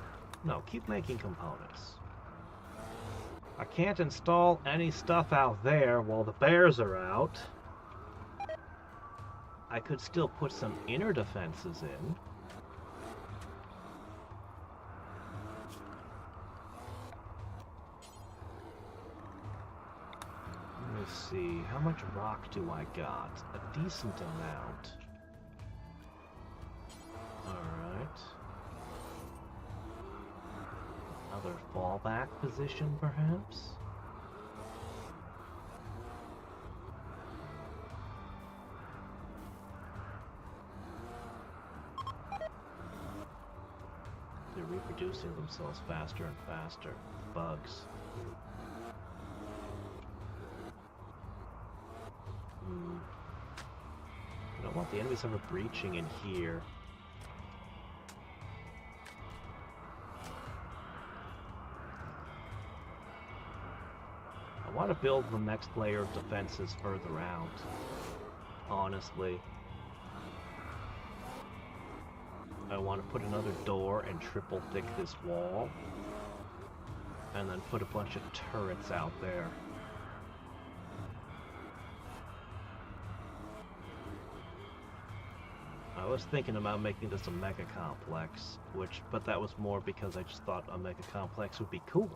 Speaker 1: no, keep making components. I can't install any stuff out there while the bears are out. I could still put some inner defenses in. Let me see, how much rock do I got? A decent amount. Alright. Another fallback position, perhaps? They're reproducing themselves faster and faster. Bugs. I don't want the enemies ever breaching in here. I want to build the next layer of defenses further out, honestly. I want to put another door and triple thick this wall, and then put a bunch of turrets out there. I was thinking about making this a mega complex, but that was more because I just thought a mega complex would be cool.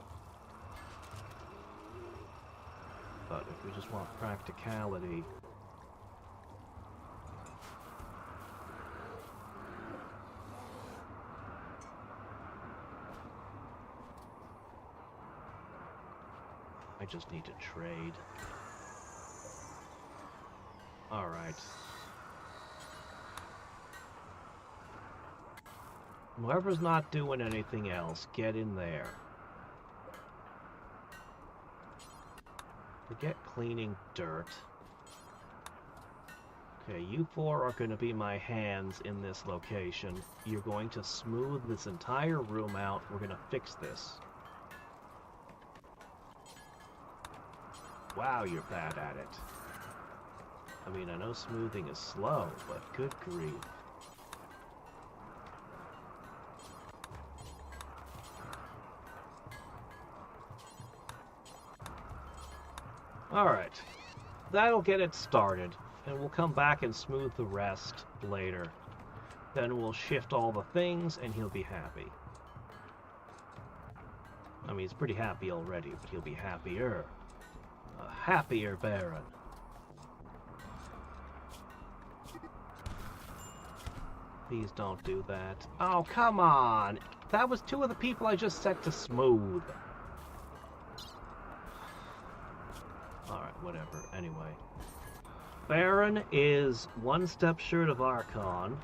Speaker 1: But if we just want practicality, I just need to trade. Alright. Whoever's not doing anything else, get in there. Forget cleaning dirt. Okay, you four are going to be my hands in this location. You're going to smooth this entire room out. We're going to fix this. Wow, you're bad at it. I mean, I know smoothing is slow, but good grief. Alright, that'll get it started, and we'll come back and smooth the rest later. Then we'll shift all the things, and he'll be happy. I mean, he's pretty happy already, but he'll be happier. A happier Baron. Please don't do that. Oh, come on! That was two of the people I just set to smooth. Alright, whatever. Anyway. Baron is one step short of Archon.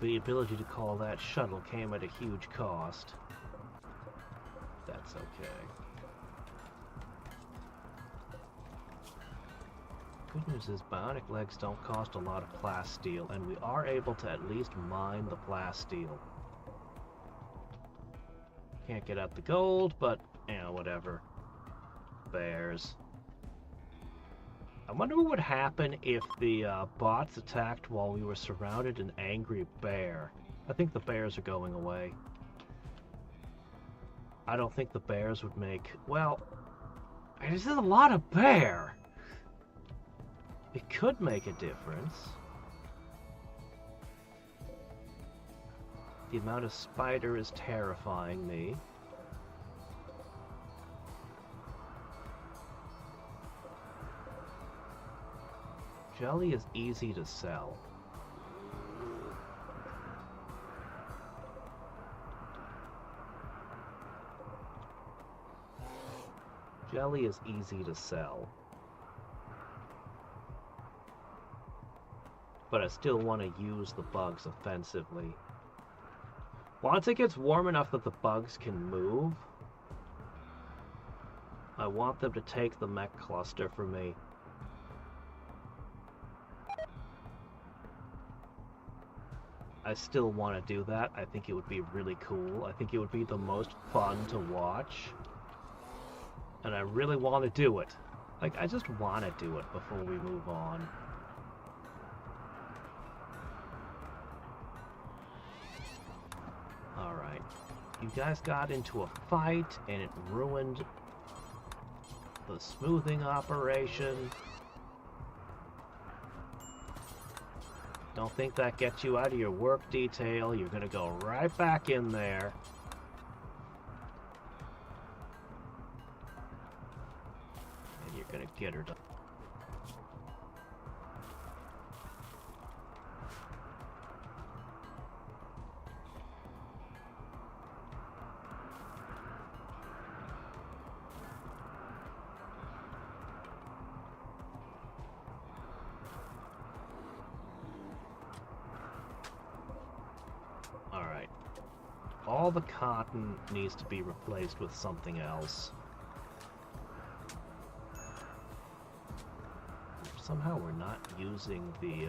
Speaker 1: The ability to call that shuttle came at a huge cost. That's okay. Good news is bionic legs don't cost a lot of plasteel, and we are able to at least mine the plasteel. Can't get out the gold, but, you know, whatever. Bears. I wonder what would happen if the bots attacked while we were surrounded an angry bear. I think the bears are going away. I don't think the bears would make... Well, this is a lot of bear! It could make a difference. The amount of spider is terrifying me. Jelly is easy to sell. Jelly is easy to sell. But I still want to use the bugs offensively. Once it gets warm enough that the bugs can move, I want them to take the mech cluster from me. I still want to do that. I think it would be really cool. I think it would be the most fun to watch. And I really want to do it. Like, I just want to do it before we move on. Alright. You guys got into a fight, and it ruined the smoothing operation. Don't think that gets you out of your work detail. You're gonna go right back in there. And you're gonna get her done. Alright. All the cotton needs to be replaced with something else. Somehow we're not using the,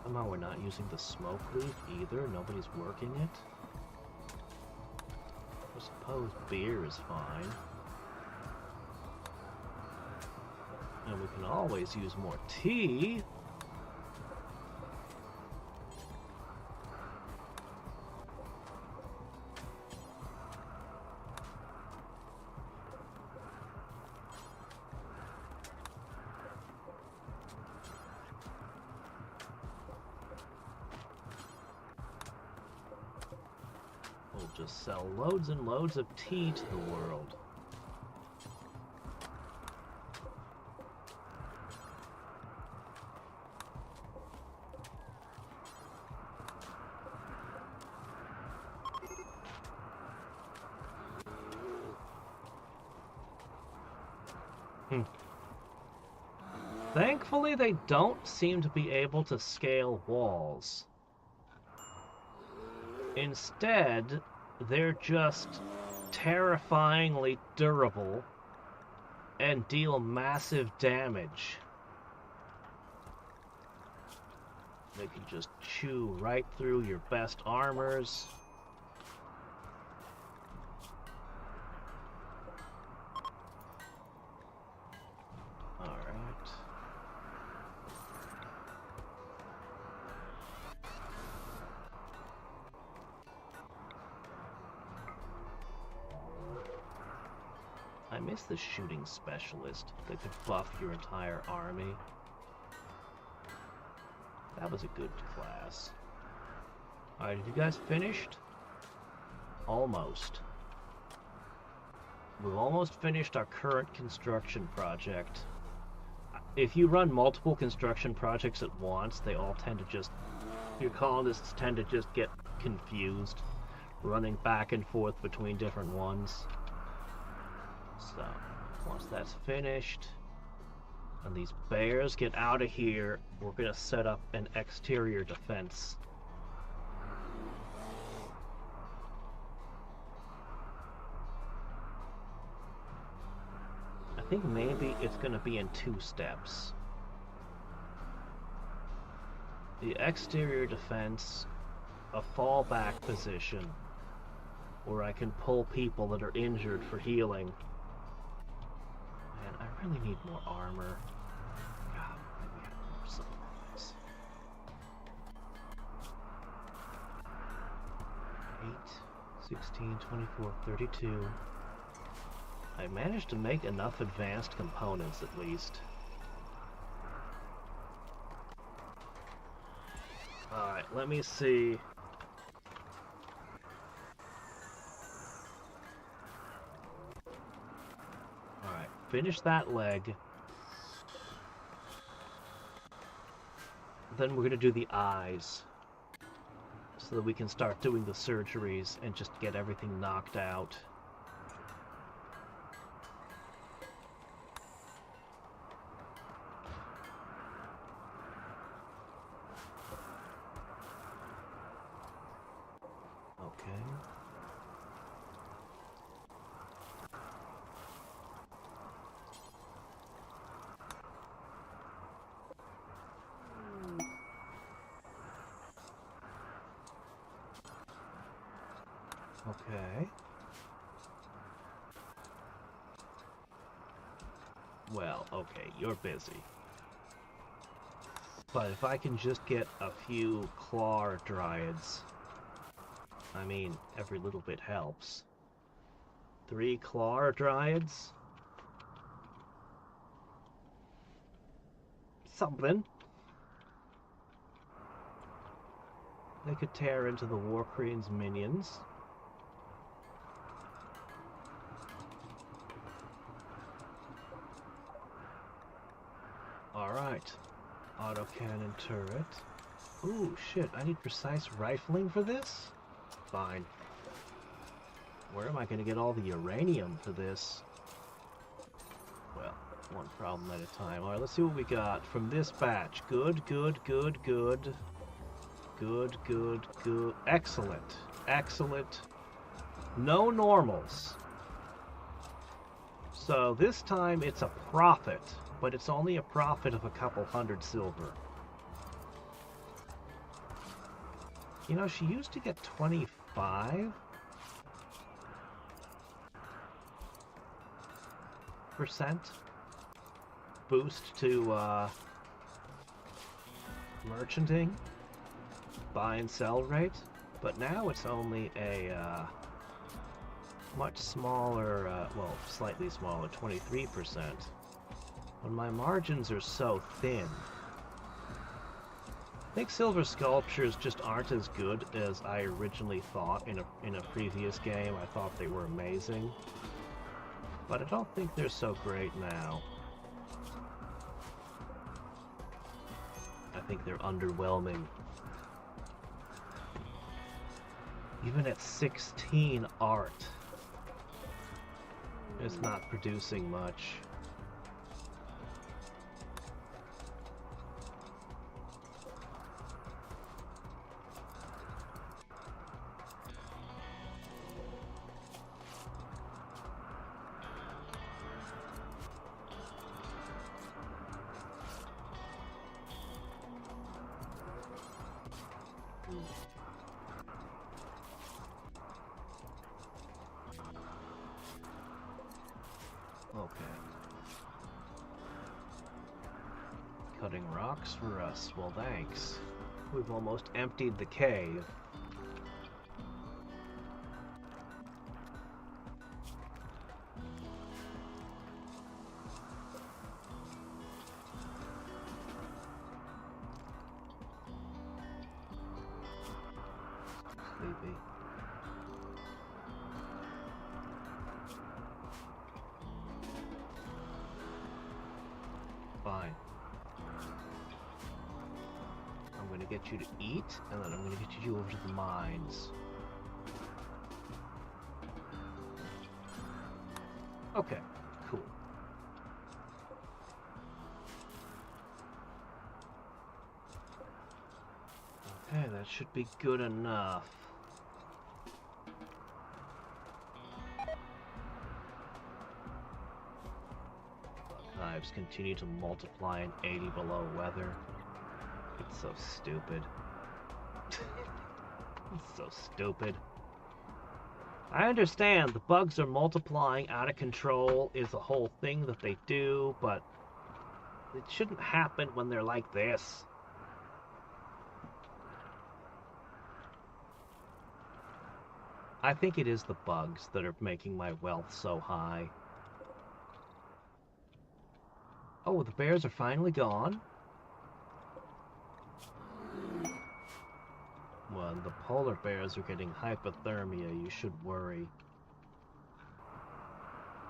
Speaker 1: Somehow we're not using the smoke leaf either. Nobody's working it. I suppose beer is fine. And we can always use more tea. Oh just sell loads and loads of tea to the world. Thankfully, they don't seem to be able to scale walls. Instead, they're just terrifyingly durable and deal massive damage. They can just chew right through your best armors. I miss the shooting specialist that could buff your entire army. That was a good class. Alright, have you guys finished? Almost. We've almost finished our current construction project. If you run multiple construction projects at once, they all tend to just... Your colonists tend to just get confused, running back and forth between different ones. So, once that's finished, and these bears get out of here, we're going to set up an exterior defense. I think maybe it's going to be in 2 steps. The exterior defense, a fallback position, where I can pull people that are injured for healing. I really need more armor. God, maybe I have more supplies. 8, 16, 24, 32. I managed to make enough advanced components at least. Alright, let me see. Finish that leg. Then we're going to do the eyes. So that we can start doing the surgeries and just get everything knocked out. Okay. Well, okay, you're busy. But if I can just get a few claw dryads, I mean, every little bit helps. 3 claw dryads? Something. They could tear into the War Queen's minions. Alright. Autocannon turret. Ooh, shit, I need precise rifling for this? Fine. Where am I going to get all the uranium for this? Well, one problem at a time. Alright, let's see what we got from this batch. Good, good, good, good. Good, good, good. Excellent. Excellent. No normals. So this time it's a profit, but it's only a profit of a couple hundred silver. You know, she used to get 25% boost to merchanting, buy and sell rate, but now it's only a much smaller, well, slightly smaller, 23%. When my margins are so thin, I think silver sculptures just aren't as good as I originally thought in a previous game. I thought they were amazing, but I don't think they're so great now. I think they're underwhelming. Even at 16 art, it's not producing much. Okay. Cutting rocks for us. Well, thanks. We've almost emptied the cave. Sleepy. Fine. I'm gonna get you to eat, and then I'm gonna get you over to the mines. Okay, cool. Okay, that should be good enough. Hives continue to multiply in 80 below weather. It's so stupid. It's so stupid. I understand the bugs are multiplying out of control is a whole thing that they do, but it shouldn't happen when they're like this. I think it is the bugs that are making my wealth so high. Oh, the bears are finally gone. When the polar bears are getting hypothermia, you should worry.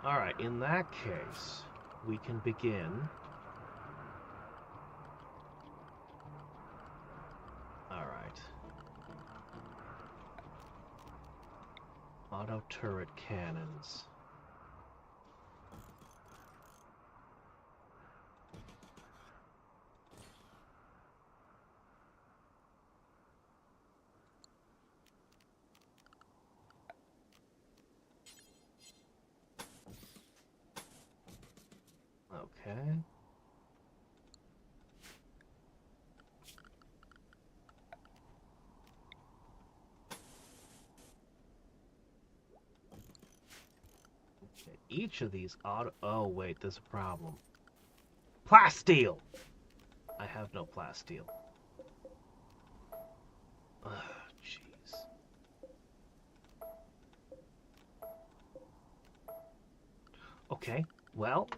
Speaker 1: Alright, in that case, we can begin. Alright. Auto turret cannons. Okay. Okay, each of these auto... Oh, wait, there's a problem. Plasteel! I have no plasteel. Ugh, jeez. Okay, well,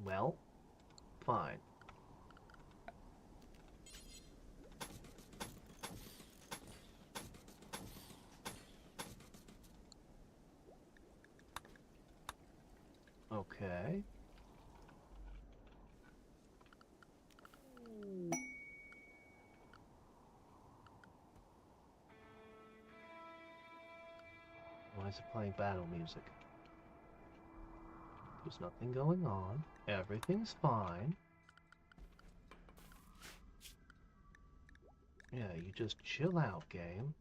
Speaker 1: Well, fine. Okay. Why is it playing battle music? There's nothing going on. Everything's fine. Yeah, you just chill out, game.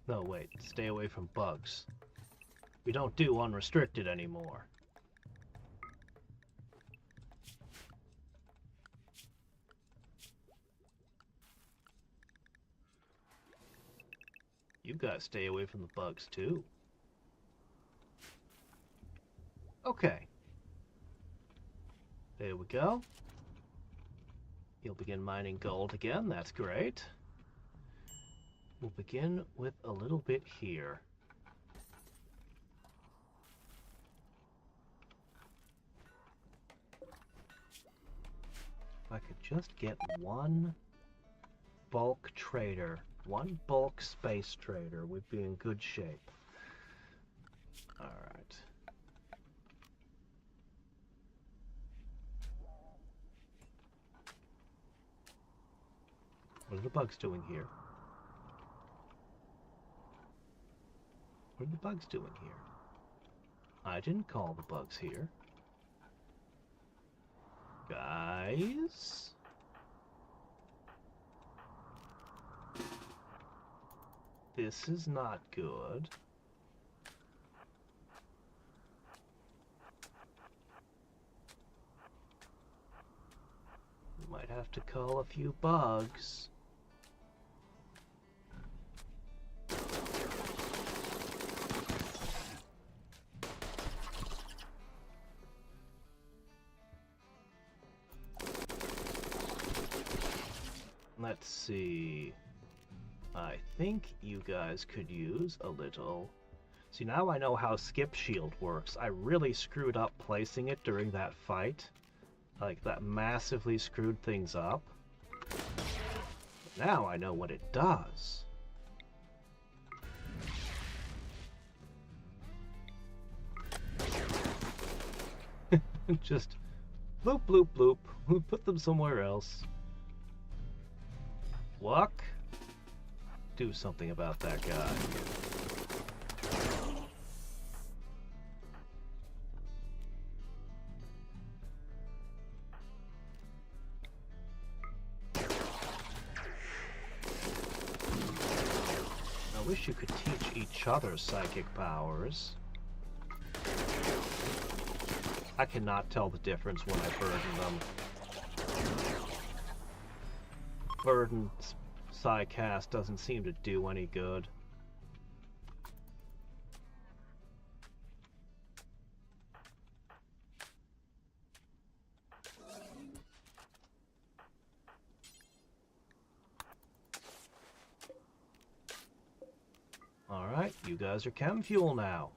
Speaker 1: No, wait. Stay away from bugs. We don't do unrestricted anymore. You guys stay away from the bugs, too. Okay. There we go. You'll begin mining gold again. That's great. We'll begin with a little bit here. If I could just get one bulk trader, one bulk space trader, we'd be in good shape. Alright. What are the bugs doing here? What are the bugs doing here? I didn't call the bugs here. Guys? This is not good. We might have to call a few bugs. Let's see. I think you guys could use a little... See, now I know how skip shield works. I really screwed up placing it during that fight. Like, that massively screwed things up. But now I know what it does. Just bloop, bloop, bloop. We'll put them somewhere else. Luck? Do something about that guy. I wish you could teach each other psychic powers. I cannot tell the difference when I burden them. Burden Psycast doesn't seem to do any good. Alright, you guys are chem fuel now.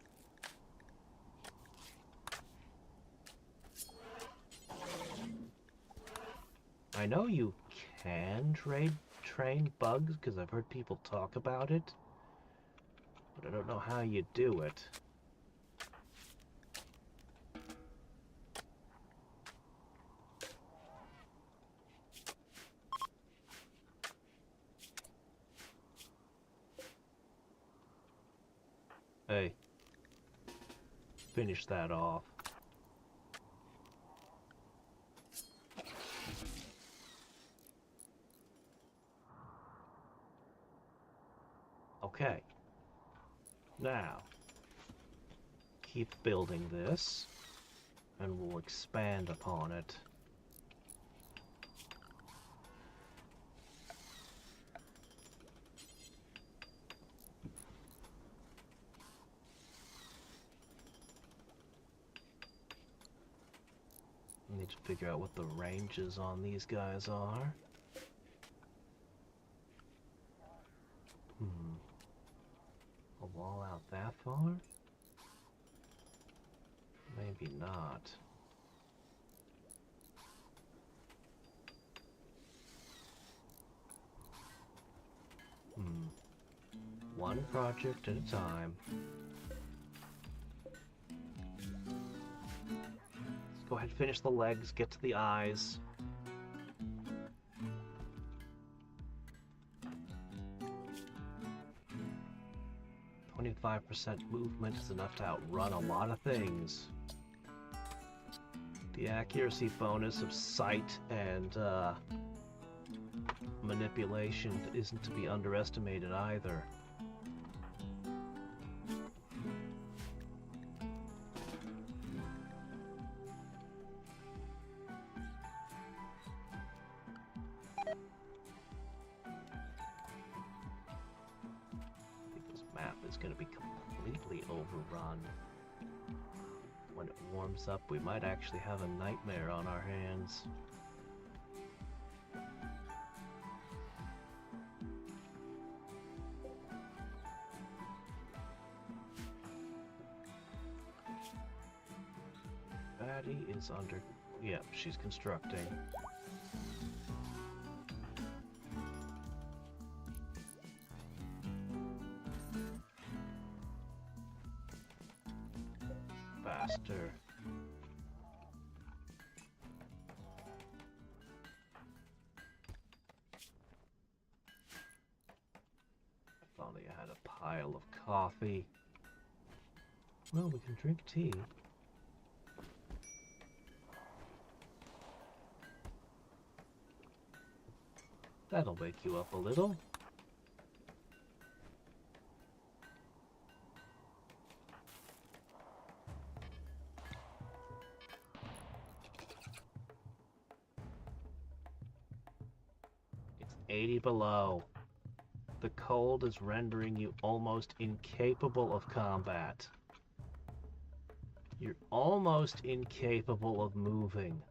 Speaker 1: I know you can train bugs, because I've heard people talk about it, but I don't know how you do it. Hey, finish that off. Okay, now keep building this and we'll expand upon it. I need to figure out what the ranges on these guys are. A wall out that far? Maybe not. One project at a time. Let's go ahead and finish the legs, get to the eyes. 25% movement is enough to outrun a lot of things. The accuracy bonus of sight and manipulation isn't to be underestimated either. Is going to be completely overrun When it warms up, we might actually have a nightmare on our hands. Batty is under... Yep, she's constructing. Faster. If only I had a pile of coffee. Well, we can drink tea. That'll wake you up a little. It's 80 below. The cold is rendering you almost incapable of combat. You're almost incapable of moving.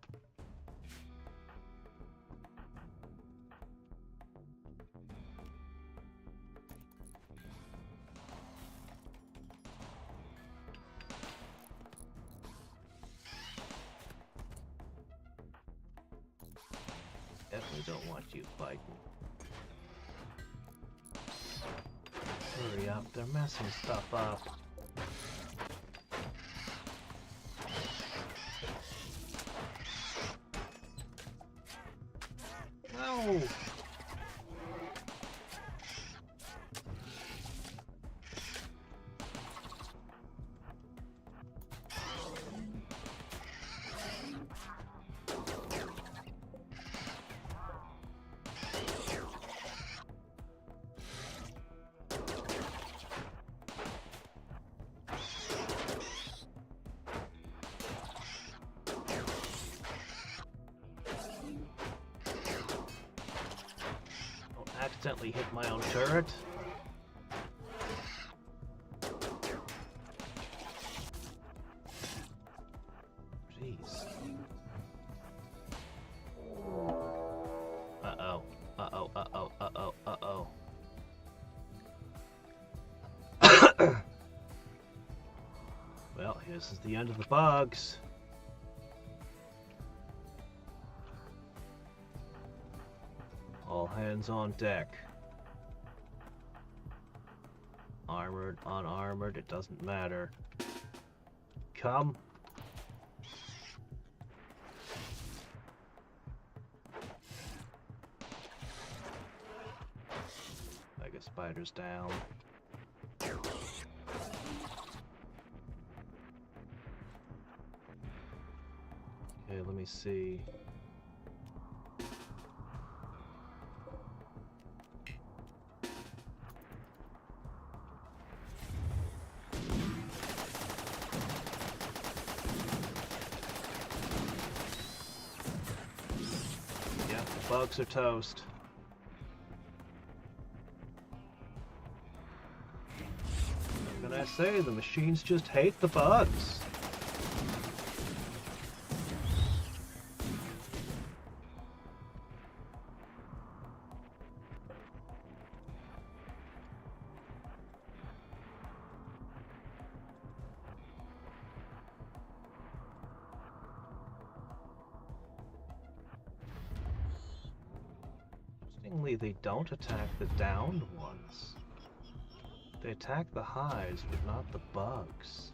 Speaker 1: Definitely don't want you fighting. Hurry up, they're messing stuff up. No! Accidentally hit my own turret. Jeez. Uh-oh. Uh-oh, uh-oh, uh-oh, uh-oh. Well, this is the end of the bugs. All hands on deck. Armored, unarmored, it doesn't matter. Come. Mega spider's down. Okay, let me see. Bugs are toast. What can I say? The machines just hate the bugs. They don't attack the downed ones. They attack the hives, but not the bugs.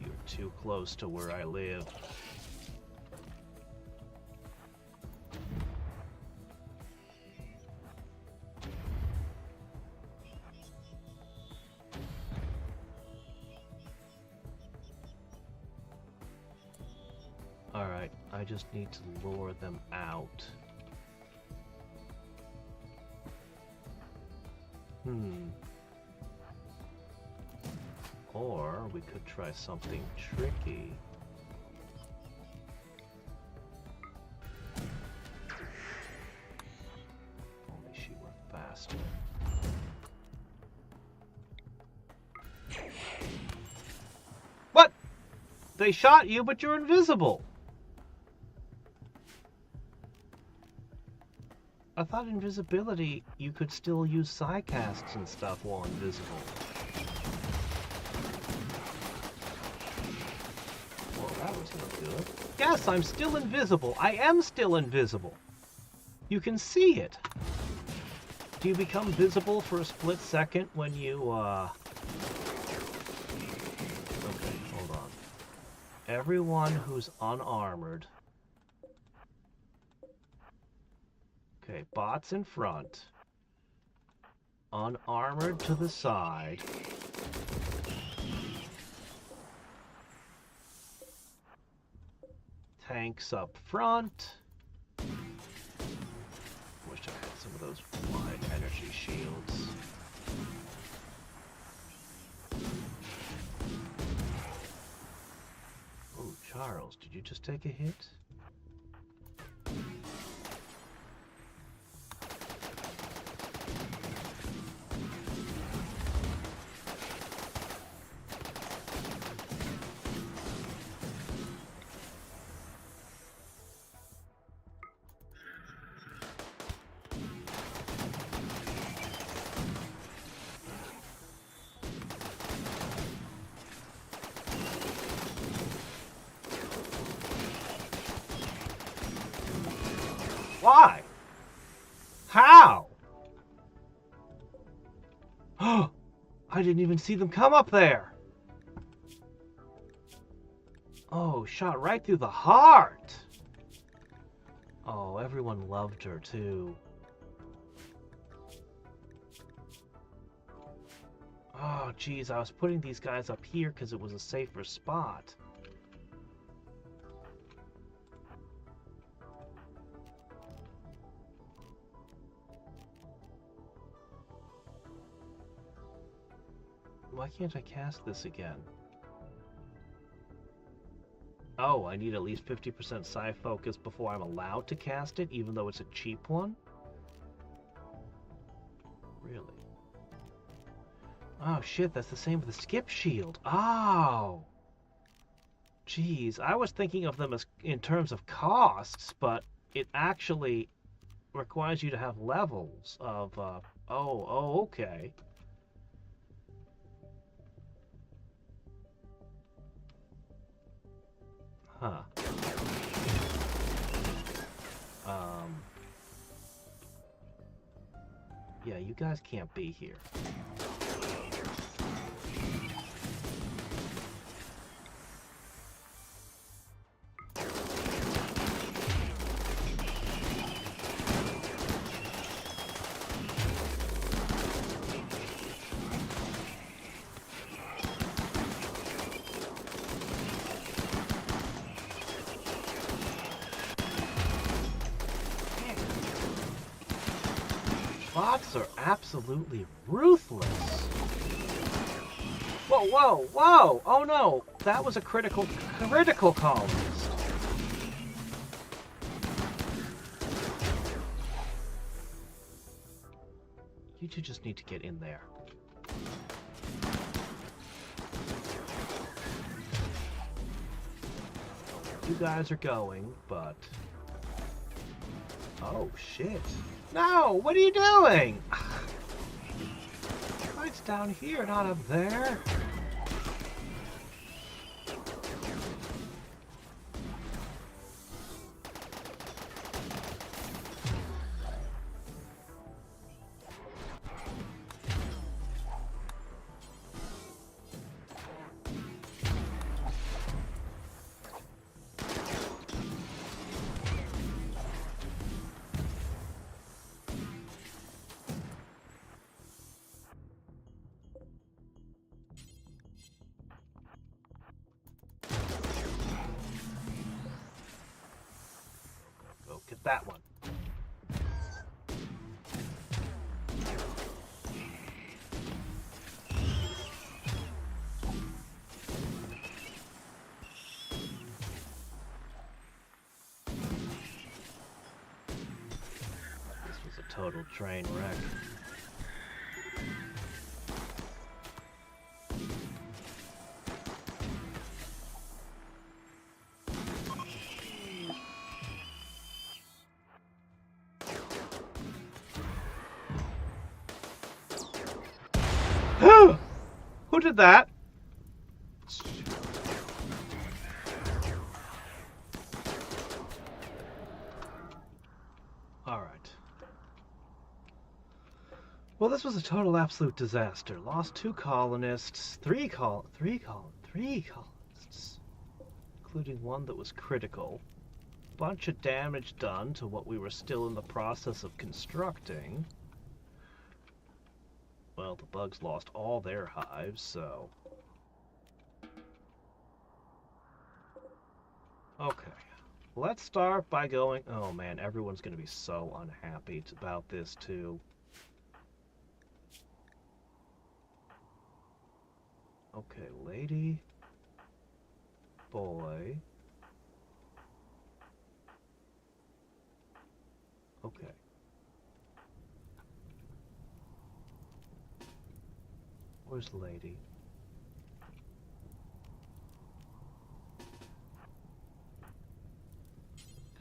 Speaker 1: You're too close to where I live. Alright, I just need to lure them out. Or we could try something tricky. What? They shot you, but you're invisible. I thought invisibility, you could still use psycasts and stuff while invisible. Well, that was no good. Yes, I'm still invisible. I am still invisible. You can see it. Do you become visible for a split second when you, Okay, hold on. Everyone who's unarmored. Okay, bots in front. Unarmored to the side. Tanks up front. Wish I had some of those wide energy shields. Oh, Charles, did you just take a hit? Why? How? I didn't even see them come up there. Oh, shot right through the heart. Oh, everyone loved her too. Oh, geez, I was putting these guys up here because it was a safer spot. Why can't I cast this again? Oh, I need at least 50% psi focus before I'm allowed to cast it, even though it's a cheap one? Really? Oh shit, that's the same with the skip shield. Oh! Jeez, I was thinking of them as in terms of costs, but it actually requires you to have levels of, oh, okay. Huh. Yeah, you guys can't be here. Bots are absolutely ruthless. Whoa, whoa, whoa! Oh no! That was a critical colonist. You two just need to get in there. You guys are going, but... Oh, shit. No! What are you doing? It's down here, not up there. Get that one. This was a total train wreck. Who did that? Alright. Well, this was a total absolute disaster. Lost 2 colonists, 3 colonists, including one that was critical. Bunch of damage done to what we were still in the process of constructing. Well, the bugs lost all their hives, so... Okay. Let's start by going... Oh man, everyone's gonna be so unhappy about this, too. Okay, lady... boy... Okay. Where's lady?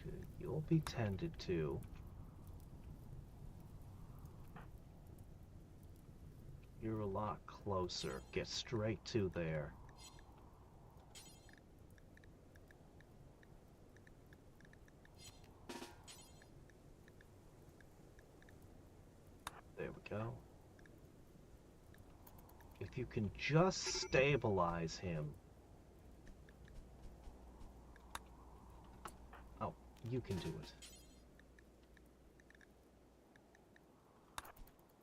Speaker 1: Okay, you'll be tended to. You're a lot closer. Get straight to there. There we go. If you can just stabilize him. Oh, you can do it.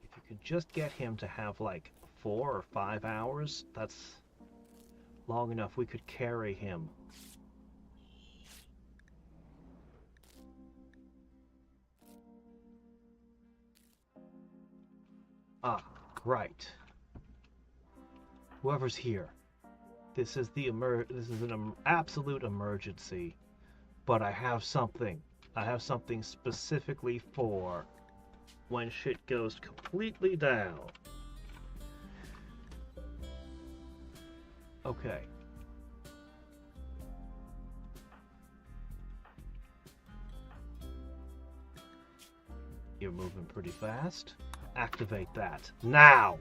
Speaker 1: If you can just get him to have like 4 or 5 hours, that's long enough we could carry him. Ah, right. Whoever's here. This is an absolute emergency. But I have something. I have something specifically for when shit goes completely down. Okay. You're moving pretty fast. Activate that. Now!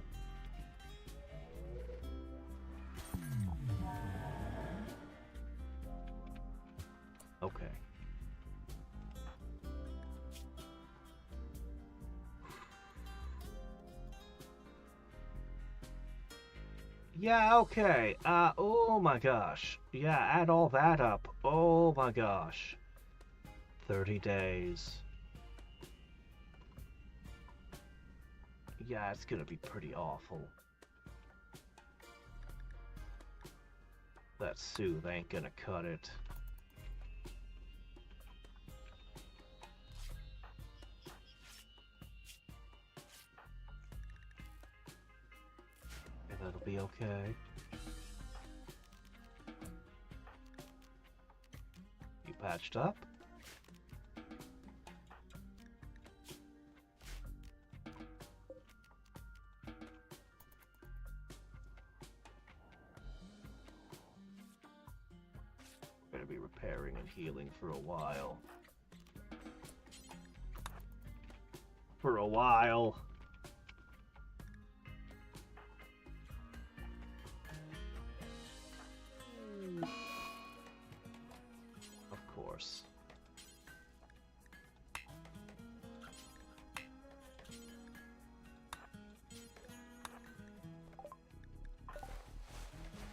Speaker 1: Okay. Yeah, okay. Oh my gosh. Yeah, add all that up. Oh my gosh. 30 days. Yeah, it's gonna be pretty awful. That soothe ain't gonna cut it. And that'll be okay. You patched up? Be repairing and healing for a while. For a while. Of course.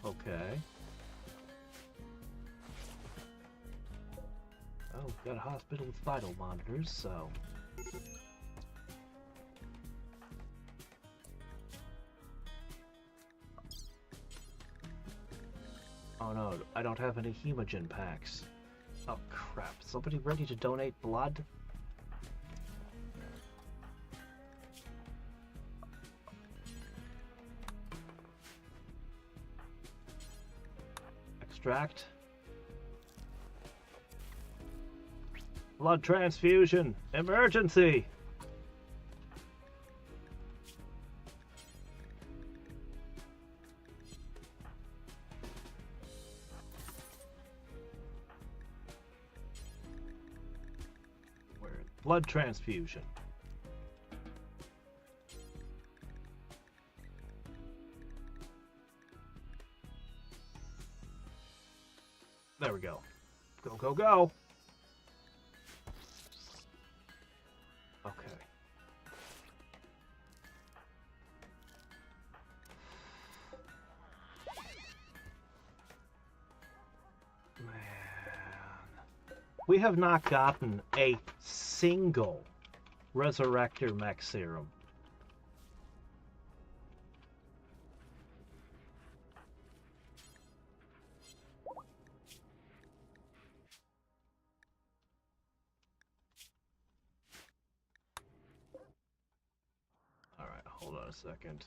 Speaker 1: Okay. Oh, we've got a hospital with vital monitors, so... Oh no, I don't have any hemogen packs. Oh crap, somebody ready to donate blood? Extract. Blood transfusion! Emergency! Blood transfusion. There we go. Go, go, go. Okay. Man. We have not gotten a single Resurrector Mech Serum. Alright, hold on a second.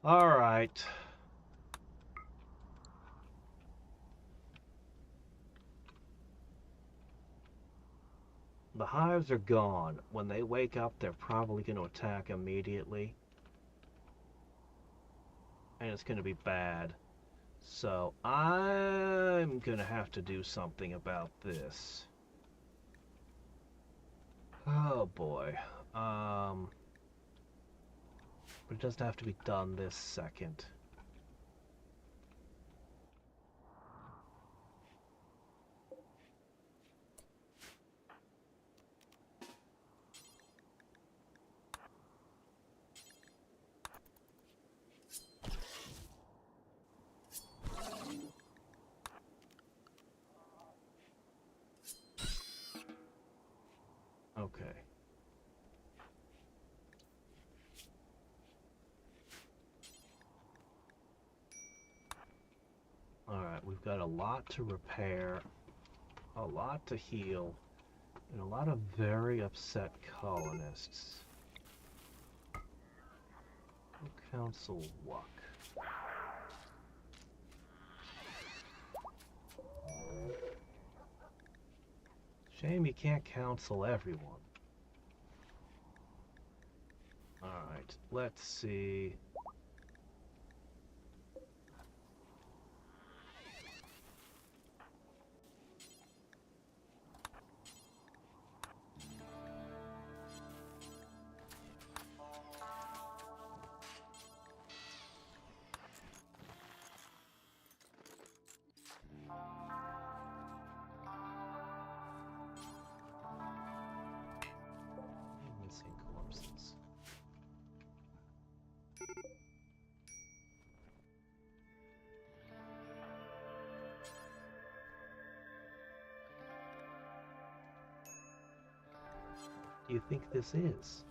Speaker 1: Alright. The hives are gone. When they wake up, they're probably going to attack immediately. And it's going to be bad. So I'm going to have to do something about this. Oh boy. But it doesn't have to be done this second. Okay. Alright, we've got a lot to repair, a lot to heal, and a lot of very upset colonists. Council Luck. Shame you can't counsel everyone. Alright, let's see. Missing corpses. Do you think this is?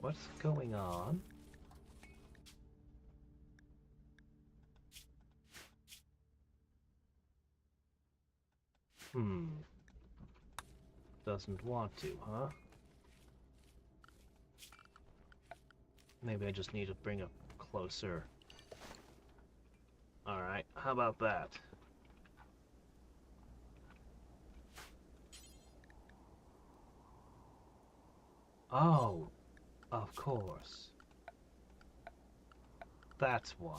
Speaker 1: What's going on? Doesn't want to, huh? Maybe I just need to bring it closer. Alright, how about that? Oh, of course. That's why.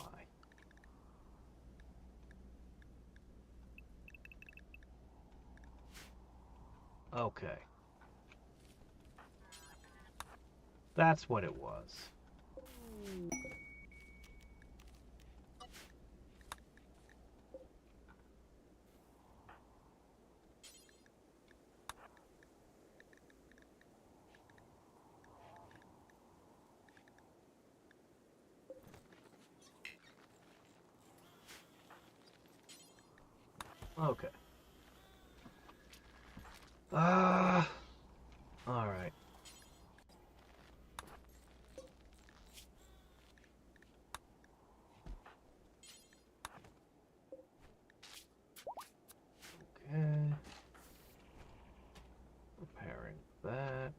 Speaker 1: Okay. That's what it was. Okay. All right. Okay. Repairing that.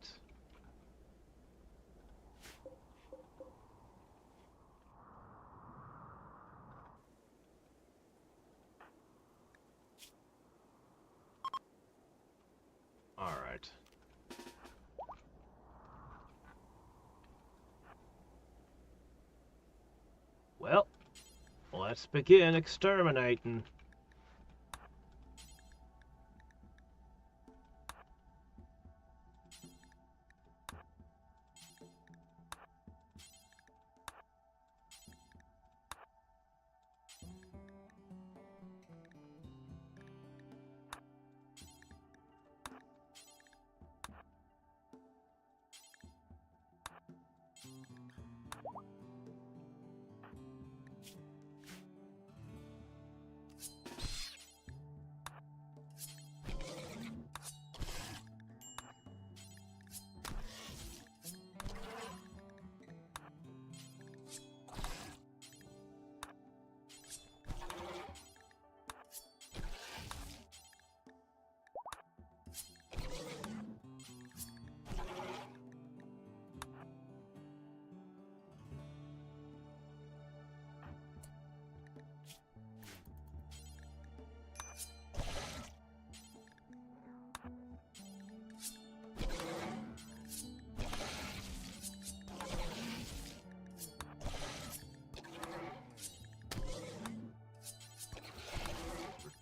Speaker 1: All right. Well, let's begin exterminating.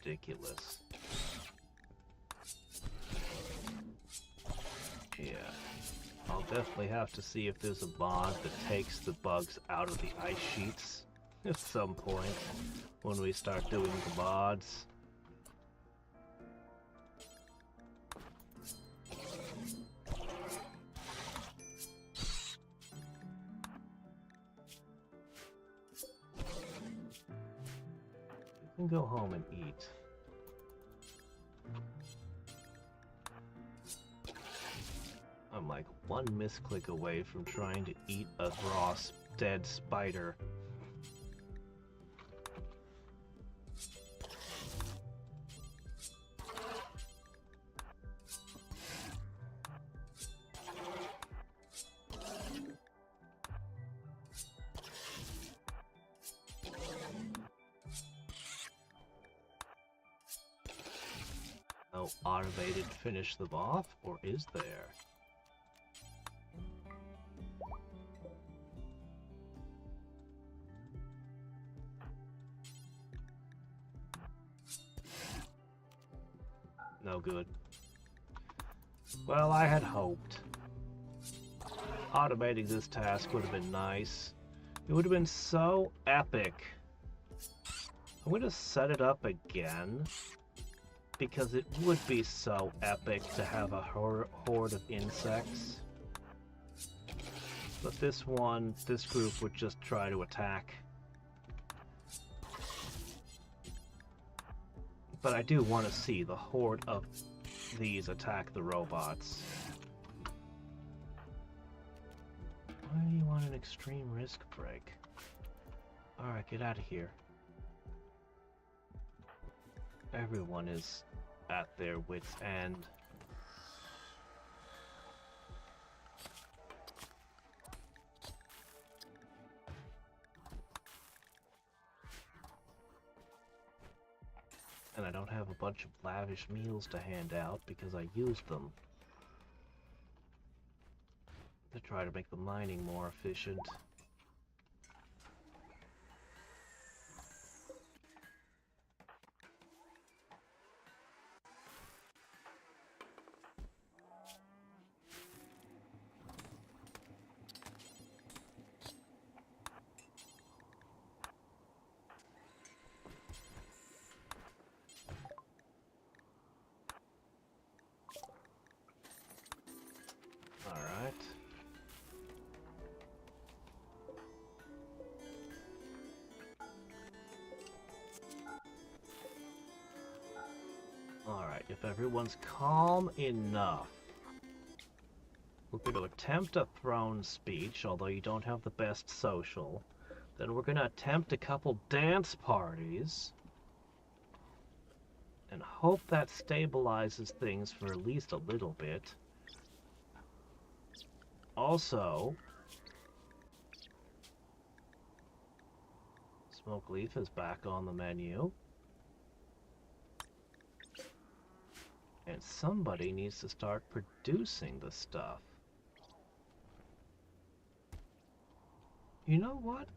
Speaker 1: ridiculous. Yeah. I'll definitely have to see if there's a mod that takes the bugs out of the ice sheets at some point when we start doing the mods. We can go home and eat. I'm like one misclick away from trying to eat a raw dead spider. No automated finish them off, or is there? No good. Well, I had hoped. Automating this task would have been nice. It would have been so epic. I'm going to set it up again, because it would be so epic to have a horde of insects. But this group would just try to attack. But I do want to see the horde of these attack the robots. Why do you want an extreme risk break? Alright, get out of here. Everyone is at their wits' end. And I don't have a bunch of lavish meals to hand out because I used them to try to make the mining more efficient. Alright, if everyone's calm enough, we're going to attempt a throne speech, although you don't have the best social. Then we're going to attempt a couple dance parties, and hope that stabilizes things for at least a little bit. Also, Smoke Leaf is back on the menu. And somebody needs to start producing the stuff. You know what?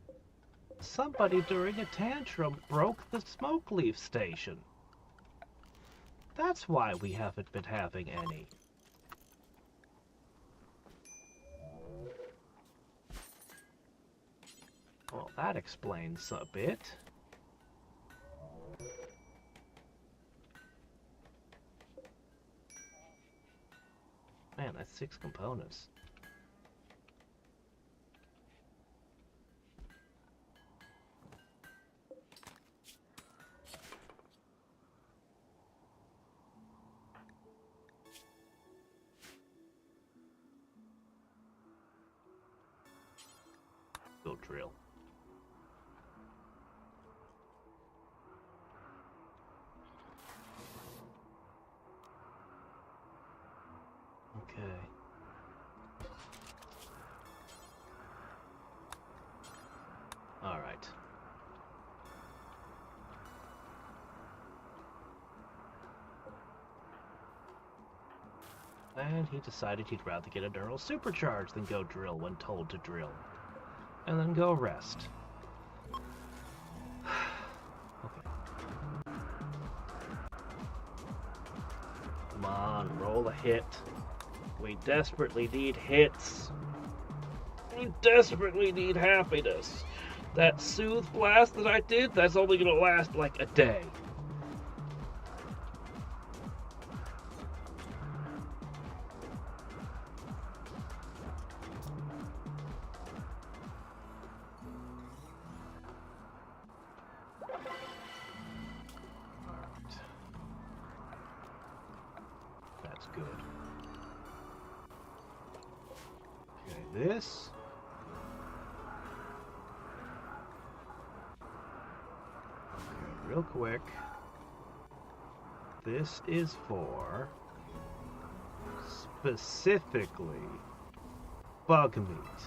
Speaker 1: Somebody during a tantrum broke the Smoke Leaf station. That's why we haven't been having any. Well, that explains a bit. Man, that's 6 components. Go drill. Okay. All right. And he decided he'd rather get a neural supercharge than go drill when told to drill. And then go rest. Okay. Come on, roll a hit. We desperately need hits. We desperately need happiness. That soothe blast that I did, that's only gonna last like a day. Alright. That's good. Okay, this. Real quick, this is for specifically bug meat.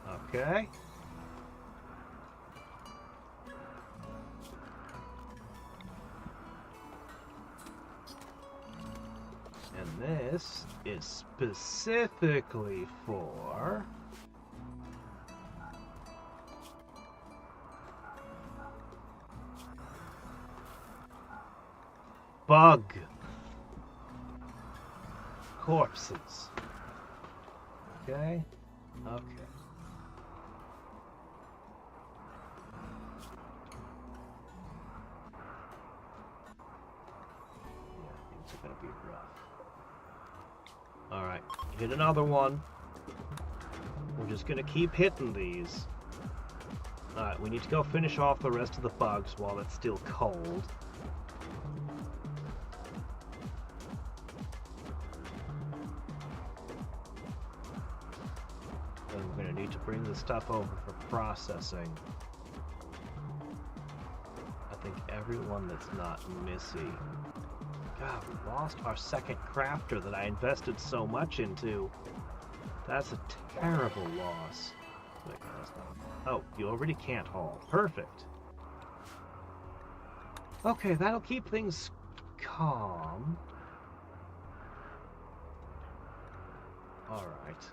Speaker 1: Okay? And this is specifically for bug corpses. Okay? Okay. Yeah, things are gonna be rough. Alright, hit another one. We're just gonna keep hitting these. Alright, we need to go finish off the rest of the bugs while it's still cold. To bring the stuff over for processing. I think everyone that's not Missy. God, we lost our second crafter that I invested so much into. That's a terrible loss. Wait, that's not... Oh, you already can't haul. Perfect. Okay, that'll keep things calm. Alright.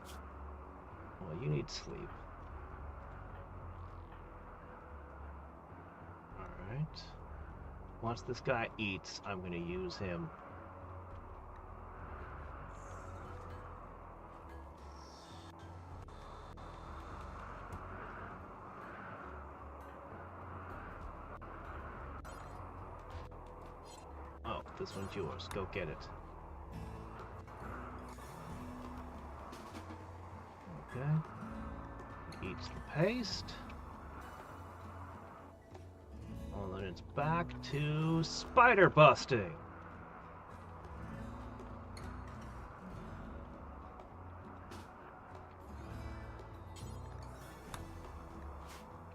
Speaker 1: Well, you need sleep. Alright. Once this guy eats, I'm going to use him. Oh, this one's yours. Go get it. Okay. Eats the paste. Well, then it's back to spider busting.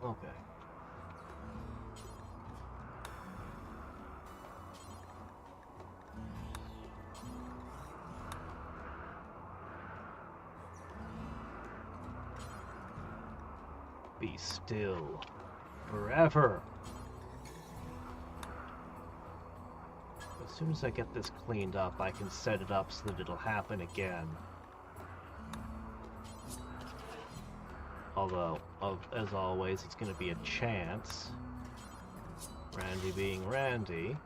Speaker 1: Okay. Be still forever. As soon as I get this cleaned up, I can set it up so that it'll happen again. Although, as always, it's going to be a chance. Randy being Randy.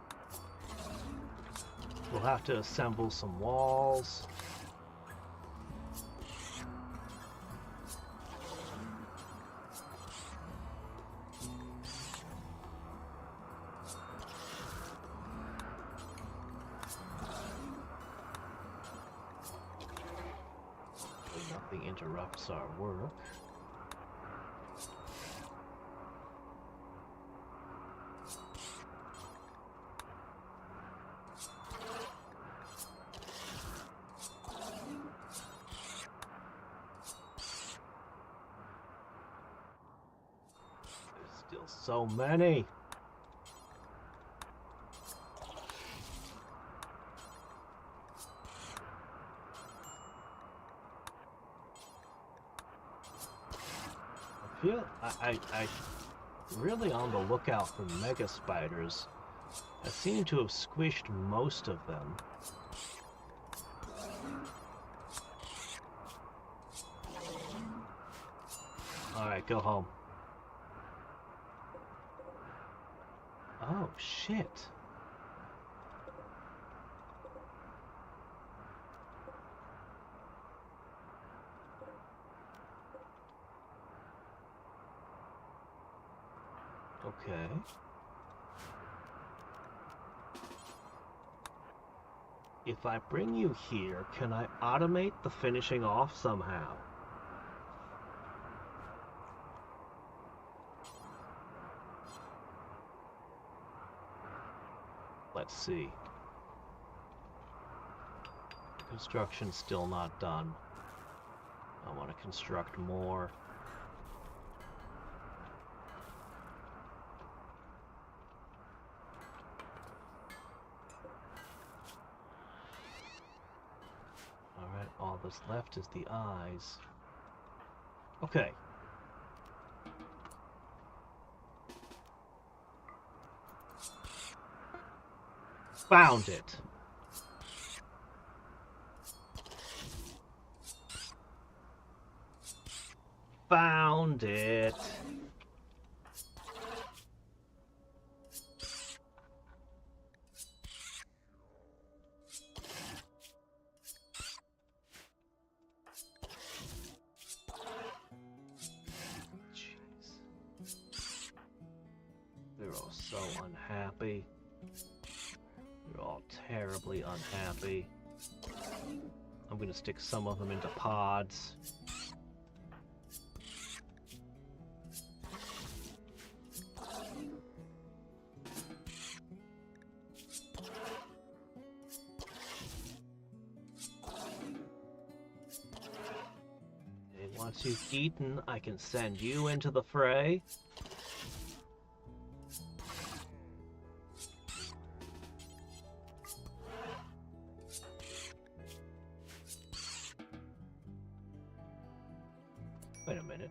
Speaker 1: We'll have to assemble some walls. Nothing interrupts our work. There's still so many. I really on the lookout for mega spiders. I seem to have squished most of them. Alright, go home. Oh, shit. Okay. If I bring you here, can I automate the finishing off somehow? Let's see. Construction's still not done. I want to construct more. Alright, all that's left is the eyes. Okay. Found it. Found it. Jeez. They're all so unhappy. They're all terribly unhappy. I'm gonna stick some of them into pods. And once you've eaten, I can send you into the fray. Wait a minute.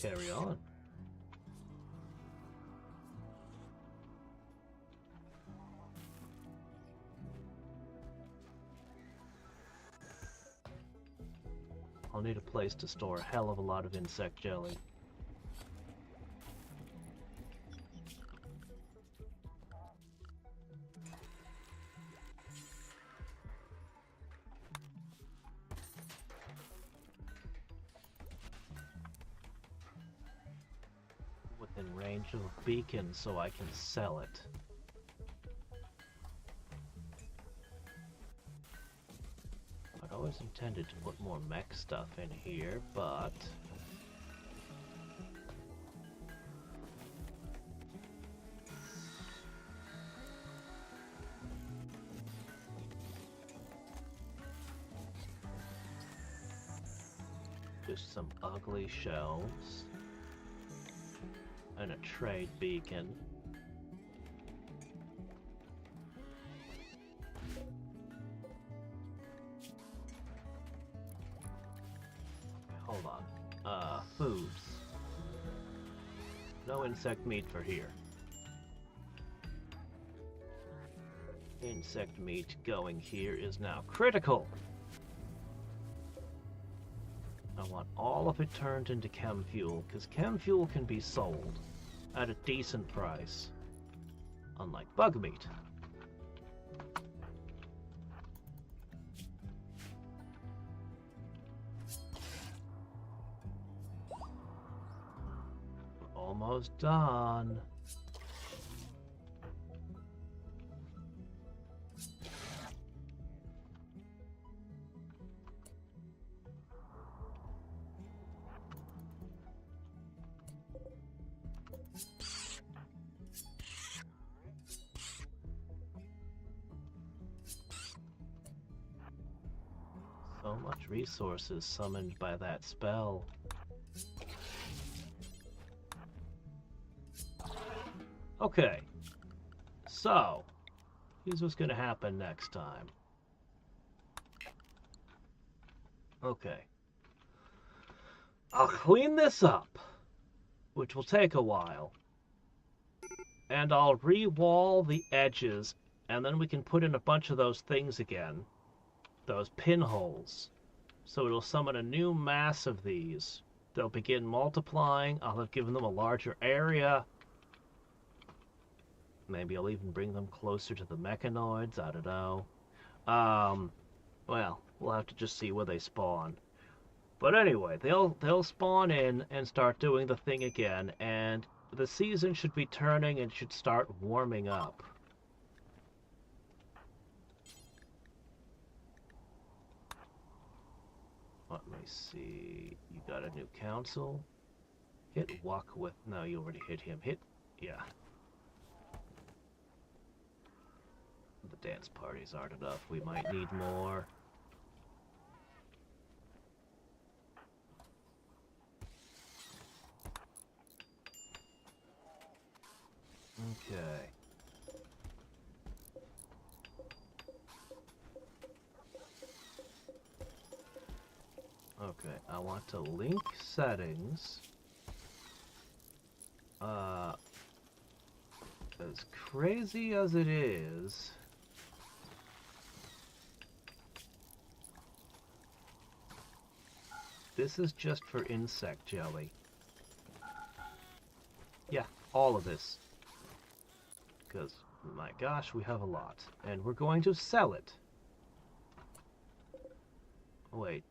Speaker 1: Carry on. I'll need a place to store a hell of a lot of insect jelly. Within range of a beacon so I can sell it. I'd always intended to put more mech stuff in here, but just some ugly shelves and a trade beacon. Hold on. Foods. No insect meat for here. Insect meat going here is now critical. I want all of it turned into chem fuel, because chem fuel can be sold at a decent price, unlike bug meat. Almost done. So much resources summoned by that spell. Okay, so here's what's gonna happen next time. Okay, I'll clean this up, which will take a while, and I'll re-wall the edges, and then we can put in a bunch of those things again, those pinholes, so it'll summon a new mass of these. They'll begin multiplying. I'll have given them a larger area. Maybe I'll even bring them closer to the mechanoids, I don't know. Well, we'll have to just see where they spawn. But anyway, they'll spawn in and start doing the thing again, and the season should be turning and should start warming up. Let me see. You got a new council. Hit walk with. No, you already hit him. Hit. Yeah. The dance parties aren't enough. We might need more. Okay. Okay, I want to link settings. As crazy as it is, this is just for insect jelly. Yeah, all of this. Because, my gosh, we have a lot. And we're going to sell it. Wait.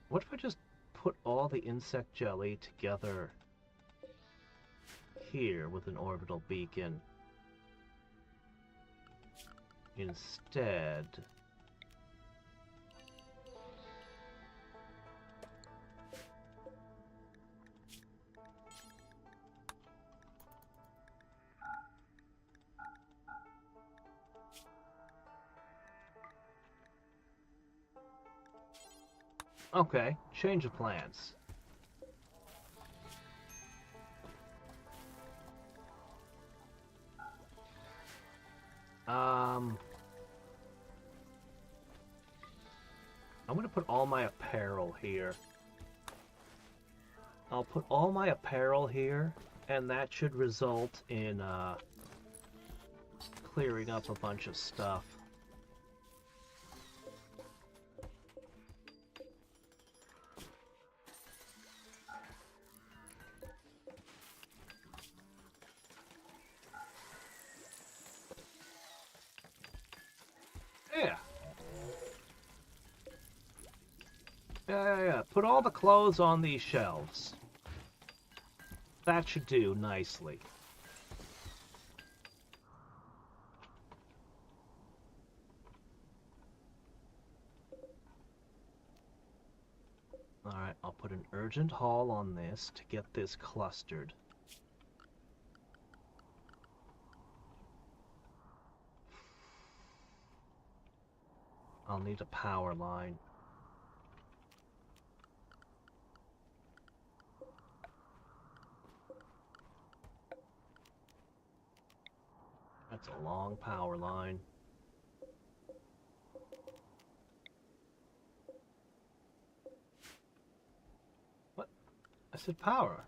Speaker 1: What if I just put all the insect jelly together here with an orbital beacon instead? Okay, change of plans. I'm gonna put all my apparel here. I'll put all my apparel here, and that should result in clearing up a bunch of stuff. Yeah. Yeah. Put all the clothes on these shelves. That should do nicely. Alright, I'll put an urgent haul on this to get this clustered. I'll need a power line. That's a long power line. What? I said power.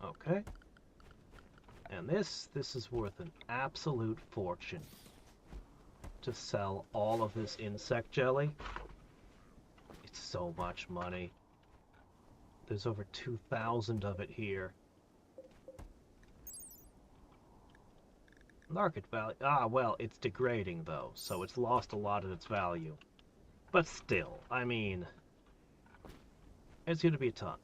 Speaker 1: Okay. And this is worth an absolute fortune to sell all of this insect jelly. It's so much money. There's over 2,000 of it here. Market value. Ah, well, it's degrading though, so it's lost a lot of its value. But still, I mean, it's going to be a ton.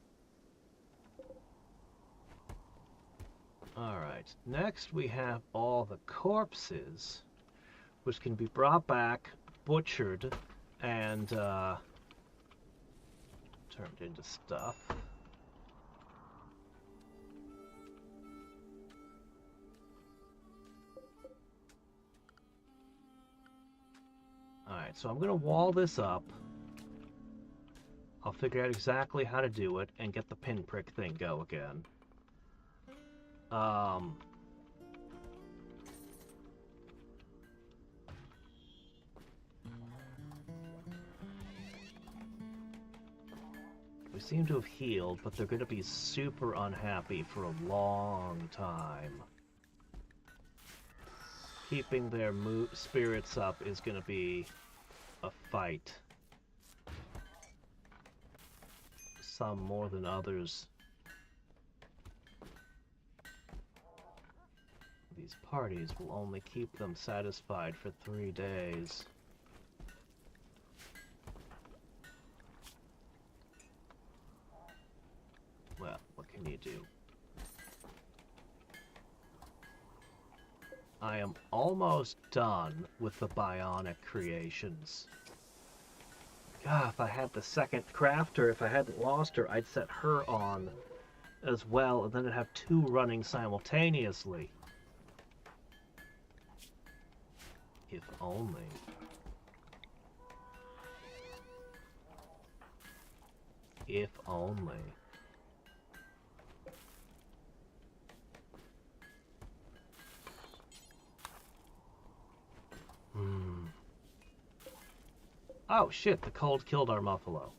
Speaker 1: Alright, next we have all the corpses, which can be brought back, butchered, and turned into stuff. Alright, so I'm going to wall this up. I'll figure out exactly how to do it and get the pinprick thing go again. We seem to have healed, but they're going to be super unhappy for a long time. Keeping their spirits up is going to be a fight. some more than others. These parties will only keep them satisfied for 3 days. Well, what can you do? I am almost done with the bionic creations. God, if I had the second crafter, if I hadn't lost her, I'd set her on as well, and then I'd have 2 running simultaneously. If only. If only. Oh shit, the cold killed our muffalo.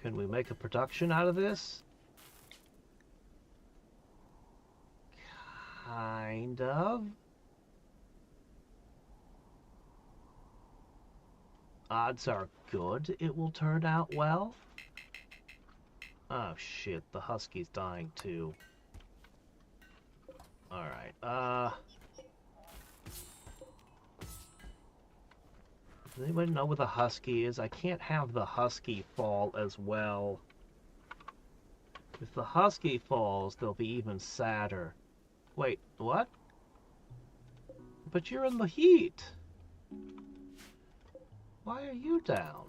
Speaker 1: Can we make a production out of this? Kind of. Odds are good it will turn out well. Oh shit, the husky's dying too. Alright, does anybody know where the husky is? I can't have the husky fall as well. If the husky falls, they'll be even sadder. Wait, what? But you're in the heat. Why are you down?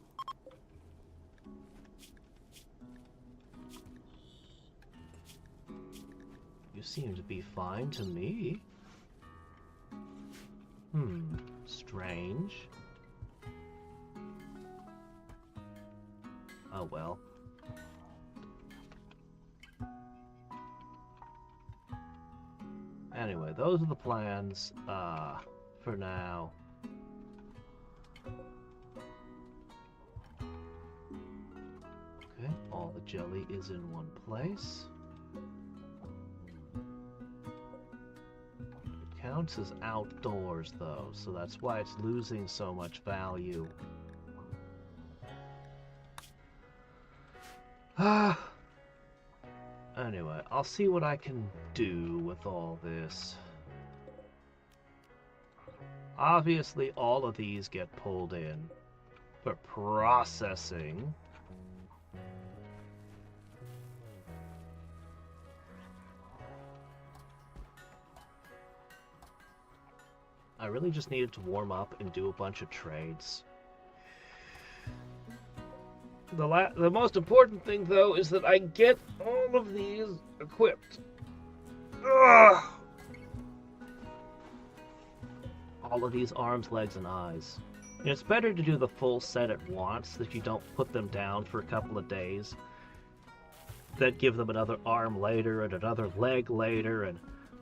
Speaker 1: You seem to be fine to me. Strange. Oh well. Anyway, those are the plans, for now. Okay, all the jelly is in one place. It counts as outdoors, though, so that's why it's losing so much value. Anyway, I'll see what I can do with all this. Obviously, all of these get pulled in for processing. I really just needed to warm up and do a bunch of trades. The most important thing, though, is that I get all of these equipped. Ugh! All of these arms, legs, and eyes. And it's better to do the full set at once, so that you don't put them down for a couple of days. Then give them another arm later and another leg later, and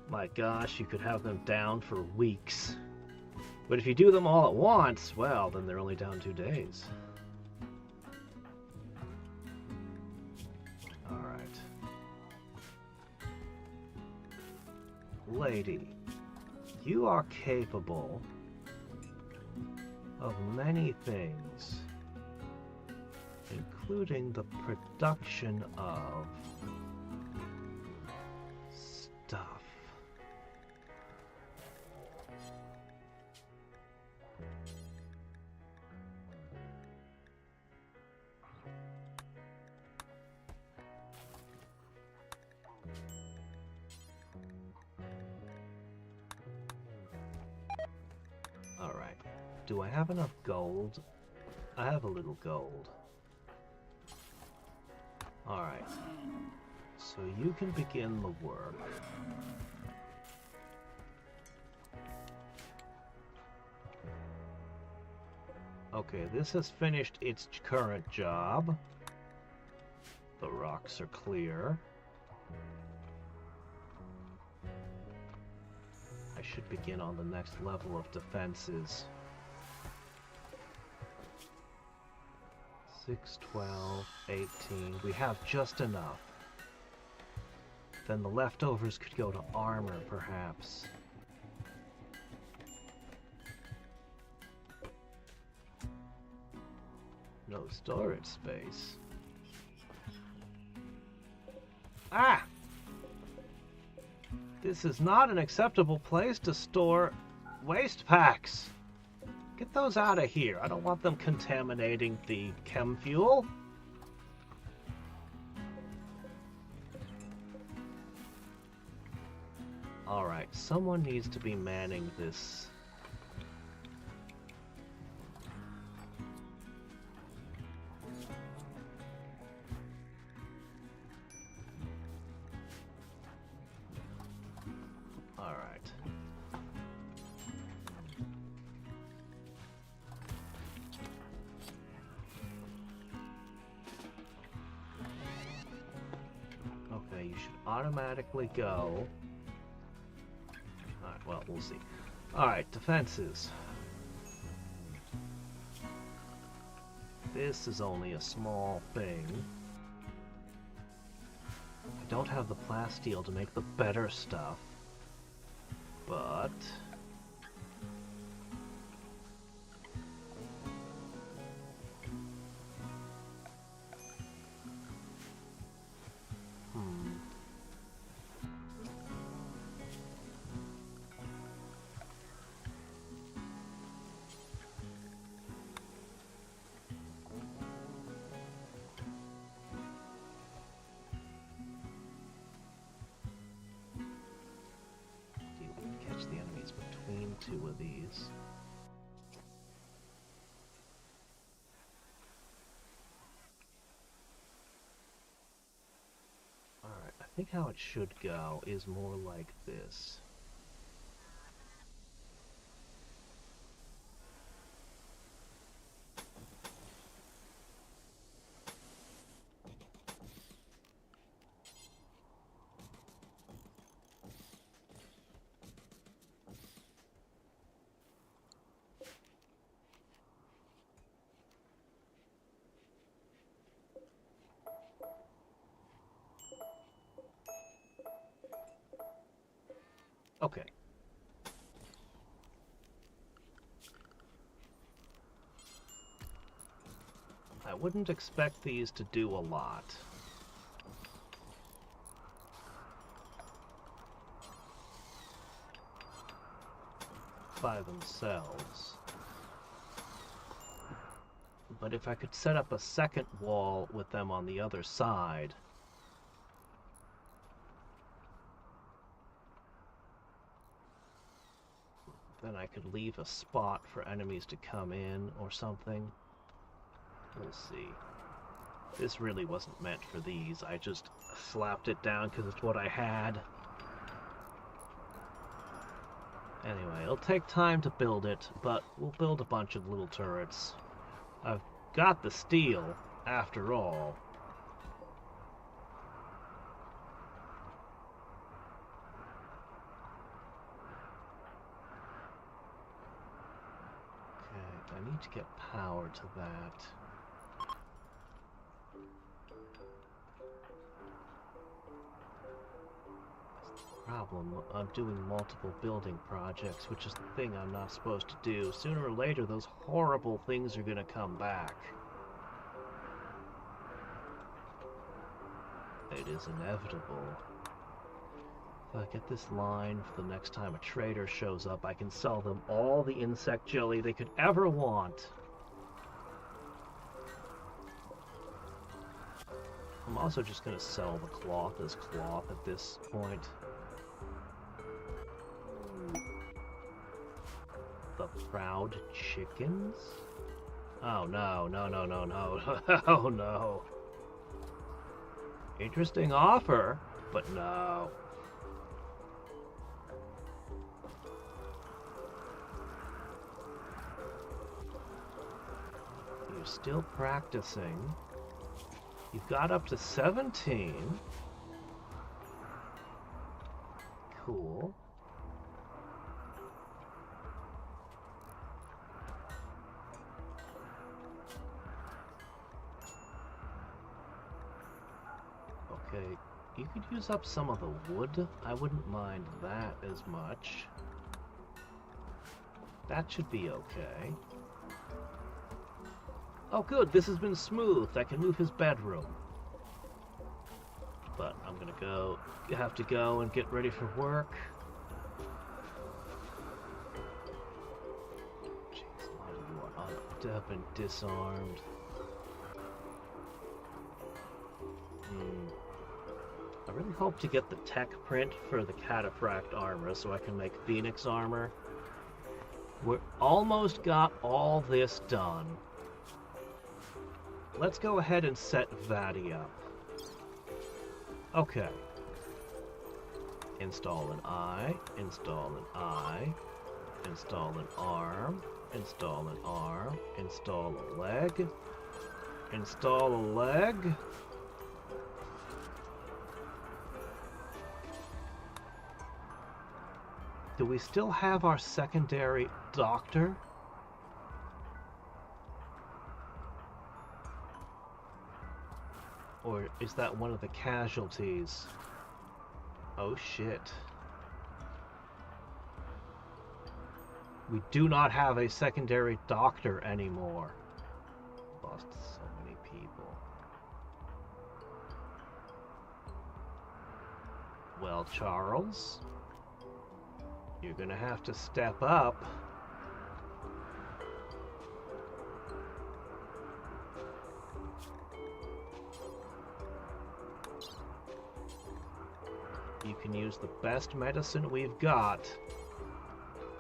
Speaker 1: my gosh, you could have them down for weeks. But if you do them all at once, well, then they're only down 2 days. Lady, you are capable of many things, including the production of stuff. Alright, do I have enough gold? I have a little gold. Alright, so you can begin the work. Okay, this has finished its current job. The rocks are clear. I should begin on the next level of defenses. 6, 12, 18. We have just enough. Then the leftovers could go to armor, perhaps. No storage space. Ah! This is not an acceptable place to store waste packs. Get those out of here. I don't want them contaminating the chem fuel. Alright, someone needs to be manning this. Alright. Okay, you should automatically go. Alright, well, we'll see. Alright, defenses. This is only a small thing. I don't have the plasteel to make the better stuff, but... catch the enemies between two of these. Alright, I think how it should go is more like this. Okay. I wouldn't expect these to do a lot. By themselves. But if I could set up a second wall with them on the other side, then I could leave a spot for enemies to come in or something. We'll see. This really wasn't meant for these. I just slapped it down because it's what I had. Anyway, it'll take time to build it, but we'll build a bunch of little turrets. I've got the steel, after all. Okay, I need to get power to that. Problem, I'm doing multiple building projects, which is the thing I'm not supposed to do. Sooner or later, those horrible things are gonna come back. It is inevitable. If I get this line for the next time a trader shows up, I can sell them all the insect jelly they could ever want. I'm also just gonna sell the cloth as cloth at this point. The proud chickens? Oh no, no, no, no, no. Oh no. Interesting offer, but no. You're still practicing. You've got up to 17. Cool. Okay, you could use up some of the wood. I wouldn't mind that as much. That should be okay. Oh good, this has been smoothed. I can move his bedroom. But I'm gonna have to go and get ready for work. Jeez, a lot of you are unhooked up and disarmed. I really hope to get the tech print for the cataphract armor so I can make Phoenix armor. We're almost got all this done. Let's go ahead and set Vati up. Okay. Install an eye, install an eye, install an arm, install an arm, install a leg, install a leg. Do we still have our secondary doctor? Or is that one of the casualties? Oh shit. We do not have a secondary doctor anymore. Lost so many people. Well, Charles, you're gonna have to step up. You can use the best medicine we've got.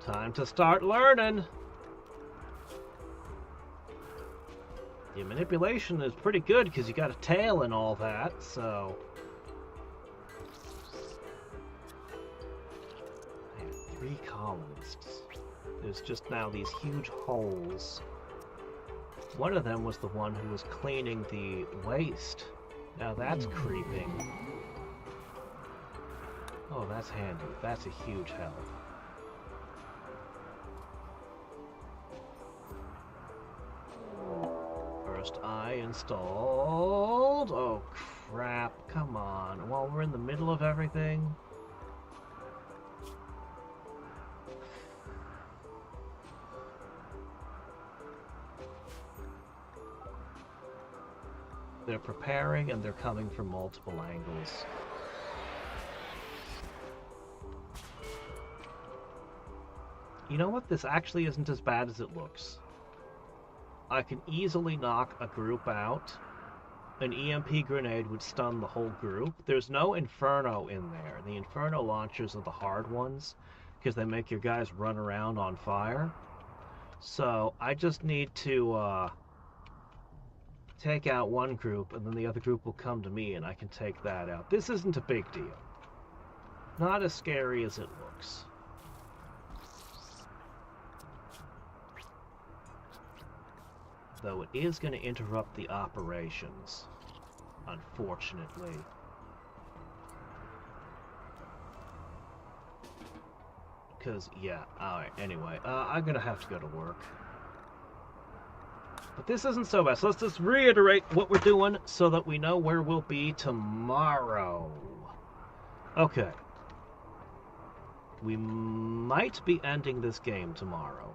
Speaker 1: Time to start learning. Your manipulation is pretty good because you got a tail and all that, so... I have 3 colonists. There's just now these huge holes. One of them was the one who was cleaning the waste. Now that's creeping. Oh, that's handy. That's a huge help. First eye installed. Oh, crap. Come on. While we're in the middle of everything. They're preparing and they're coming from multiple angles. You know what? This actually isn't as bad as it looks. I can easily knock a group out. An EMP grenade would stun the whole group. There's no Inferno in there. The Inferno launchers are the hard ones because they make your guys run around on fire. So I just need to take out one group and then the other group will come to me and I can take that out. This isn't a big deal. Not as scary as it looks. Though it is going to interrupt the operations, unfortunately. Because, yeah, alright, anyway, I'm going to have to go to work. But this isn't so bad, so let's just reiterate what we're doing so that we know where we'll be tomorrow. Okay. We might be ending this game tomorrow.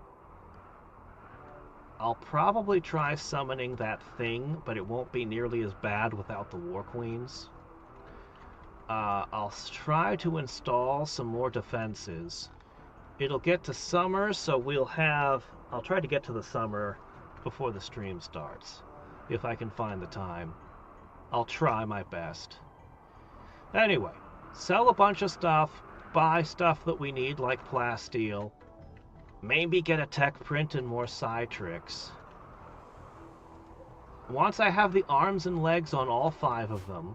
Speaker 1: I'll probably try summoning that thing, but it won't be nearly as bad without the War Queens. I'll try to install some more defenses. It'll get to summer, so we'll have... I'll try to get to the summer before the stream starts, if I can find the time. I'll try my best. Anyway, sell a bunch of stuff, buy stuff that we need, like plasteel. Maybe get a tech print and more Citrix. Once I have the arms and legs on all 5 of them,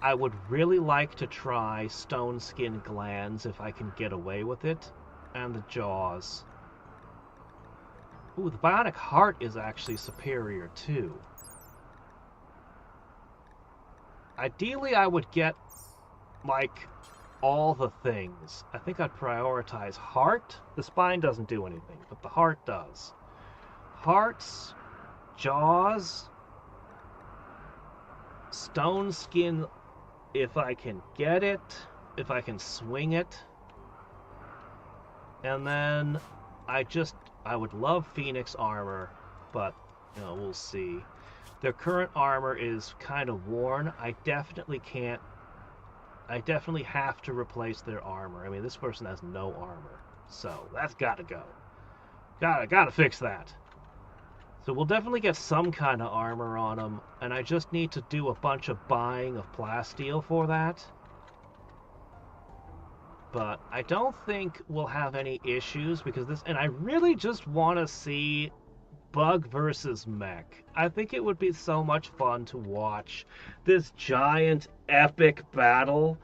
Speaker 1: I would really like to try stone skin glands if I can get away with it, and the jaws. Ooh, the bionic heart is actually superior too. Ideally, I would get, like, all the things. I think I'd prioritize heart. The spine doesn't do anything, but the heart does. Hearts, jaws, stone skin if I can get it, if I can swing it. And then I just I would love Phoenix armor, but, you know, we'll see. Their current armor is kind of worn. I definitely have to replace their armor. I mean, this person has no armor. So, that's gotta go. Gotta fix that. So we'll definitely get some kind of armor on them, and I just need to do a bunch of buying of plasteel for that. But I don't think we'll have any issues because this, and I really just want to see Bug versus Mech. I think it would be so much fun to watch this giant epic battle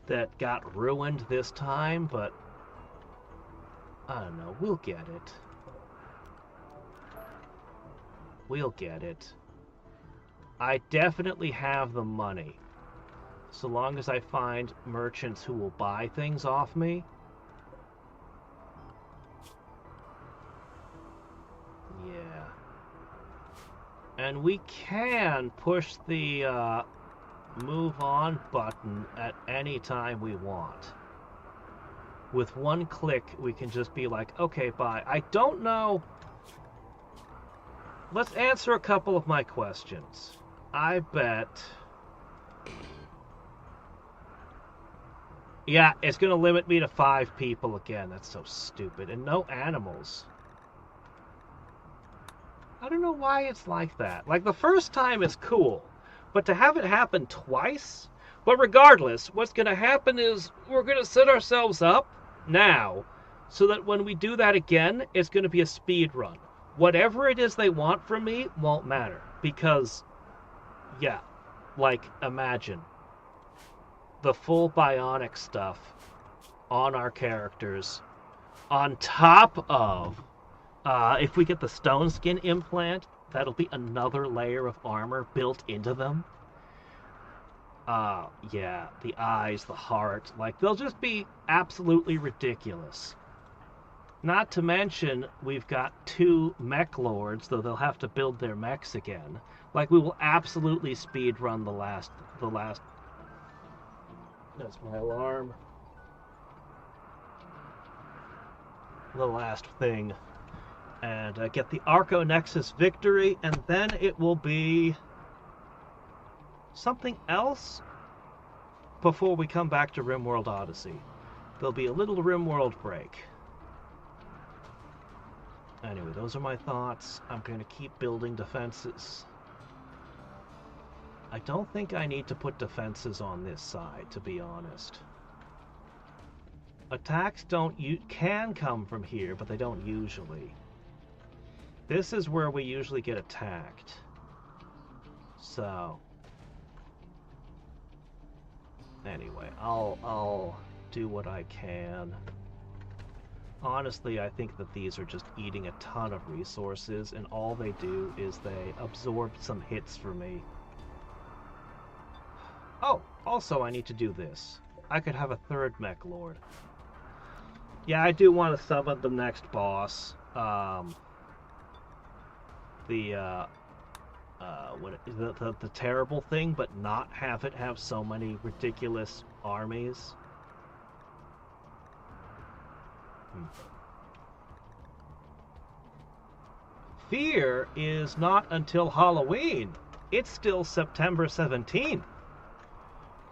Speaker 1: that got ruined this time, but I don't know, we'll get it. We'll get it. I definitely have the money. So long as I find merchants who will buy things off me. Yeah. And we can push the move on button at any time we want. With one click, we can just be like, okay, bye. I don't know. Let's answer a couple of my questions. I bet... Yeah, it's going to limit me to 5 people again. That's so stupid. And no animals. I don't know why it's like that. Like, the first time is cool. But to have it happen twice? But regardless, what's going to happen is we're going to set ourselves up now so that when we do that again, it's going to be a speed run. Whatever it is they want from me won't matter. Because, yeah, like, imagine the full bionic stuff on our characters, on top of, if we get the stone skin implant, that'll be another layer of armor built into them. Yeah, the eyes, the heart, like, they'll just be absolutely ridiculous. Not to mention, we've got 2 mech lords, though they'll have to build their mechs again. Like, we will absolutely speed run the last That's my alarm. The last thing. And get the Arco Nexus victory, and then it will be something else before we come back to Rimworld Odyssey. There'll be a little Rimworld break. Anyway, those are my thoughts. I'm going to keep building defenses. I don't think I need to put defenses on this side, to be honest. Attacks can come from here, but they don't usually. This is where we usually get attacked. So, anyway, I'll do what I can. Honestly, I think that these are just eating a ton of resources, and all they do is they absorb some hits for me. Oh, also I need to do this. I could have a 3rd mech lord. Yeah, I do want to summon the next boss. The terrible thing, but not have it have so many ridiculous armies. Fear is not until Halloween. It's still September 17th.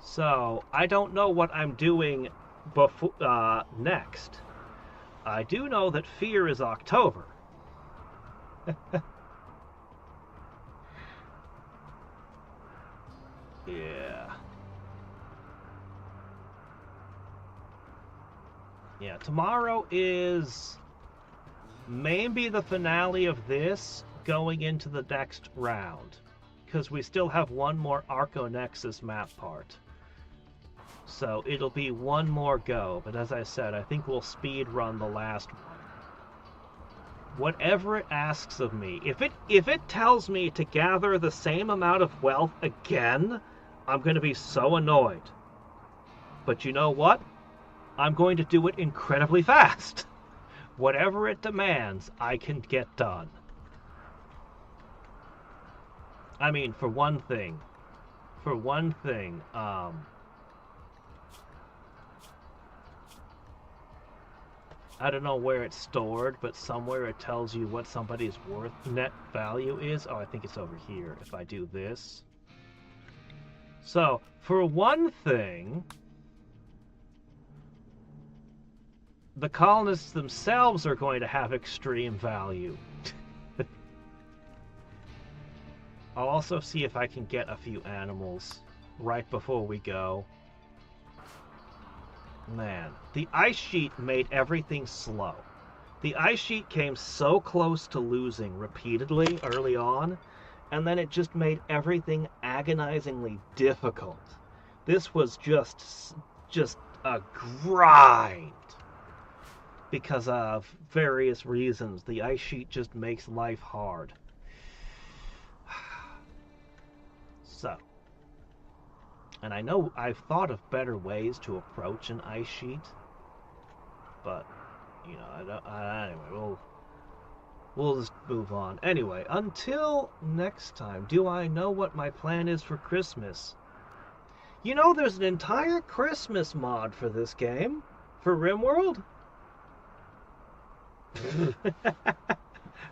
Speaker 1: So, I don't know what I'm doing next. I do know that Fear is October. Yeah. Yeah, tomorrow is maybe the finale of this going into the next round. Because we still have one more Arco Nexus map part. So it'll be one more go, but as I said, I think we'll speed run the last one. Whatever it asks of me, if it tells me to gather the same amount of wealth again, I'm going to be so annoyed. But you know what? I'm going to do it incredibly fast. Whatever it demands, I can get done. I mean, for one thing, I don't know where it's stored, but somewhere it tells you what somebody's net value is. Oh, I think it's over here if I do this. So, for one thing, the colonists themselves are going to have extreme value. I'll also see if I can get a few animals right before we go. Man, the ice sheet made everything slow. The ice sheet came so close to losing repeatedly early on, and then it just made everything agonizingly difficult. This was just a grind. Because of various reasons, the ice sheet just makes life hard. So, and I know I've thought of better ways to approach an ice sheet, but you know, anyway, we'll just move on. Anyway, until next time, do I know what my plan is for Christmas? You know, there's an entire Christmas mod for this game, for Rimworld.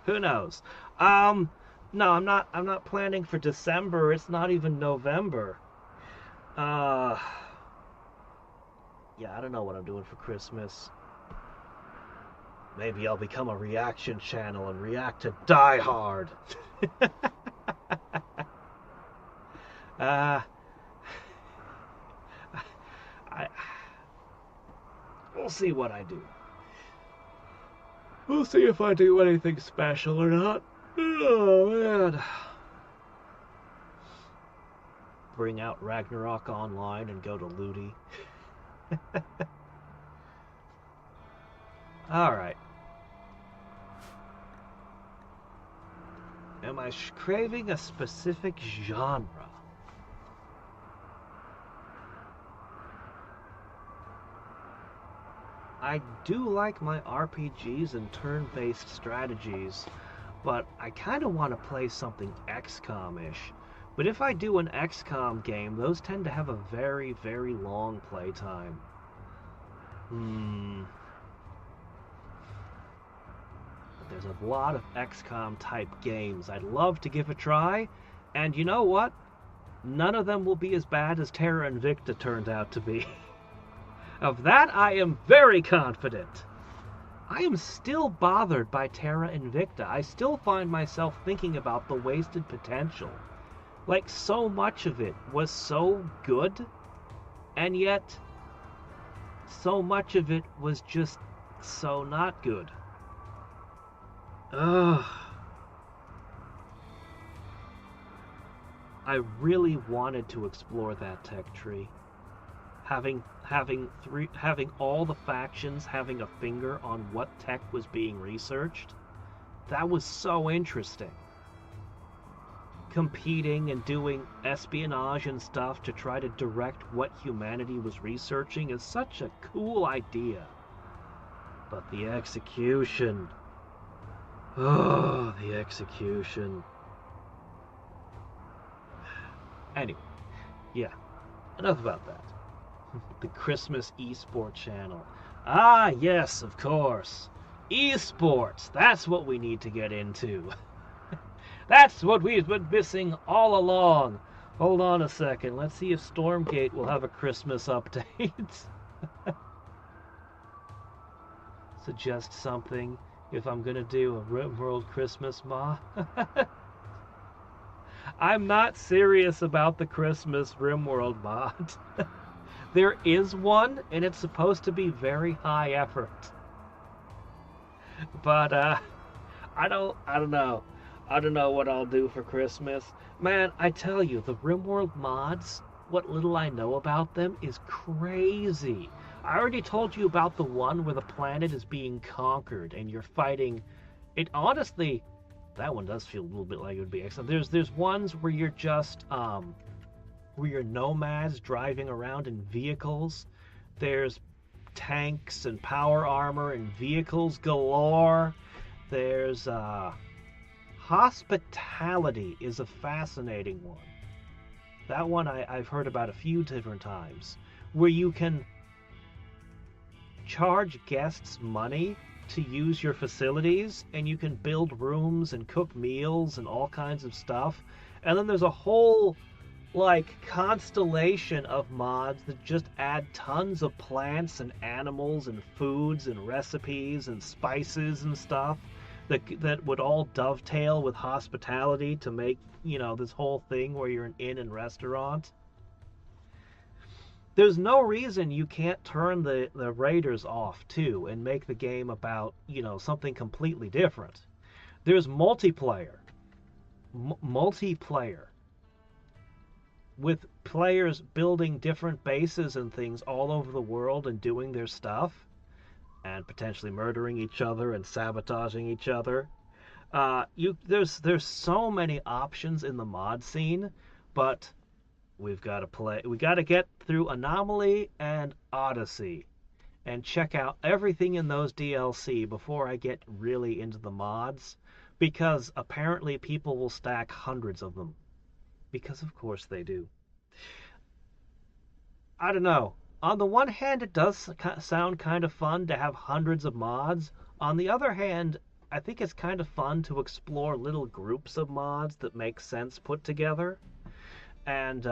Speaker 1: Who knows? No, I'm not planning for December. It's not even November. Yeah, I don't know what I'm doing for Christmas. Maybe I'll become a reaction channel and react to Die Hard. We'll see what I do. We'll see if I do anything special or not. Oh, man. Bring out Ragnarok Online and go to Ludi. Alright. Am I craving a specific genre? I do like my RPGs and turn-based strategies, but I kind of want to play something XCOM-ish. But if I do an XCOM game, those tend to have a very, very long playtime. There's a lot of XCOM-type games I'd love to give a try, and you know what? None of them will be as bad as Terra Invicta turned out to be. Of that, I am very confident. I am still bothered by Terra Invicta. I still find myself thinking about the wasted potential. Like, so much of it was so good, and yet so much of it was just so not good. Ugh. I really wanted to explore that tech tree. Having all the factions having a finger on what tech was being researched, that was so interesting. Competing and doing espionage and stuff to try to direct what humanity was researching is such a cool idea. But the execution... Oh, the execution. Anyway, yeah, enough about that. The Christmas eSport channel. Ah, yes, of course. Esports, that's what we need to get into. That's what we've been missing all along. Hold on a second. Let's see if Stormgate will have a Christmas update. Suggest something if I'm going to do a Rimworld Christmas mod. I'm not serious about the Christmas Rimworld mod. There is one, and it's supposed to be very high effort. But, I don't know. I don't know what I'll do for Christmas. Man, I tell you, the Rimworld mods, what little I know about them is crazy. I already told you about the one where the planet is being conquered and you're fighting. It honestly, that one does feel a little bit like it would be excellent. There's ones where you're just, where you're nomads driving around in vehicles. There's tanks and power armor and vehicles galore. There's, Hospitality is a fascinating one. That one I've heard about a few different times, where you can charge guests money to use your facilities, and you can build rooms and cook meals and all kinds of stuff. And then there's a whole like constellation of mods that just add tons of plants and animals and foods and recipes and spices and stuff that would all dovetail with hospitality to make, this whole thing where you're an inn and restaurant. There's no reason you can't turn the raiders off too and make the game about, something completely different. There's multiplayer. Multiplayer with players building different bases and things all over the world and doing their stuff and potentially murdering each other and sabotaging each other. There's so many options in the mod scene, but we got to get through Anomaly and Odyssey and check out everything in those DLC before I get really into the mods, because apparently people will stack hundreds of them. Because of course they do. I don't know. On the one hand, it does sound kind of fun to have hundreds of mods. On the other hand, I think it's kind of fun to explore little groups of mods that make sense put together. And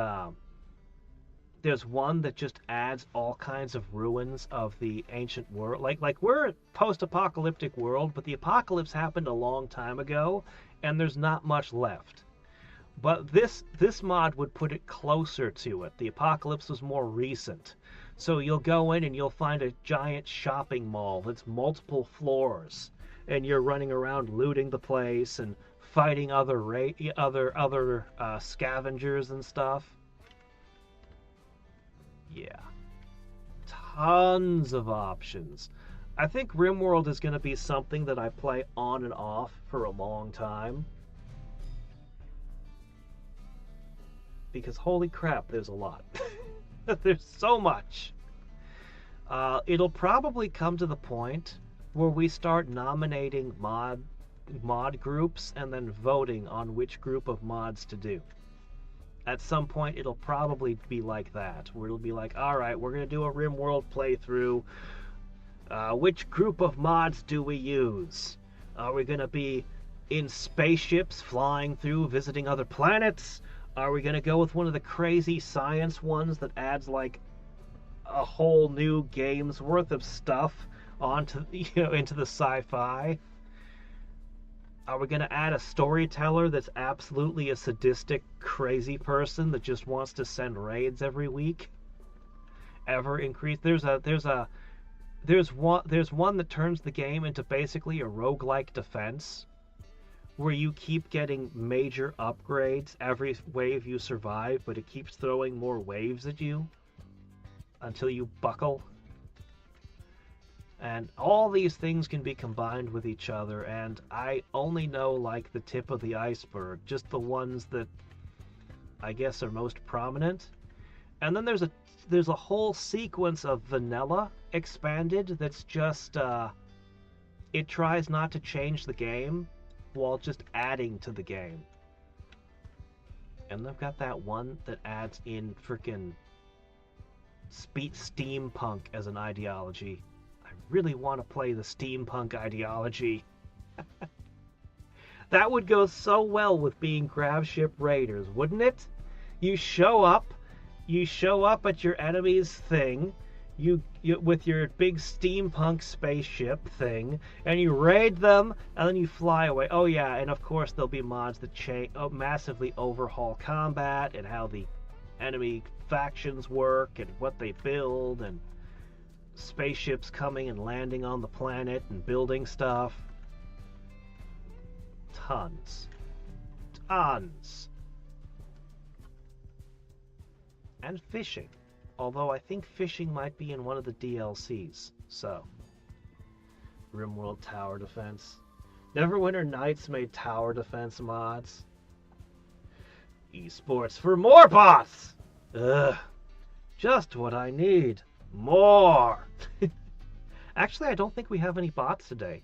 Speaker 1: there's one that just adds all kinds of ruins of the ancient world. Like we're a post-apocalyptic world, but the apocalypse happened a long time ago, and there's not much left. But this mod would put it closer to it. The apocalypse was more recent. So you'll go in and you'll find a giant shopping mall that's multiple floors, and you're running around looting the place and fighting other scavengers and stuff. Yeah. Tons of options. I think Rimworld is going to be something that I play on and off for a long time. Because holy crap, there's a lot. There's so much. It'll probably come to the point where we start nominating mod groups and then voting on which group of mods to do. At some point, it'll probably be like that, where it'll be like, all right, we're going to do a Rimworld playthrough. Which group of mods do we use? Are we going to be in spaceships flying through, visiting other planets? Are we going to go with one of the crazy science ones that adds like a whole new game's worth of stuff onto into the sci-fi? Are we going to add a storyteller that's absolutely a sadistic, crazy person that just wants to send raids every week? Ever increase? There's one that turns the game into basically a roguelike defense, where you keep getting major upgrades every wave you survive, but it keeps throwing more waves at you until you buckle. And all these things can be combined with each other, and I only know like the tip of the iceberg, just the ones that I guess are most prominent. And then there's a whole sequence of vanilla expanded that's just it tries not to change the game while just adding to the game. And they've got that one that adds in frickin' steampunk as an ideology. I really want to play the steampunk ideology. That would go so well with being Grab Ship Raiders, wouldn't it? You show up at your enemy's thing, you with your big steampunk spaceship thing, and you raid them, and then you fly away. Oh yeah, and of course there'll be mods that massively overhaul combat and how the enemy factions work and what they build, and spaceships coming and landing on the planet and building stuff. Tons. And fishing. Although I think fishing might be in one of the DLCs. So, Rimworld Tower Defense. Neverwinter Nights made tower defense mods. Esports for more bots! Ugh. Just what I need. More! Actually, I don't think we have any bots today.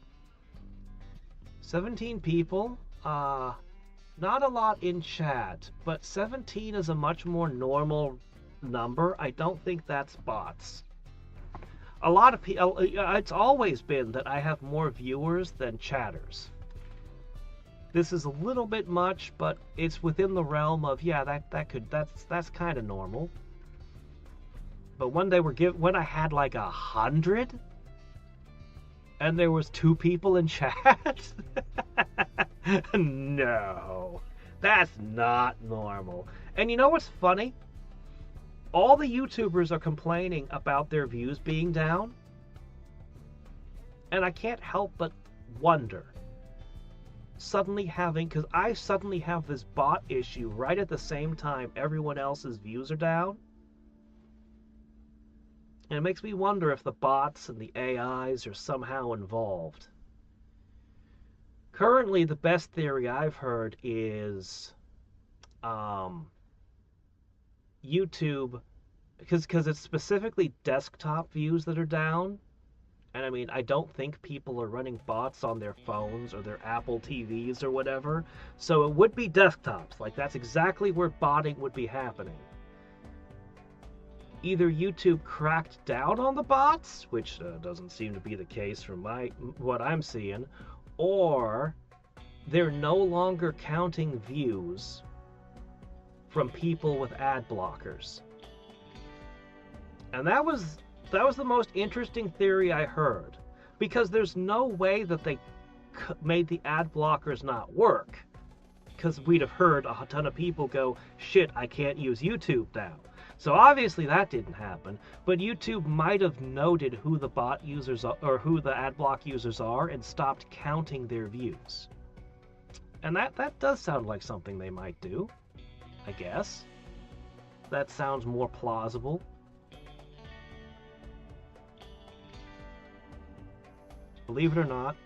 Speaker 1: 17 people. Not a lot in chat, but 17 is a much more normal number. I don't think that's bots. A lot of people, it's always been that I have more viewers than chatters. This is a little bit much, but it's within the realm of, yeah, that's kind of normal. But when when I had like 100, and there was 2 people in chat, no, that's not normal. And you know what's funny? All the YouTubers are complaining about their views being down, and I can't help but wonder, because I suddenly have this bot issue right at the same time everyone else's views are down, and it makes me wonder if the bots and the AIs are somehow involved. Currently, the best theory I've heard is YouTube, because it's specifically desktop views that are down. And I mean, I don't think people are running bots on their phones or their Apple TVs or whatever. So it would be desktops. Like, that's exactly where botting would be happening. Either YouTube cracked down on the bots, which doesn't seem to be the case from what I'm seeing, or they're no longer counting views from people with ad blockers. And that was the most interesting theory I heard, because there's no way that they made the ad blockers not work, because we'd have heard a ton of people go, shit, I can't use YouTube now. So obviously that didn't happen, but YouTube might have noted who the bot users are, or who the ad block users are, and stopped counting their views. And that does sound like something they might do, I guess. That sounds more plausible. Believe it or not,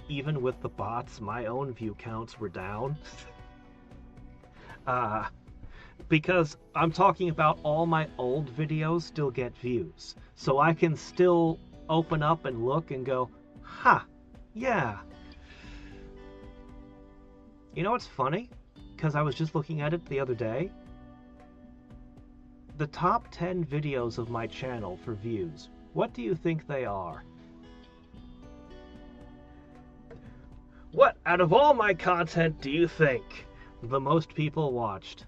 Speaker 1: even with the bots, my own view counts were down. Because I'm talking about all my old videos still get views. So I can still open up and look and go, huh, yeah. You know what's funny? Because I was just looking at it the other day. The top 10 videos of my channel for views, what do you think they are? What, out of all my content, do you think the most people watched?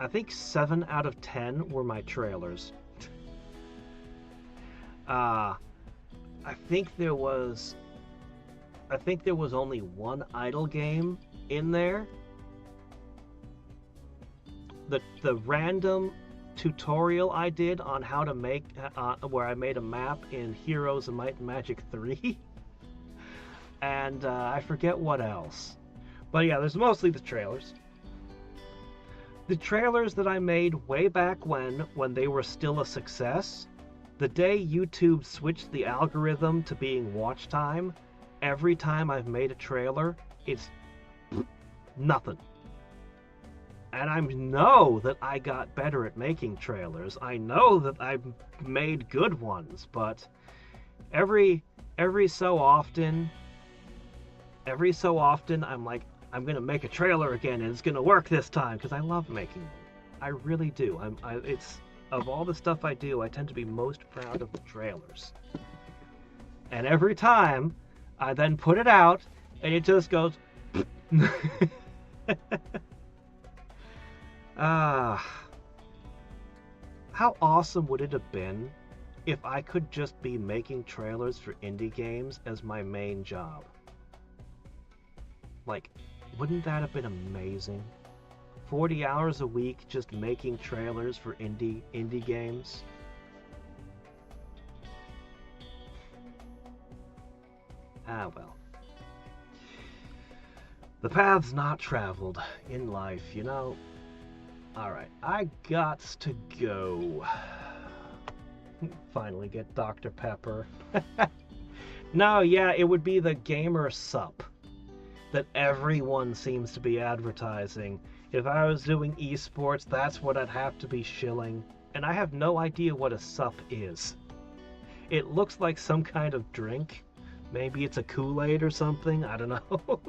Speaker 1: I think 7 out of 10 were my trailers. I think there was only one idle game in there. The random tutorial I did on how to make, where I made a map in Heroes of Might and Magic 3. And I forget what else. But yeah, there's mostly the trailers. The trailers that I made way back when they were still a success, the day YouTube switched the algorithm to being watch time, every time I've made a trailer, it's nothing. And I know that I got better at making trailers. I know that I've made good ones, but every so often I'm like, I'm gonna make a trailer again, and it's gonna work this time, because I love making them. I really do. It's of all the stuff I do, I tend to be most proud of the trailers. And every time I then put it out, and it just goes. How awesome would it have been if I could just be making trailers for indie games as my main job? Like, wouldn't that have been amazing? 40 hours a week just making trailers for indie games? Ah, well. The path's not traveled in life, you know. Alright, I gots to go. Finally get Dr. Pepper. No, yeah, it would be the gamer sup that everyone seems to be advertising. If I was doing esports, that's what I'd have to be shilling. And I have no idea what a sup is. It looks like some kind of drink. Maybe it's a Kool-Aid or something, I don't know.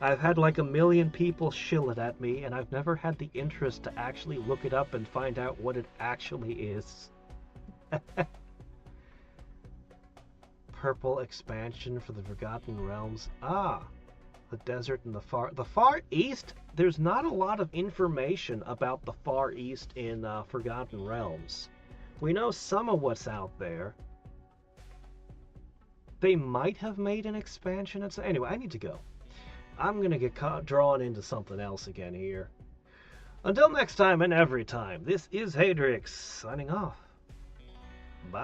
Speaker 1: I've had like a million people shill it at me, and I've never had the interest to actually look it up and find out what it actually is. Purple expansion for the Forgotten Realms. Ah, the desert in the Far East. There's not a lot of information about the Far East in Forgotten Realms. We know some of what's out there. They might have made an expansion. Anyway, I need to go. I'm gonna get drawn into something else again here. Until next time and every time, this is Hadriex signing off. Bye.